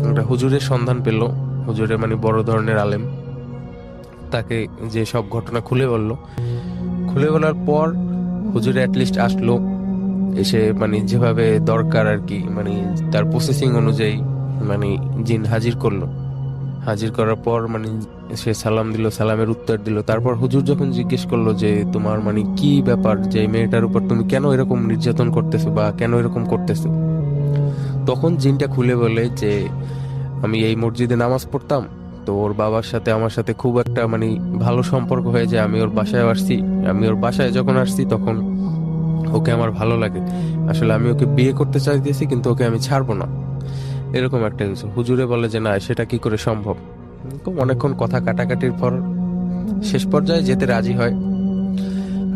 একটা হুজুরের সন্ধান পেল। হুজুরের মানে বড় ধরনের আলেম, তাকে যে সব ঘটনা খুলে বলার পর হুজুরে অ্যাটলিস্ট আসলো, এসে মানে যেভাবে দরকার আর কি, মানে তার প্রসেসিং অনুযায়ী মানে জিন হাজির করলো। হাজির করার পর মানে সে সালাম দিল, সালামের উত্তর দিল। তারপর হুজুর যখন জিজ্ঞেস করলো যে তোমার মানে কি ব্যাপার, যে মেয়েটার উপর তুমি কেন এরকম নির্যাতন করতেছো বা কেন এরকম করতেছো, তখন জিনটা খুলে বলে যে আমি এই মসজিদে নামাজ পড়তাম, তো ওর বাবার সাথে আমার সাথে খুব একটা মানে ভালো সম্পর্ক হয়ে যায়। আমি ওর বাসায় আসছি, আমি ওর বাসায় যখন আসছি তখন ওকে আমার ভালো লাগে। আসলে আমি ওকে বিয়ে করতে চাইতেছি, কিন্তু ওকে আমি ছাড়বো না। এরকম একটা কিছু হুজুরে বলে যে না, সেটা কি করে সম্ভব। অনেকক্ষণ কথা কাটাকাটির পর শেষ পর্যায়ে যেতে রাজি হয়।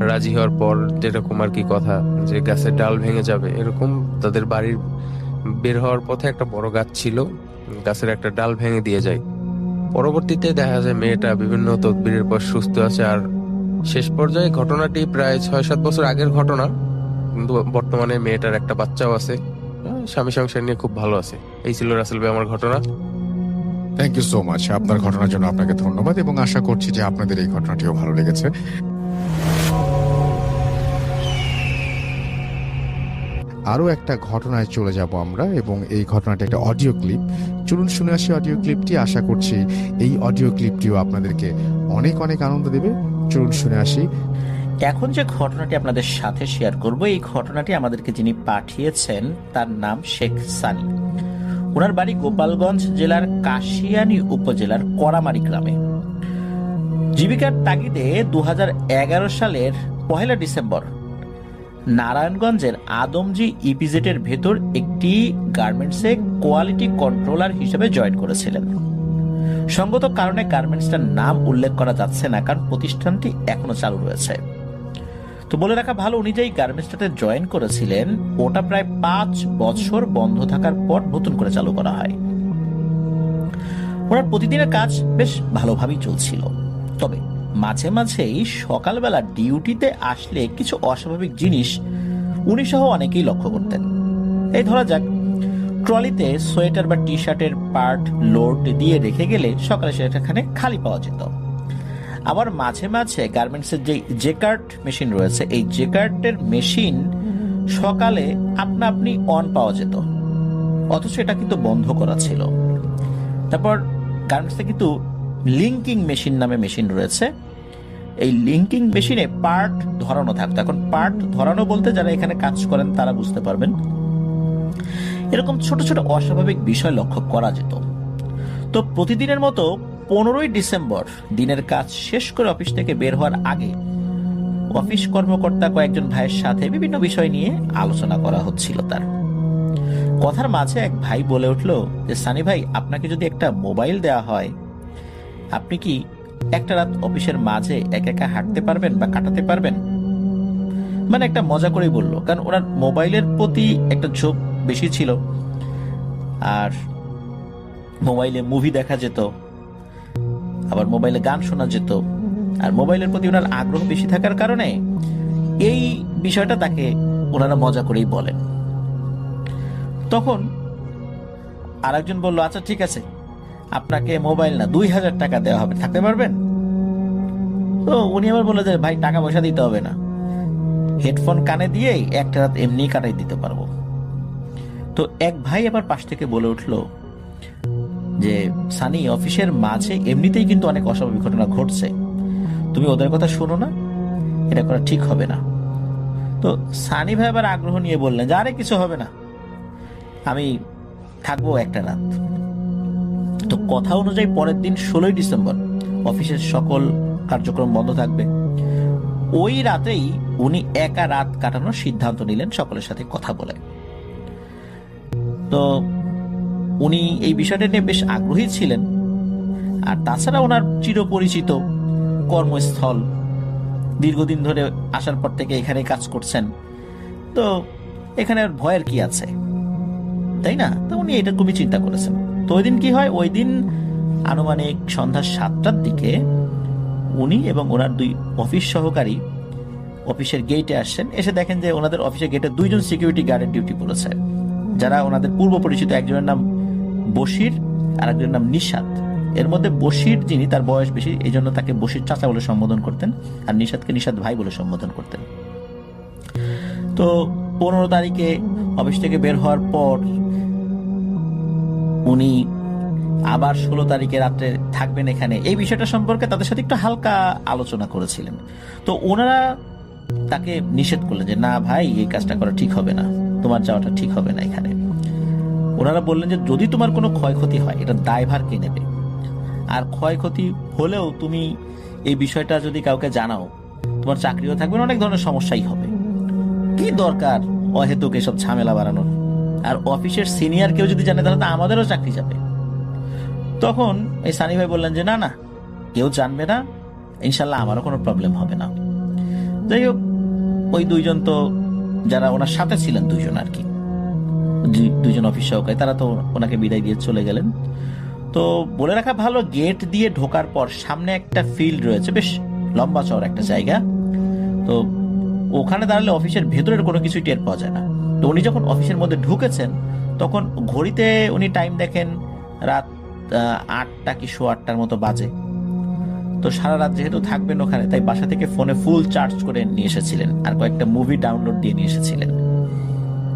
রাজি হওয়ার পর যেরকম আর কি কথা, যে গাছের ডাল ভেঙে যাবে এরকম, তাদের বাড়ির বের হওয়ার পথে একটা বড় গাছ ছিল, গাছের একটা ডাল ভেঙে দিয়ে যায়। পরবর্তীতে দেখা যায় মেয়েটা বিভিন্ন তদবিরের পর সুস্থ আছে। আর শেষ পর্যায়ে ঘটনাটি প্রায় 6-7 বছর আগের ঘটনা, কিন্তু বর্তমানে মেয়েটার একটা বাচ্চাও আছে, স্বামী সংসার নিয়ে খুব ভালো আছে। এই ছিল রাসেল ভাই আমার ঘটনা। Thank you so much. আপনার ঘটনার জন্য আপনাকে ধন্যবাদ এবং আশা করছি যে আপনাদের এই ঘটনাটিও ভালো লেগেছে। আরো একটা ঘটনায় চলে যাব আমরা, এবং এই ঘটনাটা একটা অডিও ক্লিপ। চলুন শুনে আসি অডিও ক্লিপটি। আশা করছি এই অডিও ক্লিপটিও আপনাদেরকে অনেক অনেক আনন্দ দেবে। চলুন শুনে আসি। এখন যে ঘটনাটি আপনাদের সাথে শেয়ার করব, এই ঘটনাটি আমাদেরকে যিনি পাঠিয়েছেন তার নাম শেখ সানি। ওনার বাড়ি গোপালগঞ্জ জেলার কাশিয়ানী উপজেলার করামারি গ্রামে। জীবিকার তাগিদে 2011 সালের 1 ডিসেম্বর নারায়ণগঞ্জের আদমজি ইপিজেটের ভেতর একটি গার্মেন্টসে কোয়ালিটি কন্ট্রোলার হিসেবে জয়েন করেছিলেন। সঙ্গত কারণে গার্মেন্টসটার নাম উল্লেখ করা যাচ্ছে না, কারণ প্রতিষ্ঠানটি এখনো চালু রয়েছে। তো বলে রাখা ভালো, উনি যেই গার্মেন্টসটাতে জয়েন করেছিলেন ওটা প্রায় 5 বছর বন্ধ থাকার পর নতুন করে চালু করা হয়। ওনার প্রতিদিনের কাজ বেশ ভালোভাবেই চলছিল, তবে মাঝে মাঝেই সকালবেলা ডিউটিতে আসলে কিছু অস্বাভাবিক জিনিস উনি সহ অনেকেই লক্ষ্য করতেন। এই ধরা যাক, ট্রলিতে সোয়েটার বা টি শার্টের পার্ট লোড দিয়ে রেখে গেলে সকালে সেখানে খালি পাওয়া যেত। আবার মাঝে মাঝে গার্মেন্টসের যে জেকার্ট মেশিন রয়েছে, এই জেকার্টের মেশিন সকালে আপনা আপনি অন পাওয়া যেত, অথচ এটা কিন্তু বন্ধ করা ছিল। তারপর গার্মেন্টসে কিন্তু লিঙ্কিং মেশিন নামে মেশিন রয়েছে, এই লিঙ্কিং মেশিনে পার্ট ধরানো থাকতো। এখন পার্ট ধরানো বলতে যারা এখানে কাজ করেন তারা বুঝতে পারবেন। এরকম ছোট ছোট অস্বাভাবিক বিষয় লক্ষ্য করা যেত। তো প্রতিদিনের মতো 15 ডিসেম্বর দিনের কাজ শেষ করে অফিস থেকে বের হওয়ার আগে অফিস কর্মকর্তা কয়েকজন ভাইয়ের সাথে বিভিন্ন বিষয় নিয়ে আলোচনা করা হচ্ছিল। তার কথার মাঝে এক ভাই বলে উঠল যে সানি ভাই, আপনাকে যদি একটা মোবাইল দেওয়া হয়, আপনি কি একটা রাত অফিসের মাঝে একা একা হাঁটতে পারবেন বা কাটাতে পারবেন? মানে একটা মজা করেই বললো, কারণ ওনার মোবাইলের প্রতি একটা ঝোঁক বেশি ছিল, আর মোবাইলে মুভি দেখা যেত, আবার মোবাইলে গান শোনা যেত, আর মোবাইলের প্রতি ওনার আগ্রহ বেশি থাকার কারণে এই বিষয়টা তাকে ওনারা মজা করেই বলেন। তখন আরেকজন বলল, আচ্ছা ঠিক আছে, আপনাকে মোবাইল না 2000 টাকা দেওয়া হবে, থাকতে পারবেন? তো উনি আবার বললেন যে ভাই, টাকা পয়সা দিতে হবে না, হেডফোন কানে দিয়েই একটা রাত এমনি কাটাই দিতে পারবো। তো এক ভাই আবার পাশ থেকে বলে উঠল যে সানি, অফিসের মাঝে এমনিতেই কিন্তু অনেক অস্বাভাবিক ঘটনা ঘটছে, তুমি ওদের কথা শোনো না, এটা করা ঠিক হবে না। তো সানি ভাই আবার আগ্রহ নিয়ে বললেন যে আরে কিছু হবে না, আমি থাকবো একটা রাত। তো কথা অনুযায়ী পরের দিন 16 ডিসেম্বর অফিসের সকল কার্যক্রম বন্ধ থাকবে। ওই রাতেই উনি একা রাত কাটানোর সিদ্ধান্ত নিলেন সকলের সাথে কথা বলে। তো উনি এই বিষয়টা নিয়ে বেশ আগ্রহী ছিলেন, আর তাছাড়া ওনার চিরপরিচিত কর্মস্থল, দীর্ঘদিন ধরে আসার পর থেকে এখানে কাজ করছেন, তো এখানে আর ভয়ের কি আছে, তাই না? তো উনি এটা খুবই চিন্তা করেছেন। তো ওই দিন কি হয়, ওই দিন আনুমানিক সন্ধ্যা 7টার দিকে উনি এবং ওনার 2 অফিস সহকারী অফিসের গেটে আসছেন। এসে দেখেন যে ওনাদের অফিসের গেটে 2 জন সিকিউরিটি গার্ডের ডিউটি পড়েছে, যারা ওনাদের পূর্ব পরিচিত। একজনের নাম বশির আর একজনের নাম নিশাত। এর মধ্যে বশির, যিনি, তার বয়স বেশি, এই জন্য তাকে বশির চাচা বলে সম্বোধন করতেন, আর নিশাতকে নিশাত ভাই বলে সম্বোধন করতেন। তো 15 তারিখে অফিস থেকে বের হওয়ার পর উনি আবার 16 তারিখে রাত্রে থাকবেন এখানে, এই বিষয়টা সম্পর্কে তাদের সাথে একটু হালকা আলোচনা করেছিলেন। তো ওনারা তাকে নিষেধ করলেন যে না ভাই, এই কাজটা করা ঠিক হবে না, তোমার যাওয়াটা ঠিক হবে না এখানে। ওনারা বললেন যে যদি তোমার কোনো ক্ষয়ক্ষতি হয়, এটা দায়ভার কে নেবে? আর ক্ষয়ক্ষতি হলেও তুমি এই বিষয়টা যদি কাউকে জানাও, তোমার চাকরিও থাকবে না, অনেক ধরনের সমস্যাই হবে। কি দরকার অহেতুক এসব ঝামেলা বাড়ানোর? আর অফিসের সিনিয়র কেউ যদি জানে তাহলে তো আমাদেরও চাকরি যাবে। তখন এই সানি ভাই বললেন যে না না, কেউ জানবে না, ইনশাল্লাহ আমারও কোনো প্রবলেম হবে না। যাই হোক, ওই 2 জন তো যারা ওনার সাথে ছিলেন, 2 জন আর কি, 2 জন অফিস সহকারী, তারা তো ওনাকে বিদায় দিয়ে চলে গেলেন। তো বলে রাখা ভালো, গেট দিয়ে ঢোকার পর সামনে একটা ফিল্ড রয়েছে, বেশ লম্বা চওড়া একটা জায়গা। তো ওখানে দাঁড়ালে অফিসের ভেতরের কোনো কিছুই টের পাওয়া যায় না। তো উনি যখন অফিসের মধ্যে ঢুকেছেন, তখন ঘড়িতে উনি টাইম দেখেন রাত 8টা কি 8:15 মতো বাজে। তো সারা রাত যেহেতু থাকবেন ওখানে, তাই বাসা থেকে ফোনে ফুল চার্জ করে নিয়ে এসেছিলেন, আর কয়েকটা মুভি ডাউনলোড দিয়ে নিয়ে এসেছিলেন।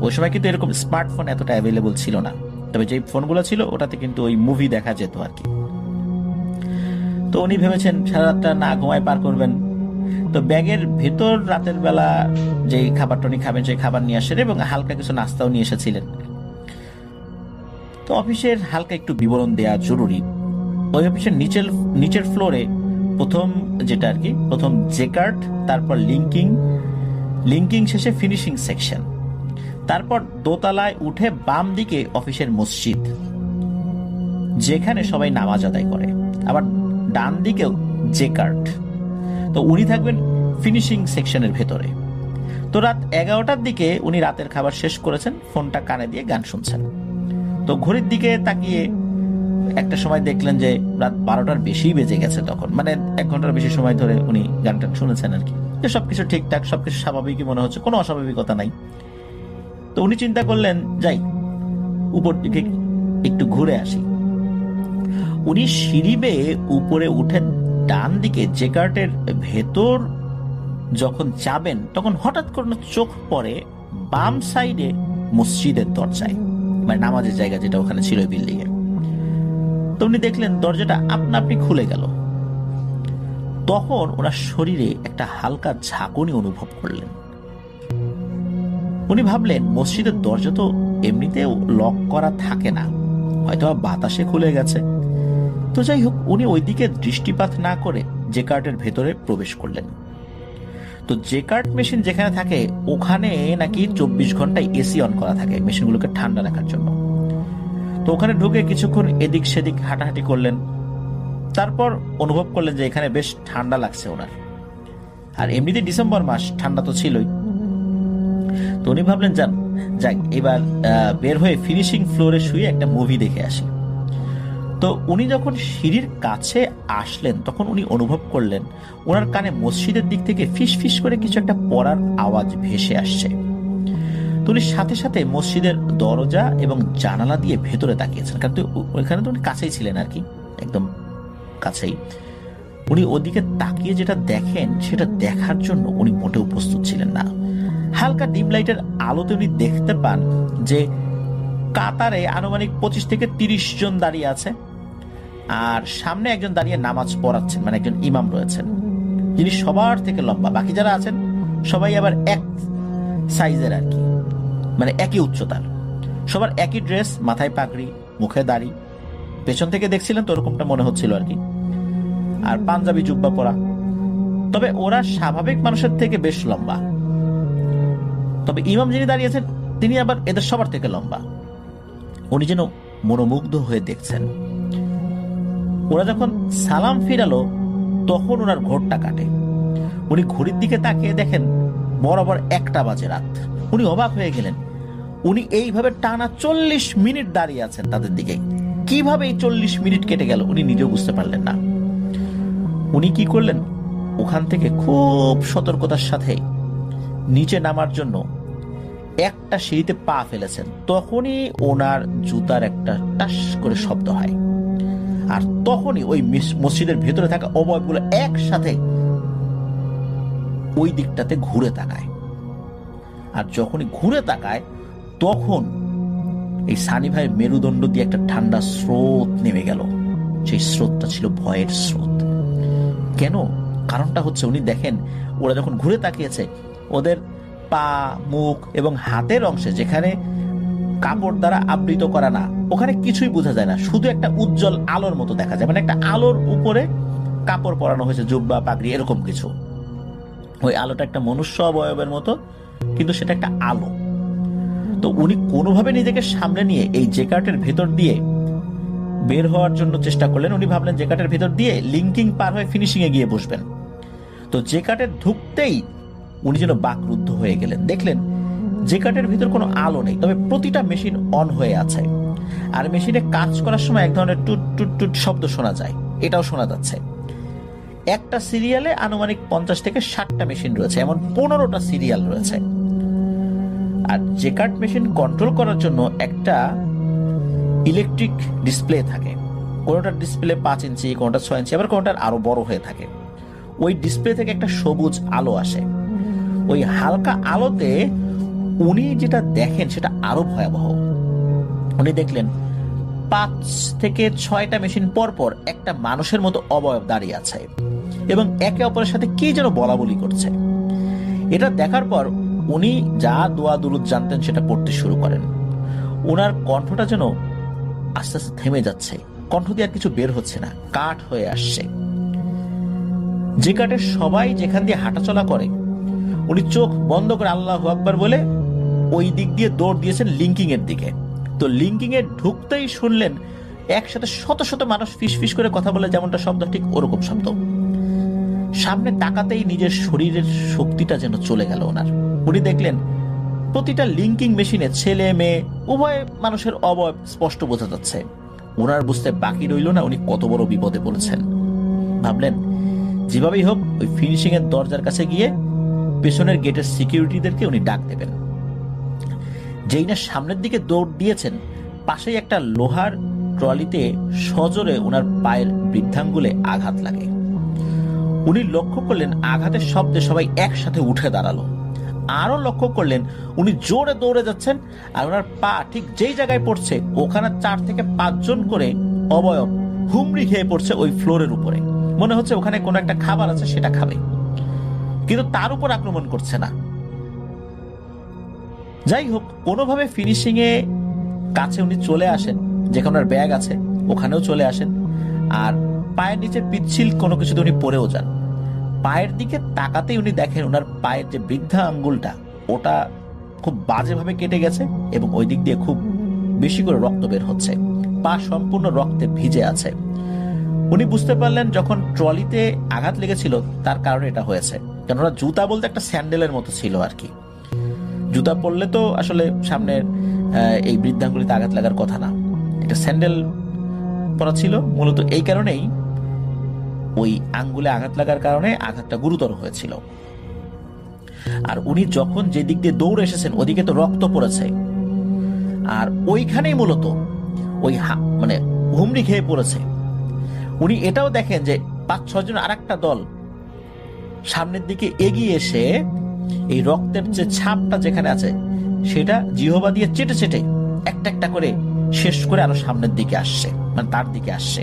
ওই সময় কিন্তু এরকম স্মার্টফোন এতটা অ্যাভেলেবল ছিল না, তবে যে ফোনগুলো ছিল ওটাতে কিন্তু ওই মুভি দেখা যেত আর কি। তো উনি ভেবেছেন সারা রাতটা না ঘুমায় পার করবেন। তো ব্যাগের ভেতর রাতের বেলা যে খাবারটা উনি খাবেন, সেই খাবার নিয়ে আসেন এবং হালকা কিছু নাস্তাও নিয়ে এসেছিলেন। তো অফিসের হালকা একটু বিবরণ দেওয়া জরুরি। ওই অফিসের নিচের ফ্লোরে প্রথম যেটা আর কি, প্রথম জেকার্ট, তারপর লিঙ্কিং শেষে ফিনিশিং সেকশন, তারপর দোতলায় উঠে বাম দিকে অফিসের মসজিদ, যেখানে সবাই নামাজ আদায় করে, আবার ডান দিকেও জেকার্ট। তো উনি থাকবেন ফিনিশিং সেকশনের ভেতরে। তো রাত 11টার দিকে উনি রাতের খাবার শেষ করেছেন, ফোনটা কানে দিয়ে গান শুনছেন। তো ঘড়ির দিকে তাকিয়ে একটা সময় দেখলেন যে রাত 12টার বেশি বেজে গেছে। তখন মানে 1 ঘন্টার বেশি সময় ধরে উনি গানটা শুনেছেন আর কি, যে সবকিছু ঠিকঠাক, সবকিছু স্বাভাবিকই মনে হচ্ছে, কোনো অস্বাভাবিকতা নাই। তো উনি চিন্তা করলেন যাই উপর দিকে একটু ঘুরে আসি। উনি সিঁড়ি বেয়ে উপরে উঠে ডান দিকে জেকার্টের ভেতর যখন যাবেন, তখন হঠাৎ করে চোখ পড়ে বাম সাইডে মসজিদের দরজায়, মানে নামাজের জায়গা যেটা ওখানে ছিল বিল্ডিং এ। তো উনি দেখলেন দরজাটা আপনা আপনি খুলে গেল। তখন ওনার শরীরে একটা হালকা ঝাঁকুনি অনুভব করলেন। উনি ভাবলেন মসজিদের দরজা তো এমনিতেও লক করা থাকে না, হয়তো বাতাসে খুলে গেছে। তো যাই হোক, উনি ওইদিকে দৃষ্টিপাত না করে জেকার্টের ভেতরে প্রবেশ করলেন। তো জেকার্ট মেশিন যেখানে থাকে ওখানে নাকি 24 ঘন্টায় এসি অন করা থাকে মেশিনগুলোকে ঠান্ডা রাখার জন্য। তো ওখানে ঢুকে কিছুক্ষণ এদিক সেদিক হাঁটাহাঁটি করলেন, তারপর অনুভব করলেন যে এখানে বেশ ঠান্ডা লাগছে ওনার। আর এমনিতে ডিসেম্বর মাস, ঠান্ডা তো ছিলই। তো উনি ভাবলেন যাক এবার বের হয়ে ফিনিশিং ফ্লোরে শুয়ে একটা মুভি দেখে আসি। তো উনি যখন সিঁড়ির কাছে আসলেন, তখন উনি অনুভব করলেন ওনার কানে মসজিদের দিক থেকে ফিস ফিস করে কিছু একটা পড়ার আওয়াজ ভেসে আসছে। তো উনি সাথে সাথে মসজিদের দরজা এবং জানালা দিয়ে ভেতরে তাকিয়েছেন, কারণ ওইখানে তো উনি কাছেই ছিলেন আর কি, একদম কাছেই। উনি ওদিকে তাকিয়ে যেটা দেখেন, সেটা দেখার জন্য উনি মোটেও প্রস্তুত ছিলেন না। হালকা ডিম লাইটের আলোতে উনি দেখতে পান যে কাতারে আনুমানিক 25 থেকে 30 জন দাঁড়িয়ে আছে, আর সামনে একজন দাঁড়িয়ে নামাজ পড়াচ্ছেন, মানে একজন ইমাম রয়েছেন, যিনি সবার থেকে লম্বা। বাকি যারা আছেন সবাই আবার এক সাইজের আর কি, মানে একই উচ্চতার, সবার একই ড্রেস, মাথায় পাগড়ি, মুখে দাড়ি, পেছন থেকে দেখছিলেন তো ওরকমটা মনে হচ্ছিল আর কি, আর পাঞ্জাবি জুব্বা পরা। তবে ওরা স্বাভাবিক মানুষের থেকে বেশ লম্বা। তবে ইমাম যিনি দাঁড়িয়েছেন তিনি আবার এদের সবার থেকে লম্বা। উনি যেন মনোমুগ্ধ হয়ে দেখছেন। ওরা যখন সালাম ফিরালো, তখন ওনার ঘোরটা কাটে। উনি ঘড়ির দিকে তাকিয়ে দেখেন বরাবর 1টা বাজে রাত। উনি অবাক হয়ে গেলেন। উনি এইভাবে টানা 40 মিনিট দাঁড়িয়ে আছেন তাদের দিকে। কিভাবে এই 40 মিনিট কেটে গেল উনি নিজেও বুঝতে পারলেন না। উনি কি করলেন, ওখান থেকে খুব সতর্কতার সাথে নিচে নামার জন্য একটা সিঁড়িতে পা ফেলেছেন। তখনই ওনার জুতার একটা টাস করে শব্দ হয়, আর তখনই ওই মসজিদের ভেতরে থাকা অবয়বগুলো একসাথে ওই দিকটাতে ঘুরে তাকায়। আর যখনই ঘুরে তাকায় তখন এই সানি ভাইয়ের মেরুদণ্ড দিয়ে একটা ঠান্ডা স্রোত নেমে গেল। সেই স্রোতটা ছিল ভয়ের স্রোত। কেন? কারণটা হচ্ছে উনি দেখেন ওরা যখন ঘুরে তাকিয়েছে ওদের পা, মুখ এবং হাতের অংশে যেখানে কাপড় দ্বারা আবৃত করা না, ওখানে কিছুই বোঝা যায় না, শুধু একটা উজ্জ্বল আলোর মতো দেখা যায়। মানে একটা আলোর উপরে কাপড় পরানো হয়েছে, জুব্বা, পাগড়ি, এরকম কিছু। ওই আলোটা একটা মনুষ্য অবয়বের মতো, কিন্তু সেটা একটা আলো। তো উনি কোনোভাবে নিজেকে সামলে নিয়ে এই জেকার্টের ভেতর দিয়ে বের হওয়ার জন্য চেষ্টা করলেন। উনি ভাবলেন জেকার্টের ভেতর দিয়ে লিঙ্কিং পার হয়ে ফিনিশিং এ গিয়ে বসবেন। তো জেকার্টের ঢুকতেই উনি যেন বাকরুদ্ধ হয়ে গেলেন। দেখলেন জেকার্টের ভিতর কোনো আলো নেই, তবে প্রতিটা মেশিন অন হয়ে আছে। আর মেশিনে কাজ করার সময় এক ধরনের টুট টুট টুট শব্দ শোনা যায়, এটাও শোনা যাচ্ছে। একটা সিরিয়ালে আনুমানিক 50 থেকে 60টা মেশিন রয়েছে, এমন 15টা সিরিয়াল রয়েছে। আর জেকার্ট মেশিন কন্ট্রোল করার জন্য একটা ইলেকট্রিক ডিসপ্লে থাকে। কোনোটার ডিসপ্লে 5 ইঞ্চি, কোনোটা 6 ইঞ্চি, আবার কোনোটার আরো বড় হয়ে থাকে। ওই ডিসপ্লে থেকে একটা সবুজ আলো আসে। ওই হালকা আলোতে উনি যেটা দেখেন সেটা আরো ভয়াবহ। উনি দেখলেন 5 থেকে 6টা মেশিন পর পর একটা মানুষের মতো অবয়ব দাঁড়িয়ে আছে এবং একে অপরের সাথে কি যেন বলা বলি করছে। এটা দেখার পর উনি যা দোয়া দুরুদ জানতেন সেটা পড়তে শুরু করেন। ওনার কণ্ঠটা যেন আস্তে আস্তে থেমে যাচ্ছে, কণ্ঠ দিয়ে আর কিছু বের হচ্ছে না, কাঠ হয়ে আসছে। যে কাঠের সবাই যেখান দিয়ে হাঁটাচলা করে উনি চোখ বন্ধ করে আল্লাহু আকবার বলে ওই দিক দিয়ে দৌড় দিয়েছেন লিঙ্কিং এর দিকে। তো লিঙ্কিং এ ঢুকতেই শুনলেন একসাথে শত শত মানুষ ফিস ফিস করে কথা বলে, যেমনটা শব্দ ঠিক ওরকম শব্দ। সামনে তাকাতেই নিজের শরীরের শক্তিটা যেন চলে গেল ওনার। উনি দেখলেন প্রতিটা লিঙ্কিং মেশিনে ছেলে মেয়ে উভয় মানুষের অবয়ব স্পষ্ট বোঝা যাচ্ছে। ওনার বুঝতে বাকি রইল না উনি কত বড় বিপদে পড়েছেন। ভাবলেন যেভাবেই হোক ওই ফিনিশিং এর দরজার কাছে গিয়ে পেছনের গেটের সিকিউরিটিদেরকে উনি ডাক দেবেন। যেই না সামনের দিকে দৌড় দিয়েছেন, পাশেই একটা লোহার ট্রলিতে সজোরে ওনার পায়ের বৃদ্ধাঙ্গুলে আঘাত লাগে। উনি লক্ষ্য করলেন আঘাতের শব্দে সবাই একসাথে উঠে দাঁড়ালো। আরো লক্ষ্য করলেন উনি জোরে দৌড়ে যাচ্ছেন আর ওনার পা ঠিক যেই জায়গায় পড়ছে ওখানে 4 থেকে 5 জন করে অবয়ব হুমড়ি খেয়ে পড়ছে ওই ফ্লোরের উপরে। মনে হচ্ছে ওখানে কোনো একটা খাবার আছে, সেটা খাবে, কিন্তু তার উপর আক্রমণ করছে না। যাই হোক, কোনোভাবে ফিনিশিং এ কাছে উনি চলে আসেন, যেখানে ওনার ব্যাগ আছে ওখানেও চলে আসেন। আর পায়ের নিচে পিচ্ছিল কোনো কিছুতে উনি পড়েও যান। পায়ের দিকে তাকাতেই উনি দেখেন ওনার পায়ের যে বৃদ্ধা আঙ্গুলটা ওটা খুব বাজেভাবে কেটে গেছে এবং ওই দিক দিয়ে খুব বেশি করে রক্ত বের হচ্ছে। পা সম্পূর্ণ রক্তে ভিজে আছে। উনি বুঝতে পারলেন যখন ট্রলিতে আঘাত লেগেছিল তার কারণে এটা হয়েছে। কেননা জুতা বলতে একটা স্যান্ডেলের মতো ছিল আর কি। জুতা পরলে তো আসলে সামনের এই বৃদ্ধাঙ্গুলিতে আঘাত লাগার কথা না, এটা স্যান্ডেল পরা ছিল। মূলত এই কারণেই ওই আঙ্গুলে আঘাত লাগার কারণে আঘাতটা গুরুতর হয়েছিল। আর উনি যখন যে দিক দিয়ে দৌড়ে এসেছেন ওদিকে তো রক্ত পড়েছে, আর ওইখানেই মূলত ওই মানে হুমড়ি খেয়ে পড়েছে। উনি এটাও দেখেন যে 5-6 জন আরেকটা দল সামনের দিকে এগিয়ে এসে এই রক্তের যে ছাপটা যেখানে আছে সেটা জিহবা দিয়ে চেটে চেটে একটা একটা করে শেষ করে আরো সামনের দিকে আসছে, মানে তার দিকে আসছে।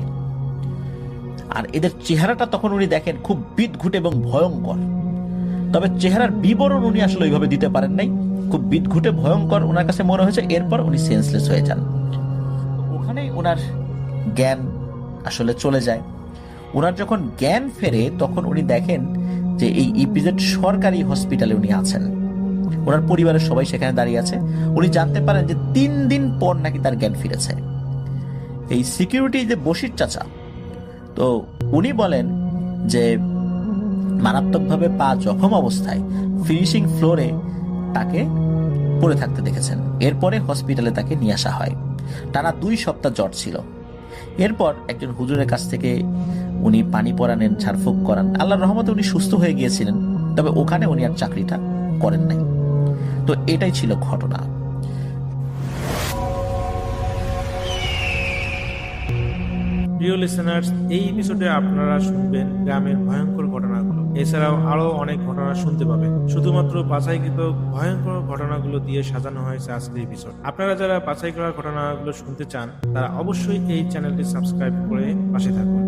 আর এদের চেহারাটা তখন উনি দেখেন খুব বিদঘুটে এবং ভয়ঙ্কর। তবে চেহারার বিবরণ উনি আসলে ওইভাবে দিতে পারেন নাই, খুব বিদঘুটে ভয়ঙ্কর ওনার কাছে মনে হয়েছে। এরপর উনি সেন্সলেস হয়ে যান। ওখানেই ওনার জ্ঞান আসলে চলে যায়। ওনার যখন জ্ঞান ফেরে তখন উনি দেখেন যে এই ইপিজেড সরকারি হসপিটালে উনি আছেন। ওনার পরিবারের সবাই সেখানে দাঁড়িয়ে আছে। উনি জানতে পারেন যে 3 দিন পর নাকি তার জ্ঞান ফিরেছে। এই সিকিউরিটি যে বশির চাচা, তো উনি বলেন যে মারাত্মকভাবে পা জখম অবস্থায় ফিনিশিং ফ্লোরে তাকে পড়ে থাকতে দেখেছেন। এরপরে হসপিটালে তাকে নিয়ে আসা হয়। টানা 2 সপ্তাহ জ্বর ছিল। এরপর একজন হুজুরের কাছ থেকে উনি পানি পরানেন, ঝাড়ফুঁক করান। আল্লাহর রহমতে উনি সুস্থ হয়ে গিয়েছিলেন, তবে ওখানে উনি আর চাকরিটা করেন নাই। তো এটাই ছিল ঘটনা। প্রিয় লিসেনার্স, এই এপিসোডে আপনারা শুনবেন গ্রামের ভয়ঙ্কর ঘটনাগুলো। এছাড়াও আরো অনেক ঘটনা শুনতে পাবেন। শুধুমাত্র বাছাইকৃত ভয়ঙ্কর ঘটনাগুলো দিয়ে সাজানো হয়েছে আজকের এপিসোড। আপনারা যারা বাছাই করা ঘটনাগুলো শুনতে চান তারা অবশ্যই এই চ্যানেলটি সাবস্ক্রাইব করে পাশে থাকুন।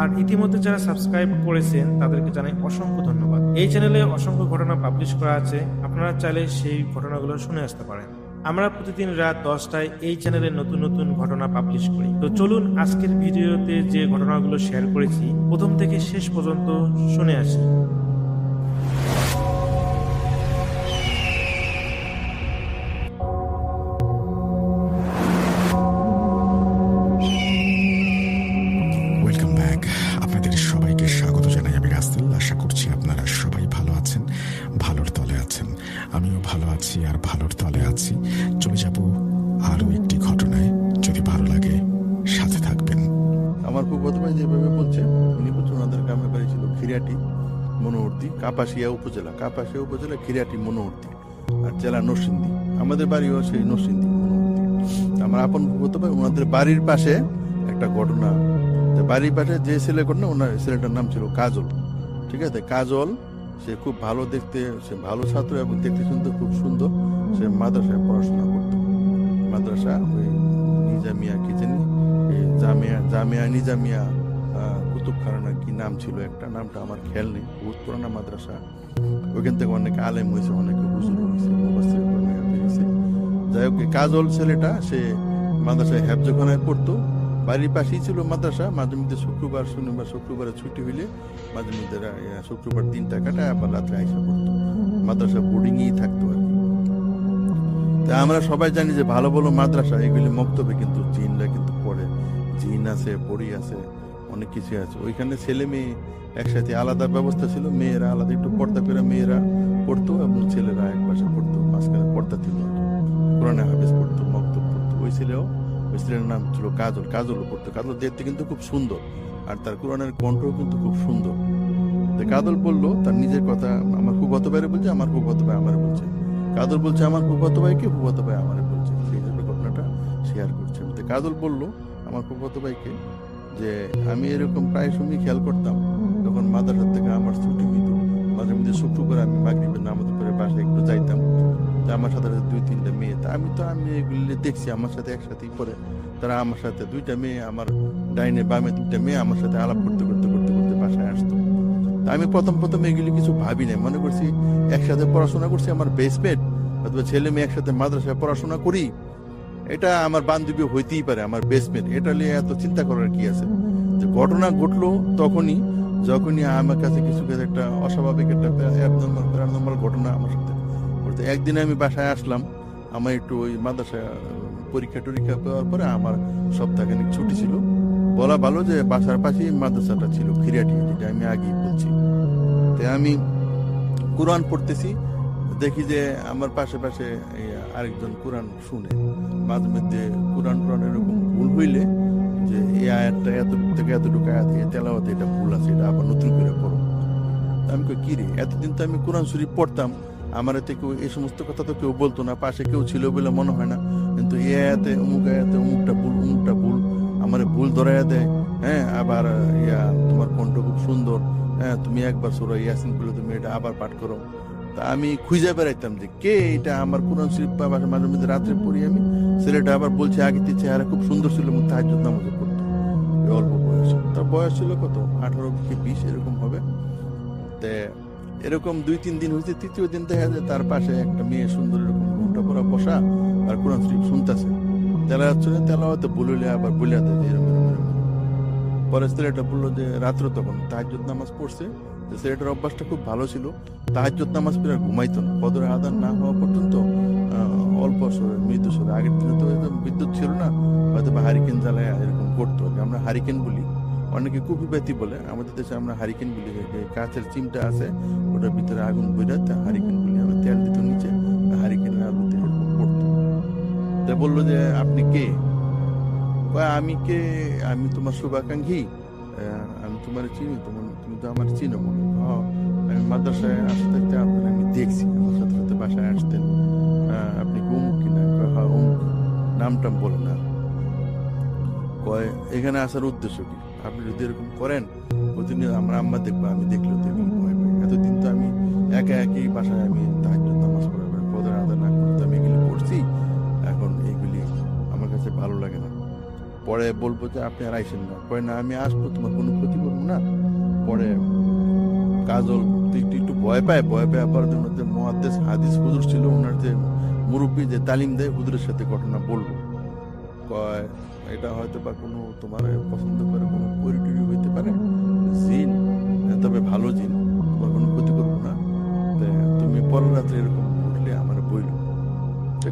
আর ইতিমধ্যে যারা সাবস্ক্রাইব করেছেন তাদেরকে জানাই অসংখ্য ধন্যবাদ। এই চ্যানেলে অসংখ্য ঘটনা পাবলিশ করা আছে, আপনারা চাইলে সেই ঘটনাগুলো শুনে আসতে পারেন। আমরা প্রতিদিন রাত 10টায় এই চ্যানেলে নতুন নতুন ঘটনা পাবলিশ করি। তো চলুন আজকের ভিডিওতে যে ঘটনাগুলো শেয়ার করেছি প্রথম থেকে শেষ পর্যন্ত শুনে আসি। Welcome back. আপনাদের সবাইকে স্বাগত জানাই আমি রাসেল। আশা করছি আপনারা সবাই ভালো আছেন, ভালোর তলে আছেন। আমিও ভালো আছি আর ভালোর তলে আছি। চলে যাব আরো একটি ঘটনায়, যদি ভালো লাগে সাথে থাকবেন। আমার ফুফাতো ভাই যেভাবে বলছে, উনি বলছেন ওনাদের গ্রামের বাড়ি ছিল খিরাটি মনোহর্তি, কাপাসিয়া উপজেলা খিরাটি মনোহর্তি, আর জেলা নরসিংদী। আমাদের বাড়িও সেই নরসিংদী মনোহর্তি। আমার আপন ফুফাতো ভাই, ওনাদের বাড়ির পাশে একটা ঘটনা, বাড়ির পাশে যে ছেলে ঘটনা, ওনার ছেলেটার নাম ছিল কাজল। ঠিক আছে, কাজল সে খুব ভালো দেখতে, সে ভালো ছাত্র এবং দেখতে শুনতে খুব সুন্দর। সে মাদ্রাসায় পড়াশোনা করত। মাদ্রাসা ওই নিজামিয়া কি জানি, জামিয়া নিজামিয়া কুতুবখানা কি নাম ছিল একটা, নামটা আমার খেয়াল নেই। বহুত পুরানা মাদ্রাসা। ওইখান থেকে অনেক আলেম হয়েছে, অনেকে হুজুর হয়েছে, মুফাসসির হয়েছে। যাই হোক, কাজল ছেলেটা সে মাদ্রাসায় হেফজখানায় পড়তো। বাড়ির পাশেই ছিল মাদ্রাসা। মাঝে মধ্যে শুক্রবার শনিবার, শুক্রবারে ছুটি হইলে মাঝে মধ্যে শুক্রবার দিনটা কাটায় আবার রাত্রে আইসা পড়তো। মাদ্রাসা বোর্ডিংয়েই থাকতো আর কি। তা আমরা সবাই জানি যে ভালো ভালো মাদ্রাসা এগুলি মক্তবে কিন্তু জিনরা কিন্তু পড়ে। জিন আছে, পড়ি আছে, অনেক কিছু আছে। ওইখানে ছেলে মেয়ে একসাথে আলাদা ব্যবস্থা ছিল। মেয়েরা আলাদা একটু পর্দা করে মেয়েরা পড়তো এবং ছেলেরা এক পাশে পড়তো, মাঝখানে পর্দা ছিল, কোরআনে হাফেজ পড়তো, মক্তব পড়তো। ওই ছেলের নাম ছিল কাজল। কাজলও পড়তো। কাজল দেখতে কিন্তু খুব সুন্দর, আর তার কোরআনের কণ্ঠও কিন্তু খুব সুন্দর। কাজল বললো তার নিজের কথা, আমার ফুফাতো ভাইরে বলছে, আমার ফুফাতো ভাই আমার বলছে। কাজল বলছে আমার ফুফাতো ভাইকে, ফুফাতো ভাই আমার বলছে। সেই হিসেবে ঘটনাটা শেয়ার করছে। কাজল বলল আমার ফুফাতো ভাইকে যে আমি এরকম প্রায় সময় খেয়াল করতাম, যখন মাদ্রাসা থেকে আমার ছুটি হইতো, মাঝে মধ্যে শুক্রবার আমি মাগরিবের নামাজ পড়ে বাসায় একটু যাইতাম। আমার সাথে 2-3টা মেয়ে, আমি এগুলি দেখছি আমার সাথে একসাথেই পড়ে। তারা আমার সাথে 2টা মেয়ে, আমার ডাইনে বামে 2টা মেয়ে আমার সাথে আলাপ করতে করতে করতে করতে বাসায় আসতো। আমি প্রথম এগুলি কিছু ভাবি নাই, মনে করছি একসাথে পড়াশোনা করছি, আমার বেসমেট অথবা ছেলে মেয়ে একসাথে মাদ্রাসায় পড়াশোনা করি, এটা আমার বান্ধবী হইতেই পারে, আমার বেসমেট। এটা নিয়ে এত চিন্তা করার কি আছে? যে ঘটনা ঘটলো যখনই আমার কাছে কিছু একটা অস্বাভাবিক একটা প্যারানর্মাল ঘটনা আমার সাথে ঘটতে। একদিন আমি বাসায় আসলাম, আমার একটু ওই মাদ্রাসা পরীক্ষা পাওয়ার পরে আমার সপ্তাহখানিক ছুটি ছিল। বলা ভালো যে বাসার পাশেই মাদ্রাসাটা ছিল খিরাটি, যেটা আমি আগেই বলছি। তাই আমি কোরআন পড়তেছি, দেখি যে আমার পাশে আরেকজন কোরআন শুনে। মাঝে মধ্যে কোরআন এরকম ভুল হইলে যে এই আয়াতটা এতটুকু থেকে এতটুকু আয়াত তেলাওয়াতে এটা ভুল আছে, এটা আবার নতুন করে পড়ো। আমি কই কি রে, এতদিন তো আমি কোরআন শরীফ পড়তাম, আমার এতে কেউ এই সমস্ত কথা তো কেউ বলতো না, পাশে কেউ ছিল বলে মনে হয় না। কিন্তু এই আয়াতে অমুকটা ভুল আমার ভুল ধরাইয়া দেয়। হ্যাঁ, আবার তোমার কণ্ঠ খুব সুন্দর, হ্যাঁ তুমি একবার সূরা ইয়াসিন বলে তুমি এটা আবার পাঠ করো। তা আমি খুঁজে বেড়াইতাম যে কে এটা, আমার কোরআন শরীফ মাঝে মধ্যে রাত্রে পড়ি আমি। ছেলেটা আবার বলছে আগে চেহারা খুব সুন্দর ছিল এবং তাহাজ্জুদ নামাজও পড়তো, অল্প বয়স। তার বয়স ছিল কত, 18 কি 20 এরকম হবে। তে এরকম 2-3 দিন হয়েছে। তৃতীয় দিন দেখা যায় তার পাশে একটা মেয়ে সুন্দর এরকম ঘুমটা পরা বসা আর কোরআন শরীফ শুনতেছে। তেলাওয়াতে বলিলে আবার বলিয়া দেয় এরকম। পরে ছেলেটা বললো যে রাত্র তখন তাহাজ্জুদ নামাজ পড়ছে। ছেলেটার অভ্যাসটা খুব ভালো ছিল, তাহাজ্জুদ নামাজ পড়ে আর ঘুমাইতো না। ফজরের আযান না হওয়া পর্যন্ত অল্প স্বরে, মৃদু স্বরে। আগের দিনে তো বিদ্যুৎ ছিল না, হয়তো বা হারিকেন জ্বালায় এরকম করতো। আমরা হারিকেন বলি, অনেকে কুপি বাতি বলে, আমাদের দেশে আমরা হারিকেন বলি। যে কাঁচের চিমটা আছে ওটার ভিতরে আগুন বইরাতে হারিকেন বলি, আমরা তেল দিত নিচে, হারিকেনের আলোতে এরকম পড়তো। তা বললো যে আপনি কে? আমি কে? আমি তোমার শুভাকাঙ্ক্ষী, আমি তোমার চিনি, তুমি তো আমার চিনো মনে হয়। আমি মাদ্রাসায় আসতে থাকতে আপনার আমি দেখছি, আমার সাথে সাথে বাসায় আসতেন। আপনি কি অমুক কিনা? হ্যাঁ অমুক। নামটাম বলে না। কয় এখানে আসার উদ্দেশ্য কি? আপনি যদি এরকম করেন প্রতিদিন আমার আম্মা দেখবো, আমি দেখলেও তো এগুলো ভয় পাই। এতদিন তো আমি একা একই বাসায় আমি তাহাজ্জুদ নামাজ পড়ে ফজর আদায় না করতে আমি এগুলি পড়ছি, এখন এইগুলি আমার কাছে ভালো লাগে না। পরে বলবো যে আপনি আর আইসেন না। কয় না আমি আসবো, তোমার কোনো ক্ষতি করবো না। পরে কাজল একটু ভয় পায় আবার যে মুহাদ্দিস হাদিস হুজুর ছিল, ওনার যে মুরব্বী যে তালিম দেয় হুজুরের সাথে ঘটনা বললো। কয় এটা হয়তো বা কোনো তোমার পছন্দ করে কোনো পরিটুরি হইতে পারে, জিন, তবে ভালো জিন, তোমার কোনো ক্ষতি করবো না। তুমি পরের রাত্রে এরকম উঠলে আমার বইল।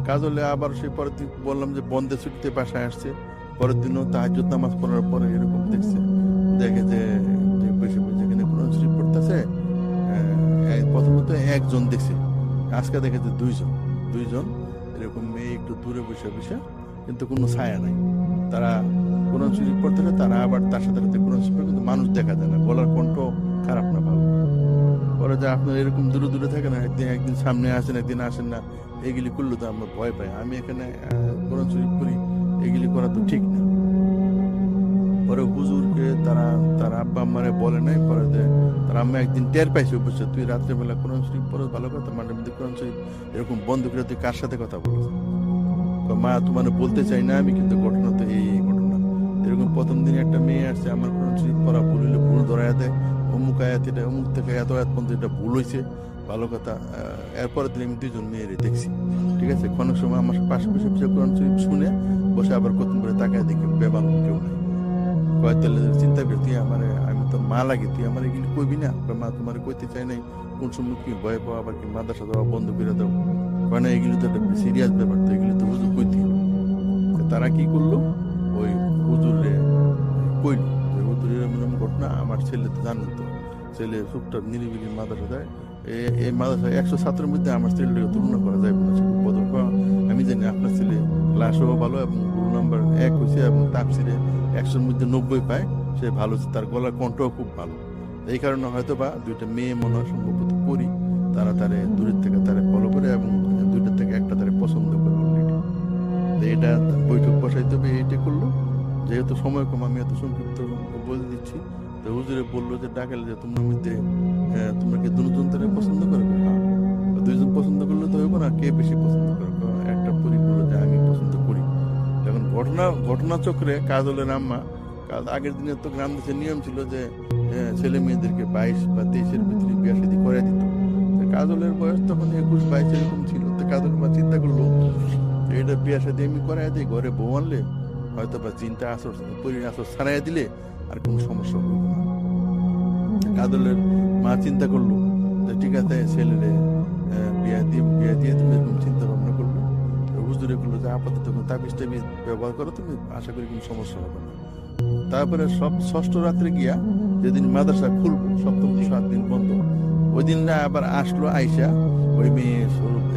কাজলে আবার সেই পরের দিন বললাম যে বন্ধে ছুটিতে বাসায় আসছে, পরের দিনও তাহাজ্জুদ নামাজ পড়ার পরে এরকম দেখছে, দেখে যে বসে বসে যেখানে কোরআন শরীফ পড়তেছে, প্রথমত একজন দেখছে, আজকে দেখেছে দুইজন এরকম মেয়ে একটু দূরে বসে বসে, কিন্তু কোনো ছায়া নাই। তারা কোরআন শরীফ পড়তেছে, তারা আবার তার সাথে সাথে কোরআন শরীফ, কিন্তু মানুষ দেখা যায় না, গলার কণ্ঠ খারাপ না ভালো। পরে যে আপনার এরকম দূরে দূরে থাকে না, একদিন সামনে আসেন একদিন আসেন না, এগুলি করলে তো আমরা ভয় পাই। আমি এখানে কোরআন শরীফ করি, এগুলি করা তো ঠিক না। পরে হুজুরকে তার আব্বা আম্মারে বলে নাই, পরে তার আম্মা একদিন টের পাইছে অবশ্য, তুই রাত্রেবেলা কোরআন শরীফ পড়ো ভালো কথা, মাঝে মধ্যে কোরআন শরীফ এরকম বন্ধ করে তুই কার সাথে কথা বলিস? মা তোমার বলতে চাই না আমি, কিন্তু ঘটনা তো এই ঘটনা। এরকম প্রথম দিনে একটা মেয়ে আসছে, আমার কোরআন শরীফ পড়া ভুল হইলে ভুল ধরাইয়া দেয়, অমুক আয়াত এটা অমুক থেকে এত আয়াত পর্যন্ত এটা ভুল হয়েছে, ভালো কথা। এরপরের দিন আমি দুইজন মেয়েরে দেখছি, ঠিক আছে। অনেক সময় আমার পাশে বসে বসে কোরআন শরীফ শুনে বসে আবার কত করে তাকায় দেখি বেবালন কেউ নাই। কয়েকতালে চিন্তা করি তুই আমার, আমি তো মা লাগে, তুই আমার এগুলি কইবি না? মা তোমার কইতে চাই নাই, কোন সময় কি ভয় পাওয়া, আবার কি মাদ্রাসা দেওয়া বন্ধ করে দাও, কয় না এগুলি তো একটা সিরিয়াস ব্যাপার, তো এগুলি তো হুজুর কইতে। তারা কি করলো, ওই হুজুরে কইল যে হুজুরের এমন ঘটনা, আমার ছেলে তো জানেন তো, ছেলে চুপটাপ নিরিবিলি মাদ্রাসা দেয়, এই মাদ্রাসা 100 ছাত্রের মধ্যে আমার ছেলেটাকে তুলনা করা যায় না। আমি জানি আপনার ছেলে ক্লাসও ভালো এবং রোল নাম্বার 1 হয়েছে এবং তাফসিরে 100-র মধ্যে 90 পায়, সে ভালো, তার গলার কণ্ঠও খুব ভালো। এই কারণে হয়তো বা দুইটা মেয়ে মনে হয় সম্ভবত করি, তারা তারে দূরের থেকে তারে ফলো করে এবং দুইটার থেকে একটা তারে পছন্দ করে অলরেডি। এটা বৈঠক বসাইতে হবে, এইটা করলো। যেহেতু সময় কম আমি এত সংক্ষিপ্ত বলে দিচ্ছি, তো হুজুরে বললো যে ডাকালে যে তোমার মধ্যে তোমরা কি দুজন তারা পছন্দ করো? হ্যাঁ। দুইজন পছন্দ করলে তো হইব না, কে বেশি পছন্দ করো? একটা পরি বললো যে আমি পছন্দ করি। এখন ঘটনা চক্রে কাজলের আম্মা, আগের দিনে তো গ্রাম দেশের নিয়ম ছিল যে ছেলে মেয়েদেরকে 22 বা 23-এর ভিতরে বিয়া শাদী করে দিত। কাজলের বয়স তখন 21-22 এরকম ছিল। তো কাজলের মা চিন্তা করলো এটা বিয়া শাদী আমি করাই দিই, ঘরে বউ আনলে হয়তো বা জিনটা আসর পরির আসর ছাড়াই দিলে আর কোনো সমস্যা হইব না। কাজলের মা চিন্তা করলো যে ঠিক আছে ছেলেরে বিয়া দিয়ে তুমি এরকম চিন্তা ভাবনা করলো। হুজুরে করলো যে আপাতত তাবিজ টাবিজ ব্যবহার করো, তুমি আশা করি কোনো সমস্যা হবে না। তারপরে ষষ্ঠ রাত্রে গিয়া যেদিন মাদ্রাসা খুলবো, সপ্তম 7 দিন বন্ধ, ওই দিন আবার আসলো আইসা, ওই মেয়ে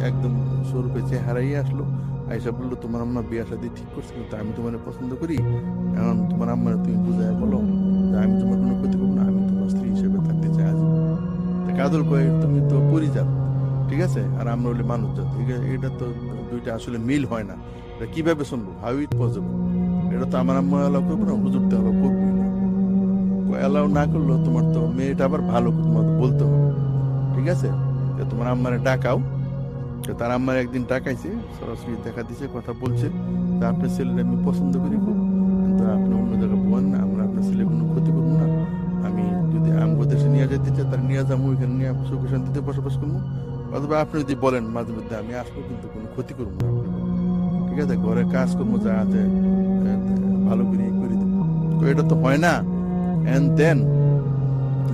একদম স্বরূপে চেহারাই আসলো। আইসা বললো তোমার আম্মা বিয়া শাদী ঠিক করছে, কিন্তু আমি তোমার পছন্দ করি, এখন তোমার আম্মার তুমি বুঝায় বলো যে আমি তোমার কোনো ক্ষতি করবো না, আমি তোমার স্ত্রী হিসেবে থাকতে চাই আজীবন। কাজল কয়ে তুমি তো পরিজাত, ঠিক আছে, আর আমরা হলে মানুষ জাত, এটা তো দুইটা আসলে মিল হয় না, এটা কিভাবে শুনবো? How it possible? এটা তো আমার আম্মা অ্যালাউ করবো না, হুজুর তো অ্যালাউ করবোই না। অ্যালাউ না করলো তোমার তো মেয়েটা আবার ভালো তোমার বলতে হবে, ঠিক আছে। তোমার আম্মারে ডাকাও। তার আম্মার একদিন ডাকাইছে, সরাসরি দেখা দিছে, কথা বলছে যে আপনার ছেলেটা আমি পছন্দ করি খুব, কিন্তু আপনি অন্য জায়গায় বলেন না, আমরা আপনার ছেলে কোনো ক্ষতি করবো না। আমি যদি আমগো দেশে নিয়ে যেতে চাই তার নিয়ে যাবো, ওইখানে নিয়ে সুখে শান্তিতে বসবাস করবো, অথবা আপনি যদি বলেন মাঝে মধ্যে আমি আসবো, কিন্তু কোনো ক্ষতি করবো না আপনি, ঠিক আছে। ঘরে কাজ করবো, যা আছে ভালো করে করে দেবো। তো এটা তো হয় না। এন্ড দেন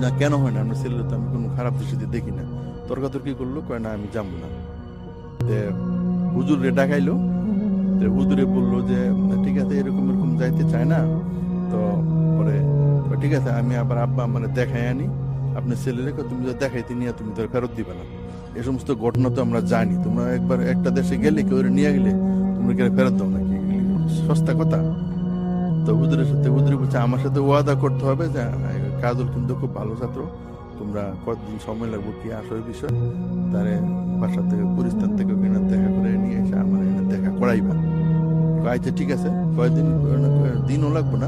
না, কেন হয় না? আমার ছেলেটা তো আমি কোনো খারাপ দৃষ্টিতে দেখি না। তর্কাতর্কি করলো, কয় না আমি যাবো না। হুজুরে ডাকাইলো, হুজুরে বললো যে ঠিক আছে এরকম যাইতে চায় না। তো পরে ঠিক আছে, আমি আবার আব্বা আমার দেখাই আনি আপনার ছেলেরে, তুমি যদি দেখাইতে নিয়ে তুমি তো ফেরত দিবে না। এই সমস্ত ঘটনা তো আমরা জানি। তোমরা একবার একটা দেশে গেলে কেউ নিয়ে গেলে তোমরা কি ফেরত দাও নাকি? সস্তা কথা। তো হুজুরের সাথে হুজুর বলছে আমার সাথে ওয়াদা করতে হবে যে কাজল কিন্তু খুব ভালো ছাত্র, তোমরা কতদিন সময় লাগবে কি আসল বিষয়, তারে বাসা থেকে গুলিস্তান থেকে ওখানে দেখা করে নিয়ে এসে আমার এখানে দেখা করাইবা। আচ্ছা ঠিক আছে, কয়েকদিন দিনও লাগবো না,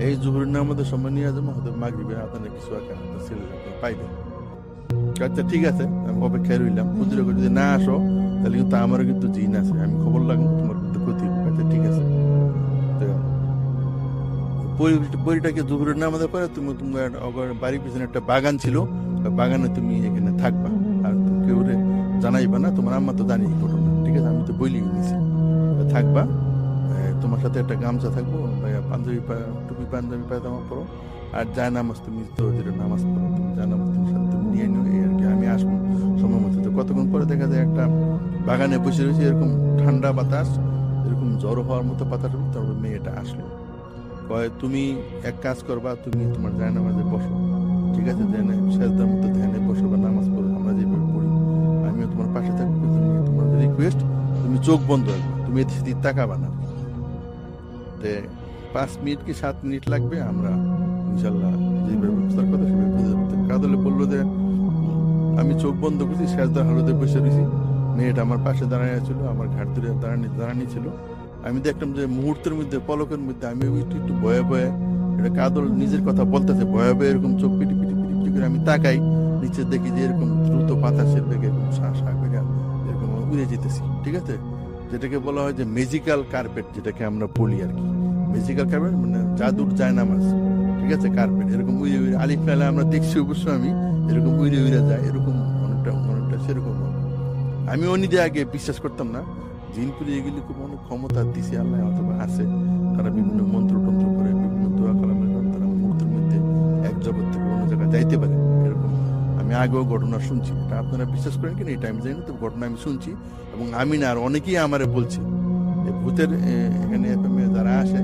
এই জুহুরের নামাজের সময় নিয়ে যাবো, হয়তো মাগরিবে আপনার কিছু একটা ছেলে পাইবেন। আচ্ছা ঠিক আছে, আমি অপেক্ষায় রইলাম। হুজুরে যদি না আসো তাহলে কিন্তু আমারও কিন্তু জিন আছে, আমি খবর লাগবো, তোমার কিন্তু ক্ষতি হবে। আচ্ছা ঠিক আছে। পরিটাকে জুহুরের নামাজের পরে তুমি তোমার বাড়ির পিছনে একটা বাগান ছিল, বাগানে তুমি এখানে থাকবা, আর কেউ জানাইবা না, তোমার আম্মা তো জানি এই ঘটনা, ঠিক আছে, আমি তো বলি নিছি। থাকবা, তোমার সাথে একটা গামছা থাকবো, পাঞ্জাবি টুপি পাঞ্জাবি পায়জামা পরো, আর যায় নামাজ তুমি তো যেটা নামাজ পড়ো, তুমি যায় নামাজ তোমার সাথে তুমি নিয়ে নিও, এই আর কি। আমি আসবো সময় মতো। তো কতক্ষণ পরে দেখা যায় একটা বাগানে বসে রয়েছে, এরকম ঠান্ডা বাতাস, এরকম জ্বর হওয়ার মতো বাতাস, তারপরে মেয়েটা আসলো। কয় তুমি এক কাজ করবা, তুমি তোমার যায় নামাজে বসো, ঠিক আছে, ধ্যানে সেজদার মতো ধ্যানে বসো বা নামাজ পড়ো, আমরা যেভাবে পড়ি, আমিও তোমার পাশে থাকবো। তুমি তোমার রিকোয়েস্ট, তুমি চোখ বন্ধ রাখবে, তুমি এদিকে সেদিকে তাকাবা না। 5 মিনিট কি 7 মিনিট লাগবে, আমরা ইনশাল্লাহ যে ব্যবস্থার কথা সেভাবে বুঝে যাবো। কাদলে বললো যে আমি চোখ বন্ধ করছি, সেজদার হালতে বসে রয়েছি, মেয়েটা আমার পাশে দাঁড়ায় ছিল, আমার ঘাট ধরে দাঁড়ানি ছিল। আমি দেখলাম যে মুহূর্তের মধ্যে, পলকের মধ্যে আমি একটু ভয়ে ভয়ে, এটা কাদল নিজের কথা বলতেছে, ভয়ে ভয়ে এরকম চোখ পিটি পিটি পিটি পিটি করে আমি তাকাই, নিচে দেখি যে এরকম দ্রুত বাতাসের বেগে এরকম এরকম উড়ে যেতেছি, ঠিক আছে। যেটাকে বলা হয় যে ম্যাজিক্যাল কার্পেট, যেটাকে আমরা বলি আর কি, ম্যাজিক্যাল কার্পেট মানে জাদুর জায়নামাজ, ঠিক আছে, কার্পেট এরকম উড়ে উড়ে আলিফ ফেলে আমরা দেখছি অবশ্য, আমি এরকম উড়ে উড়ে যায়, এরকম অনেকটা সেরকম। আমি নিজে আগে বিশ্বাস করতাম না, জিনপুরি এগুলি খুব অনেক ক্ষমতা দিছে আল্লাহ অথবা আছে, তারা বিভিন্ন মন্ত্র টন্ত্র করে, বিভিন্ন দোয়া কালামের কারণে তারা মুহূর্তের মধ্যে এক জগৎ থেকে অন্য জায়গায় যাইতে পারে। এরকম আমি আগেও ঘটনা শুনছি, এটা আপনারা বিশ্বাস করেন কিনা এটা আমি জানি না, তো ঘটনা আমি শুনছি, এবং আমি না আর অনেকেই আমারে বলছে। ভূতের এখানে যারা আসে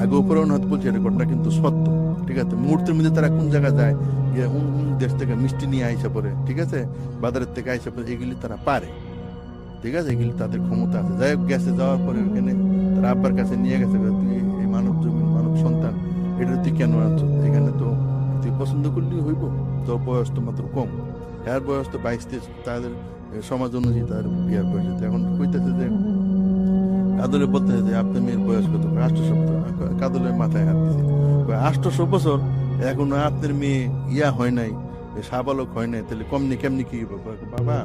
আগে উপরেও হয়তো বলছে এটা ঘটনা কিন্তু সত্য, ঠিক আছে। মুহূর্তের মধ্যে তারা কোন জায়গায় যায়, গিয়ে দেশ থেকে মিষ্টি নিয়ে আইসা পড়ে, ঠিক আছে, বাজারের থেকে আইসা পড়ে, এগুলি তারা পারে, ঠিক আছে, এগুলি তাদের ক্ষমতা আছে। যাই হোক, গেছে, যাওয়ার পরে ওখানে তার আব্বার কাছে নিয়ে গেছে, তুই এই মানব জমিন মানব সন্তান, এটা তুই কেন আনছো এখানে, তো তুই পছন্দ করলেই হইব, তোর বয়স তো মাত্র কম, এর বয়স তো 22-23, তাদের সমাজ অনুযায়ী তার বিয়ার বয়স। এখন কইতেছে যে কাদলে বলতেছে যে আপনার মেয়ের বয়স কত, 800 বছর। কাদলের মাথায় হাত দিছে, 800 বছর এখন আপনার মেয়ে ইয়া হয় নাই, সাবালক হয় নাই, তাহলে কেমনি কি বাবা,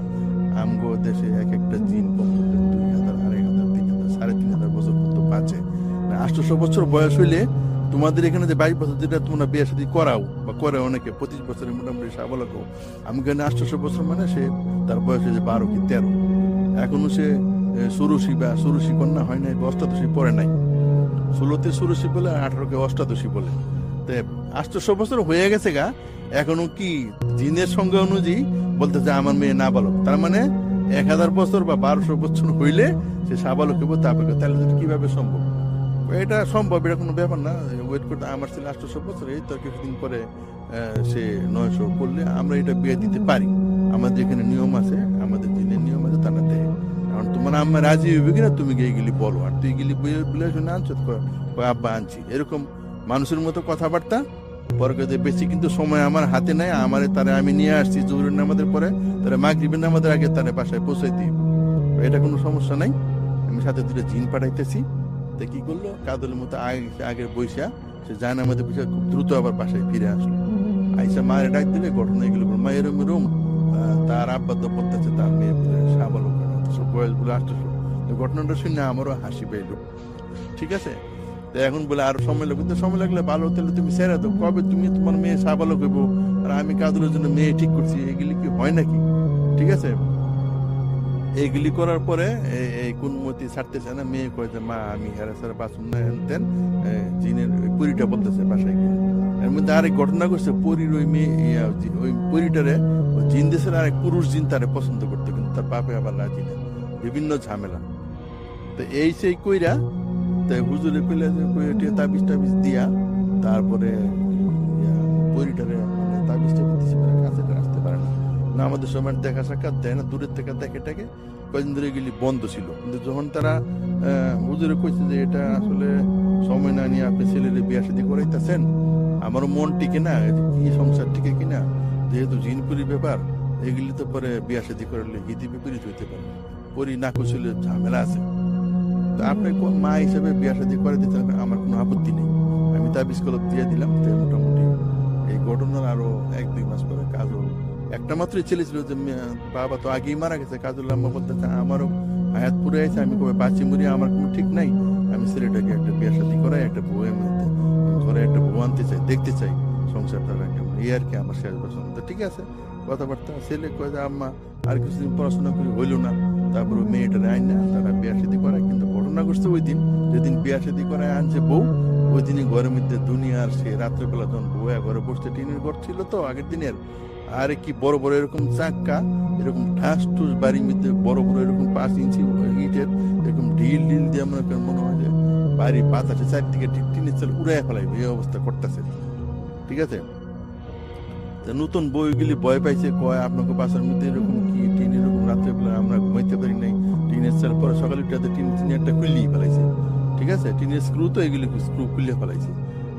আমগো দেশে এক একটা জিন কম 2000, 2500, 3000, 3500 বছর পর্যন্ত বাঁচে। 800 বছর বয়স হইলে তোমাদের এখানে যে 22 বছর যেটা তোমরা বিয়ে শাদী করাও বা করে অনেকে, 25 বছরের মোটামুটি সাবালক, আমি এখানে 800 বছর মানে সে তার বয়স হয়েছে 12 কি 13, এখনো সে ষোড়শী বা ষোড়শী কন্যা হয় নাই, অষ্টাদশী পরে নাই, 16তে ষোড়শী বলে, 18কে অষ্টাদশী বলে। 800 বছর হয়ে গেছে গা, এখনো কি জিনের সংখ্যা অনুযায়ী বলতে যে আমার মেয়ে নাবালক, তার মানে 1000 বছর বা 1200 বছর হইলে সে সাবালক হইব, তারপরে তাহলে কিভাবে সম্ভব? এটা সম্ভব, এটা কোনো ব্যাপার না, ওয়েট করতে। আমার ছিল 800 বছর, এই তো কিছুদিন পরে সে 900 করলে আমরা এটা বিয়ে দিতে পারি, আমাদের এখানে নিয়ম আছে, আমাদের জিনের নিয়ম আছে, তারা দেয়। এখন তোমার আম্মা রাজি হইবে কিনা তুমি গিয়ে বলো, আর তুই গেলি বলে শুনে আনছো, আব্বা আনছি, এরকম মানুষের মতো কথাবার্তা পরে বেশি। কিন্তু সময় আমার হাতে নাই, আমার তারা আমি নিয়ে আসছি জোহরের নামাজের পরে, তারা মাগরিবের নামাজের আগে তারা বাসায় পৌঁছাই দিই, এটা কোনো সমস্যা নাই। আমি সাথে 2টা জিন পাঠাইতেছি। তো কি করলো, কাদলের মতো আগের বৈশা সে যায় নামাজে বৈশা খুব দ্রুত আবার বাসায় ফিরে আসলো, আইসা মায়ের ডাক দিলে ঘটনা এগুলো, মা এরম তার আব্বা তো বলতেছে তার মেয়ে সাবালক, বয়স বলে 800। ঘটনাটা শুনে আমারও হাসি পাইল, ঠিক আছে। এখন বলে আর সময় লাগবে, তো সময় লাগলে ভালো, তাহলে তুমি ছেড়ে দাও, কবে তুমি তোমার মেয়ে সাবালক হইব, আর আমি কাদলের জন্য মেয়ে ঠিক করছি, এগুলি কি হয় নাকি, ঠিক আছে। এইগুলি করার পরে এই কোন মতি ছাড়তেছে না, মেয়ে কয়ে যে মা আমি হেরা সারা বাসুন না হেনতেন, জিনের পরিটা বলতেছে বাসায় গিয়ে। এর মধ্যে আরেক ঘটনা করছে, পরীর ওই মেয়ে ওই পরিটারে জিন দেশের আরেক পুরুষ জিন তারে পছন্দ করতো, কিন্তু তার বাপে আবার রাজি না, বিভিন্ন ঝামেলা। তো এই সেই কইরা হুজুরে কইলে তাবিজ টাবিজ দিয়া, তারপরে পরিটারে মানে তাবিজটা দিতে পারে, কাছে আসতে পারে না, না আমাদের সময় দেখা সাক্ষাৎ দেয় না, দূরের থেকে দেখে কয়েকদিন ধরে এগুলি বন্ধ ছিল। কিন্তু যখন তারা হুজুরে কইছে যে এটা আসলে সময় না নিয়ে আপনি ছেলেরে বিয়া শাদী করাইতেছেন, আমারও মন টিকে না, কি সংসার টিকে কিনা, যেহেতু জিনপুরি ব্যাপার, এগুলি তো পরে বিয়া শাদী করলে হিদি বিপরীত হইতে পারে, পরি না কুশলে ঝামেলা আছে। তো আপনি মা হিসেবে বিয়া শাদী করে দিতে হবে, আমার কোনো আপত্তি নেই, আমি তাবিজ কলম দিয়ে দিলাম। তো মোটামুটি এই ঘটনার আরো 1-2 মাস পরে কাজল, একটা মাত্রই ছেলে ছিল, যে বাবা তো আগেই মারা গেছে, কাজল আম্মা বলতেছে আমারও হায়াত পুরে আছে, আমি কবে বাঁচি মরি আমার কোনো ঠিক নাই, আমি ছেলেটাকে একটা বিয়া শাদী করাই একটা বউয়ের মধ্যে ঘরে একটা বউ আনতে চাই, দেখতে চাই সংসারটা কেমন, এই আর কি আমার শেষ বছর। তো ঠিক আছে কথাবার্তা, ছেলে কয়ে যে আম্মা আর কিছুদিন পড়াশোনা করি হইল না, তারপরে মেয়েটারে আইন না তারা বিয়া শাদী করায়। কিন্তু ঘটনা ঘটছে ওই দিন যেদিন বিয়া শাদী করায় আনছে বউ, ওই দিনই ঘরের মধ্যে দুনিয়ার সে রাত্রেবেলা যখন বউয়া ঘরে বসতে, টিনের ঘর ছিল তো আগের দিনের, আরে কি বড় বড় এরকম চাক্কা, এরকম ঠাস টুস বাড়ির মধ্যে বড় বড় এরকম 5 ইঞ্চি ইটের এরকম ঢিল দিয়ে মনে হয় যে বাড়ির বাতাসে চারদিকে টিনের চাল উড়াই ফেলাইবে, এই অবস্থা করতেছে। ঠিক আছে, নতুন বইগুলি ভয় পাইছে, কয় আপনাকে বাসার মধ্যে এরকম কি টিন এরকম রাত্রেবেলা আমরা ঘুমাইতে পারি নাই, টিনের চাল পরে সকালে উঠাতে টিনের খুললেই ফেলাইছে। ঠিক আছে, টিনের স্ক্রু তো এগুলি স্ক্রু খুলে ফেলাইছে।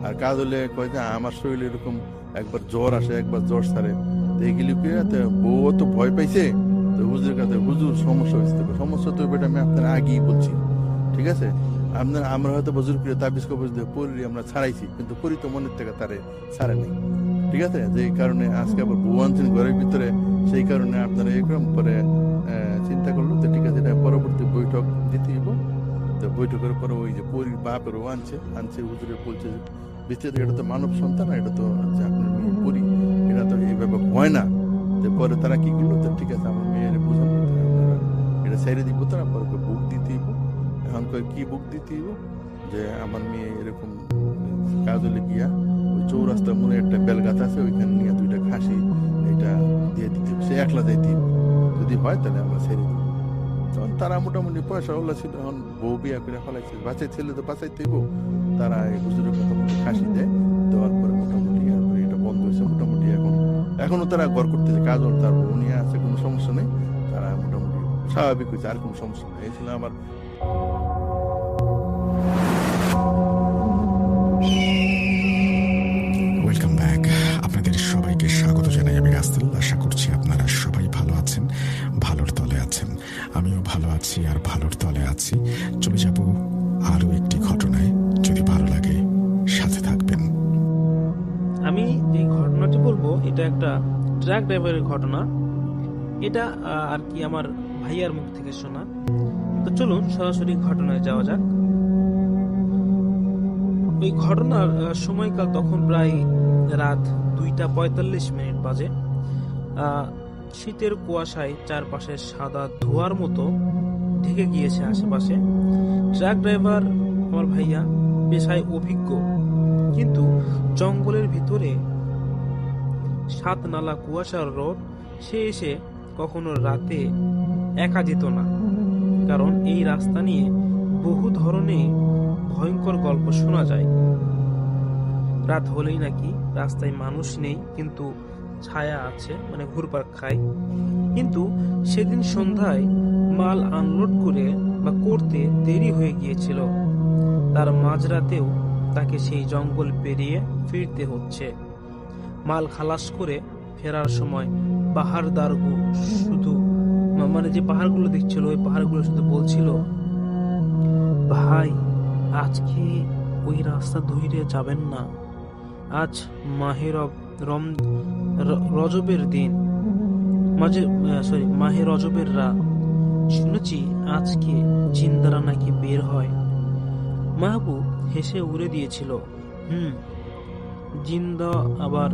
আর কাজ হলে কয় যে আমার শরীরে এরকম একবার জ্বর আসে একবার জ্বর সারে, এগুলি বউ তো ভয় পাইছে। তো হুজুরের কাছে হুজুর সমস্যা হয়েছে, সমস্যা তো এটা আমি আপনার আগেই বলছি। ঠিক আছে, আমরা হয়তো হুজুর করে তাবিজ কবজ দিয়ে পরি আমরা ছাড়াইছি, কিন্তু পরি তো মনের থেকে তারে ছাড়ে নাই। ঠিক আছে, যে কারণে আজকে আবার বউ আনছেন ঘরের ভিতরে, সেই কারণে আপনারা এরকম পরে চিন্তা করলো। তো ঠিক আছে, এটা পরবর্তী বৈঠক দিতে হইব। তো বৈঠকের পরে ওই যে পরির বাপেরও আনছে হুজুরে বলছে বিস্তারিত, এটা তো মানব সন্তান, এটা তো আপনার মেয়ে পরি, এটা তো এইভাবে হয় না। তো পরে তারা কি করলো, তো ঠিক আছে আমার মেয়ের বোঝানো এটা ছেড়ে দিব, তারা পরে বুক দিতে হইব। এখন কি বুক দিতে হইব, যে আমার মেয়ে এরকম কাজ হলে গিয়া ওই চৌরাস্তার মনে একটা বেলগাছ আছে, ওইখানে নিয়ে 2টা খাসি এটা দিয়ে দিতে, সে একলা যাইতে, যদি হয় তাহলে আমরা ছেড়ে দিব। তখন তারা মোটামুটি পয়সা ওলা ছিল, এখন বউ বিয়া করে ফেলাইছে, বাচ্চাই ছেলে তো বাঁচাইতে হইব, তারা এই হুজুরের কথা মতো খাসি দেয়, দেওয়ার পরে মোটামুটি এটা বন্ধ হয়েছে। মোটামুটি এখনো তারা ঘর করতেছে, কাজল তার বউ নিয়ে আছে, কোনো সমস্যা নেই, তারা মোটামুটি স্বাভাবিক হয়েছে, আর কোনো সমস্যা নেই। এই ছিল আমার ওয়েলকাম ব্যাক, আপনাদের সবাইকে স্বাগত জানাই আমি রাস্তেল। আশা করছি আপনারা সবাই ভালো আছেন, ভালোর তলে আছেন, আমিও ভালো আছি আর ভালোর তলে আছি। চলে যাব আরো একটি ঘটনায়, যদি ভালো লাগে সাথে থাকবেন। আমি যে ঘটনাটি বলবো এটা একটা ট্রাক ড্রাইভারের ঘটনা। এটা আর কি আমার ভাইয়ার মুখ থেকে শোনা। তো চলুন সরাসরি ঘটনায় যাওয়া যাক। ওই ঘটনার সময়কাল তখন প্রায় রাত 2:45 বাজে। শীতের কুয়াশায় চারপাশে সাদা ধোঁয়ার মতো ঢেকে গিয়েছে আশেপাশে। ট্রাক ড্রাইভার আমার ভাইয়া পেশায় অভিজ্ঞ, কিন্তু জঙ্গলের ভিতরে 7 নালা কুয়াশার রোড সে এসে কখনো রাতে একা যেত না, কারণ এই রাস্তা নিয়ে বহু ধরনের ভয়ঙ্কর গল্প শোনা যায়। রাত হলেই নাকি রাস্তায় মানুষ নেই, কিন্তু ছায়া আছে, মানে ঘুরপাক খায়। কিন্তু সেদিন সন্ধ্যায় মাল আনলোড করতে দেরি হয়ে গিয়েছিল। তার মাঝরাতেও তাকে সেই জঙ্গল পেরিয়ে ফিরতে হচ্ছে। মাল খালাস করে ফেরার সময় যে পাহাড়গুলো দেখছিল, ওই পাহাড়গুলো শুধু বলছিল, ভাই আজকে ওই রাস্তা ধরে যাবেন না, আজ রজবের দিন, মাহে রজবের রাত, শুনেছি আজকে জিন্দারা নাকি বের হয়। মাহবুব হেসে উড়ে দিয়েছিল, জিন্দা আবার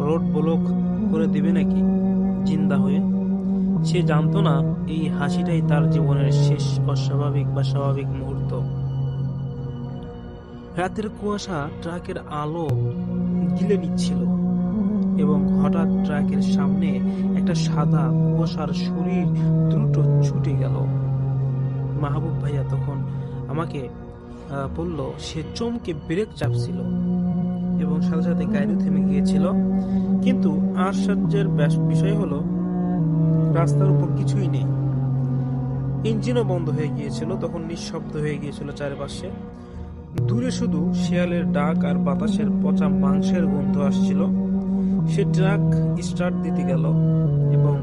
রোড ব্লক করে দেবে নাকি জিন্দা হয়ে। সে জানতো না এই হাসিটাই তার জীবনের শেষ অস্বাভাবিক বা স্বাভাবিক মুহূর্ত। রাতের কুয়াশা ট্রাকের আলো গিলে নিচ্ছিল এবং হঠাৎ ট্রাকের সামনে একটা সাদা কুয়াশার শরীর দ্রুত ছুটে গেল। মাহবুব ভাইয়া তখন আমাকে বলল সে চমকে ব্রেক চাপছিল এবং সাথে সাথে গাড়িও থেমে গিয়েছিল। কিন্তু আশ্চর্যের বিষয় হলো রাস্তার উপর কিছুই নেই, ইঞ্জিনও বন্ধ হয়ে গিয়েছিল। তখন নিঃশব্দ হয়ে গিয়েছিল চারপাশে। দূরে শুধু শিয়ালের ডাক আর বাতাসের পচা মাংসের গন্ধ আসছিল। সে ট্রাক স্টার্ট দিতে গেল এবং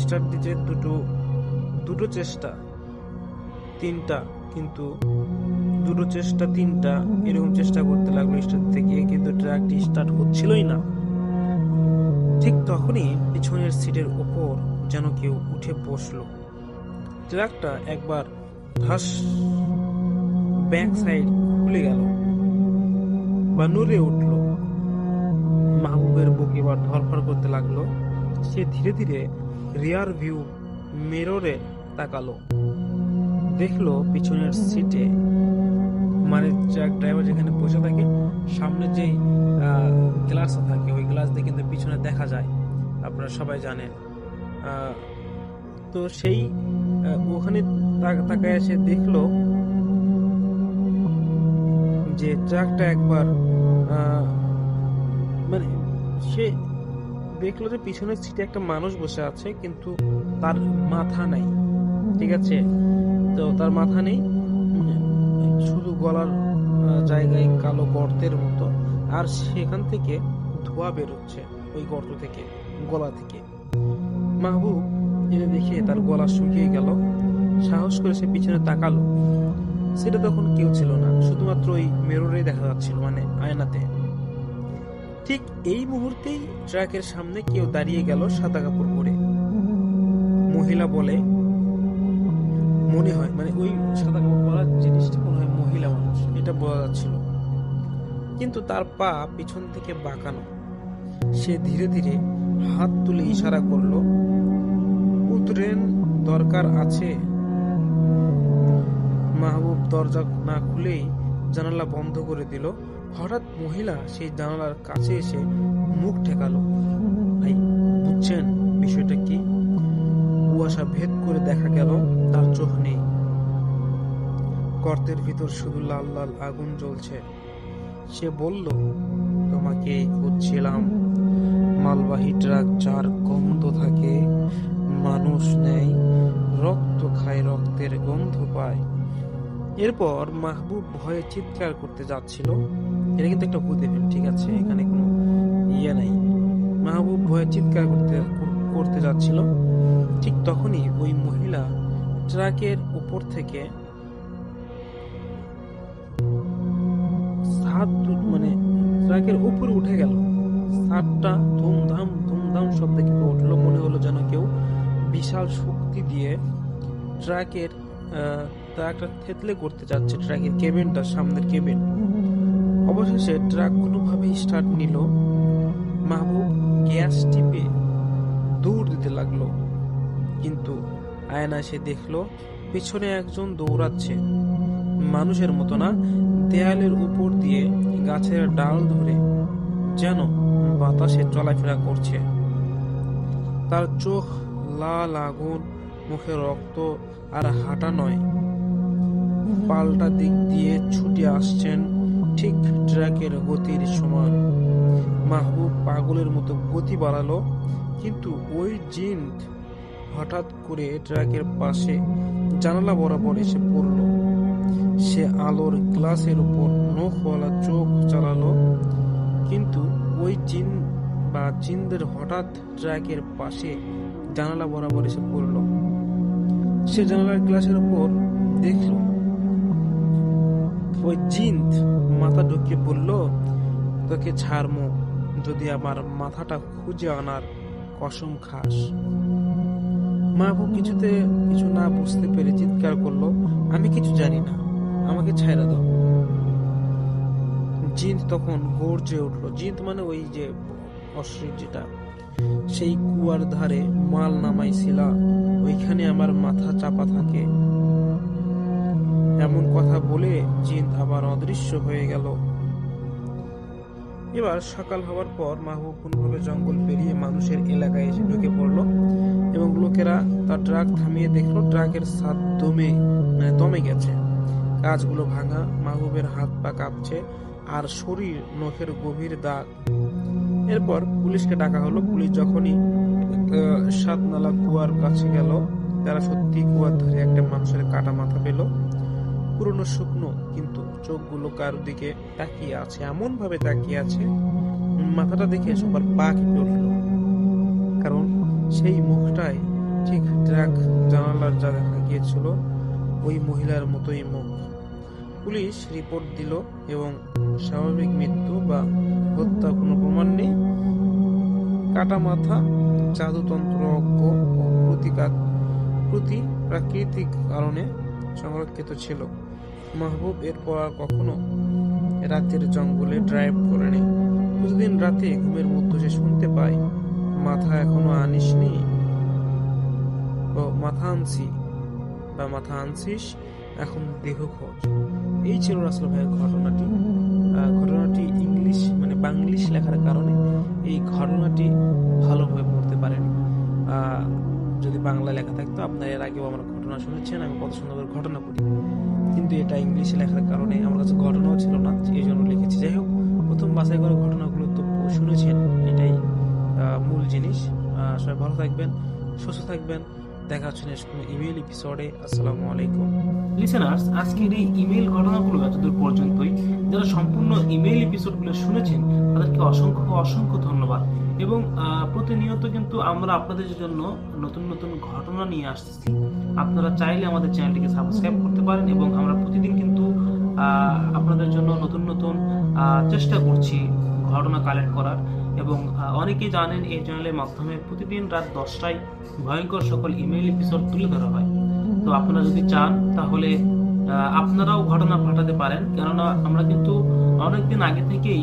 স্টার্ট দিতে দুটো চেষ্টা তিনটা, কিন্তু দুটো চেষ্টা তিনটা এরকম চেষ্টা করতে লাগলো স্টার্ট দিতে গিয়ে, কিন্তু ট্রাকটি স্টার্ট হচ্ছিলই না। ঠিক তখনই পিছনের সিটের ওপর যেন কেউ উঠে বসলো। ট্রাকটা একবার ধাস ব্যাক সাইড খুলে গেল বা নড়ে উঠল। মাহবুবের বুক এবার ধরফর করতে লাগলো। সে ধীরে ধীরে রিয়ার ভিউ মিররে তাকালো, দেখলো পিছনের সিটে, মানে ট্রাক ড্রাইভার যেখানে বসে থাকে সামনে যেই গ্লাস থাকে ওই গ্লাস দিয়ে কিন্তু পিছনে দেখা যায়, আপনারা সবাই জানেন। তো সেই ওখানে তাকায় এসে দেখলো যে ট্রাকটা একবার মানে সে দেখলো যে পিছনের সিটে একটা মানুষ বসে আছে, কিন্তু তার মাথা নাই। ঠিক আছে, তো তার মাথা নেই, শুধু গলার জায়গায় কালো গর্তের মতো, আর সেখান থেকে ধোঁয়া বেরোচ্ছে ওই গর্ত থেকে, গলা থেকে। মাহবুব এটা দেখে তার গলা শুকিয়ে গেল। সাহস করে সে পিছনে তাকালো। সেটা তখন কেউ ছিল না, শুধুমাত্র ওই মিররে দেখা যাচ্ছিল, মানে আয়নাতে। ঠিক এই মুহূর্তেই ট্রাকের সামনে কেউ দাঁড়িয়ে গেল সাদা কাপড় পরে। মহিলা বলে মনে হয়, মানে ওই সাদা কাপড় পরা জিনিসটা মনে হয় মহিলা মানুষ, এটা বোঝা যাচ্ছিল। কিন্তু তার পা পিছন থেকে বাঁকানো। সে ধীরে ধীরে হাত তুলে ইশারা করলো, উতরেন, দরকার আছে। মাহবুব দরজা না খুলেই জানালা বন্ধ করে দিল। হঠাৎ মহিলা সেই জানালার কাছে এসে মুখ ঠেকালো। ভাই, বুঝছেন বিষয়টা কি? কুয়াশা ভেদ করে দেখা গেল তার চোখ নেই। গর্তের ভিতর শুধু লাল লাল আগুন জ্বলছে। সে বলল, তোমাকে খুঁজছিলাম। মালবাহী ট্রাক যার গন্ধ থাকে, মানুষ নেই, রক্ত খায়, রক্তের গন্ধ পায়। এরপর মাহবুব ভয়ে চিৎকার করতে যাচ্ছিল। এটা কিন্তু একটা ভূত ইভেন্ট, ঠিক আছে, এখানে কোনো ইয়ে নাই। মাহবুব ভয়ে চিৎকার করতে যাচ্ছিল। ঠিক তখনই ওই মহিলা ট্রাকের উপর থেকে মানে ট্রাকের উপরে উঠে গেল। ছাদটা ধুমধাম ধুমধাম শব্দে কেঁপে উঠলো। মনে হলো যেন কেউ বিশাল শক্তি দিয়ে ট্রাকটা থেতলে করতে যাচ্ছে, ট্রাকের কেবিনটা, সামনের কেবিন। অবশেষে ট্রাক কোনোভাবেই স্টার্ট নিল। মাহবুব গ্যাস টিপে দৌড় দিতে লাগলো, কিন্তু আয়নায় সে দেখলো পিছনে একজন দৌড়াচ্ছে, মানুষের মতো না, দেয়ালের উপর দিয়ে গাছের ডাল ধরে যেন বাতাসে চলাফেরা করছে। তার চোখ লাল আগুন, মুখে রক্ত, আর হাঁটা নয়, পাল্টা দিক দিয়ে ছুটে আসছেন ঠিক ট্রাকের গতির সমান। মাহবুব পাগলের মতো গতি বাড়ালো, কিন্তু ওই জিন হঠাৎ করে ট্রাকের পাশে জানালা বরাবর এসে পড়ল। সে আলোর গ্লাসের উপর নখওয়ালা চোখ চালালো, কিন্তু ওই জিনদের হঠাৎ ট্রাকের পাশে জানালা বরাবর এসে পড়ল। সে জানালার গ্লাসের উপর দেখল ওই জিন মাথা ঢুকিয়ে বলল, তোকে ছাড়মো যদি আমার মাথাটা খুঁজে আনার কসম খাস। মাহবুব কিছু না বুঝতে পেরে চিৎকার করলো, আমি কিছু জানি না, আমাকে ছাইড়া দাও। জিন তখন গর্জে উঠলো। জিন মানে ওই যে অশ্লীল, যেটা সেই কুয়ার ধারে মাল নামাইছিলা, ওইখানে আমার মাথা চাপা থাকে। এমন কথা বলে জিন আবার অদৃশ্য হয়ে গেল। এবার সকাল হওয়ার পর মাহবুব কোনোভাবে জঙ্গল পেরিয়ে মানুষের এলাকায় এসে ঢুকে পড়ল এবং লোকেরা তার ট্রাক থামিয়ে দেখলো ট্রাকের ছাদ দমে গেছে, কাঁচগুলো ভাঙা, মাহবুবের হাত পা কাঁপছে আর শরীর নখের গভীর দাগ। এরপর পুলিশকে ডাকা হলো। পুলিশ যখনই সাতনালা কুয়ার কাছে গেল, তারা সত্যি কুয়ার ধারে একটা মানুষের কাটা মাথা পেল। পুরনো শুকনো, কিন্তু চোখগুলো কারোর দিকে তাকিয়ে আছে, এমন ভাবে তাকিয়ে আছে মাথাটা দেখে সবার পা কেঁপে উঠল। কারণ সেই মুখটাই ঠিক ট্রাক জানালার যা দেখা গিয়েছিল ওই মহিলার মতোই মুখ। পুলিশ রিপোর্ট দিল এবং স্বাভাবিক মৃত্যু বা হত্যা কোনো প্রমাণ নেই। কাটা মাথা জাদুতন্ত্র অজ্ঞ ও প্রতি প্রাকৃতিক কারণে সংরক্ষিত ছিল। মাহবুব এরপর আর কখনো রাতের জঙ্গলে ড্রাইভ করেনি। প্রতিদিন রাতে ঘুমের মধ্যে সে শুনতে পায়, মাথা এখনো আনিসনি, ও মাথা আনছি বা মাথা আনছিস, এখন দেহ খোঁজ। এই ছিল রাসেল ভাইয়ের ঘটনাটি। ঘটনাটি ইংলিশ মানে বাংলিশ লেখার কারণে এই ঘটনাটি ভালোভাবে পড়তে পারেন। যদি বাংলা লেখা থাকতো, আপনারা এর আগেও আমার ঘটনা শুনেছেন, আমি কত সুন্দর করে ঘটনা পড়ি, কিন্তু এটা ইংলিশে লেখার কারণে আমার কাছে ঘটনাও ছিল না, এই জন্য লিখেছি। যাই হোক, প্রথম বাছাই করা ঘটনাগুলো তো শুনেছেন, এটাই মূল জিনিস। সবাই ভালো থাকবেন, সুস্থ থাকবেন। দেখা হচ্ছে নেক্সট কোনো ইমেল এপিসোডে। আসসালামু আলাইকুম লিসেনার্স, আজকের এই ইমেল ঘটনাগুলো এতদূর পর্যন্তই। যারা সম্পূর্ণ ইমেল এপিসোডগুলো শুনেছেন তাদেরকে অসংখ্য অসংখ্য ধন্যবাদ। এবং প্রতিনিয়ত কিন্তু আমরা আপনাদের জন্য নতুন নতুন ঘটনা নিয়ে আসতেছি। আপনারা চাইলে আমাদের চ্যানেলটিকে সাবস্ক্রাইব করতে পারেন এবং আমরা প্রতিদিন কিন্তু আপনাদের জন্য নতুন নতুন চেষ্টা করছি ঘটনা কালেক্ট করার। এবং অনেকেই জানেন এই চ্যানেলের মাধ্যমে প্রতিদিন রাত 10টায় ভয়ঙ্কর সকল ইমেল এপিসোড তুলে ধরা হয়। তো আপনারা যদি চান তাহলে আপনারাও ঘটনা পাঠাতে পারেন, কেননা আমরা কিন্তু অনেকদিন আগে থেকেই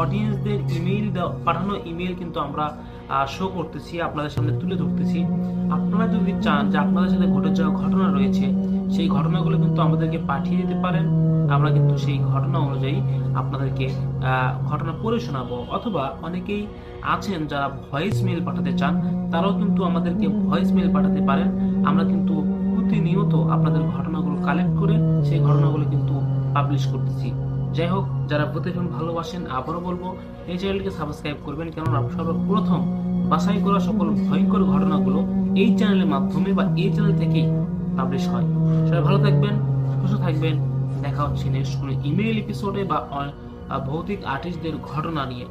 অডিয়েন্সদের ইমেইল পাঠানো ইমেল কিন্তু আমরা শো করতেছি, আপনাদের সামনে তুলে ধরতেছি। আপনারা যদি চান যে আপনাদের সাথে ঘটে যাওয়া ঘটনা রয়েছে, সেই ঘটনাগুলো কিন্তু আমাদেরকে পাঠিয়ে দিতে পারেন। আমরা কিন্তু সেই ঘটনা অনুযায়ী আপনাদেরকে ঘটনা পড়ে শোনাবো। অথবা অনেকেই আছেন যারা ভয়েস মেল পাঠাতে চান, তারাও কিন্তু আমাদেরকে ভয়েস মেল পাঠাতে পারেন। আমরা কিন্তু প্রতিনিয়ত আপনাদের ঘটনাগুলো কালেক্ট করে সেই ঘটনাগুলো কিন্তু পাবলিশ করতেছি। যাই হোক, যারা প্রতিদিন ভালোবাসেন, আবারও বলবো এই চ্যানেলকে সাবস্ক্রাইব করবেন, কেননা সর্বপ্রথম বাছাই করা সকল ভয়ঙ্কর ঘটনাগুলো এই চ্যানেলের মাধ্যমে বা এই চ্যানেল থেকেই পাবলিশ হয়। সবাই ভালো থাকবেন, সুস্থ থাকবেন। দেখা হচ্ছে নেক্সট কোনো ইমেল এপিসোডে বা ভৌতিক আর্টিস্টদের ঘটনা নিয়ে।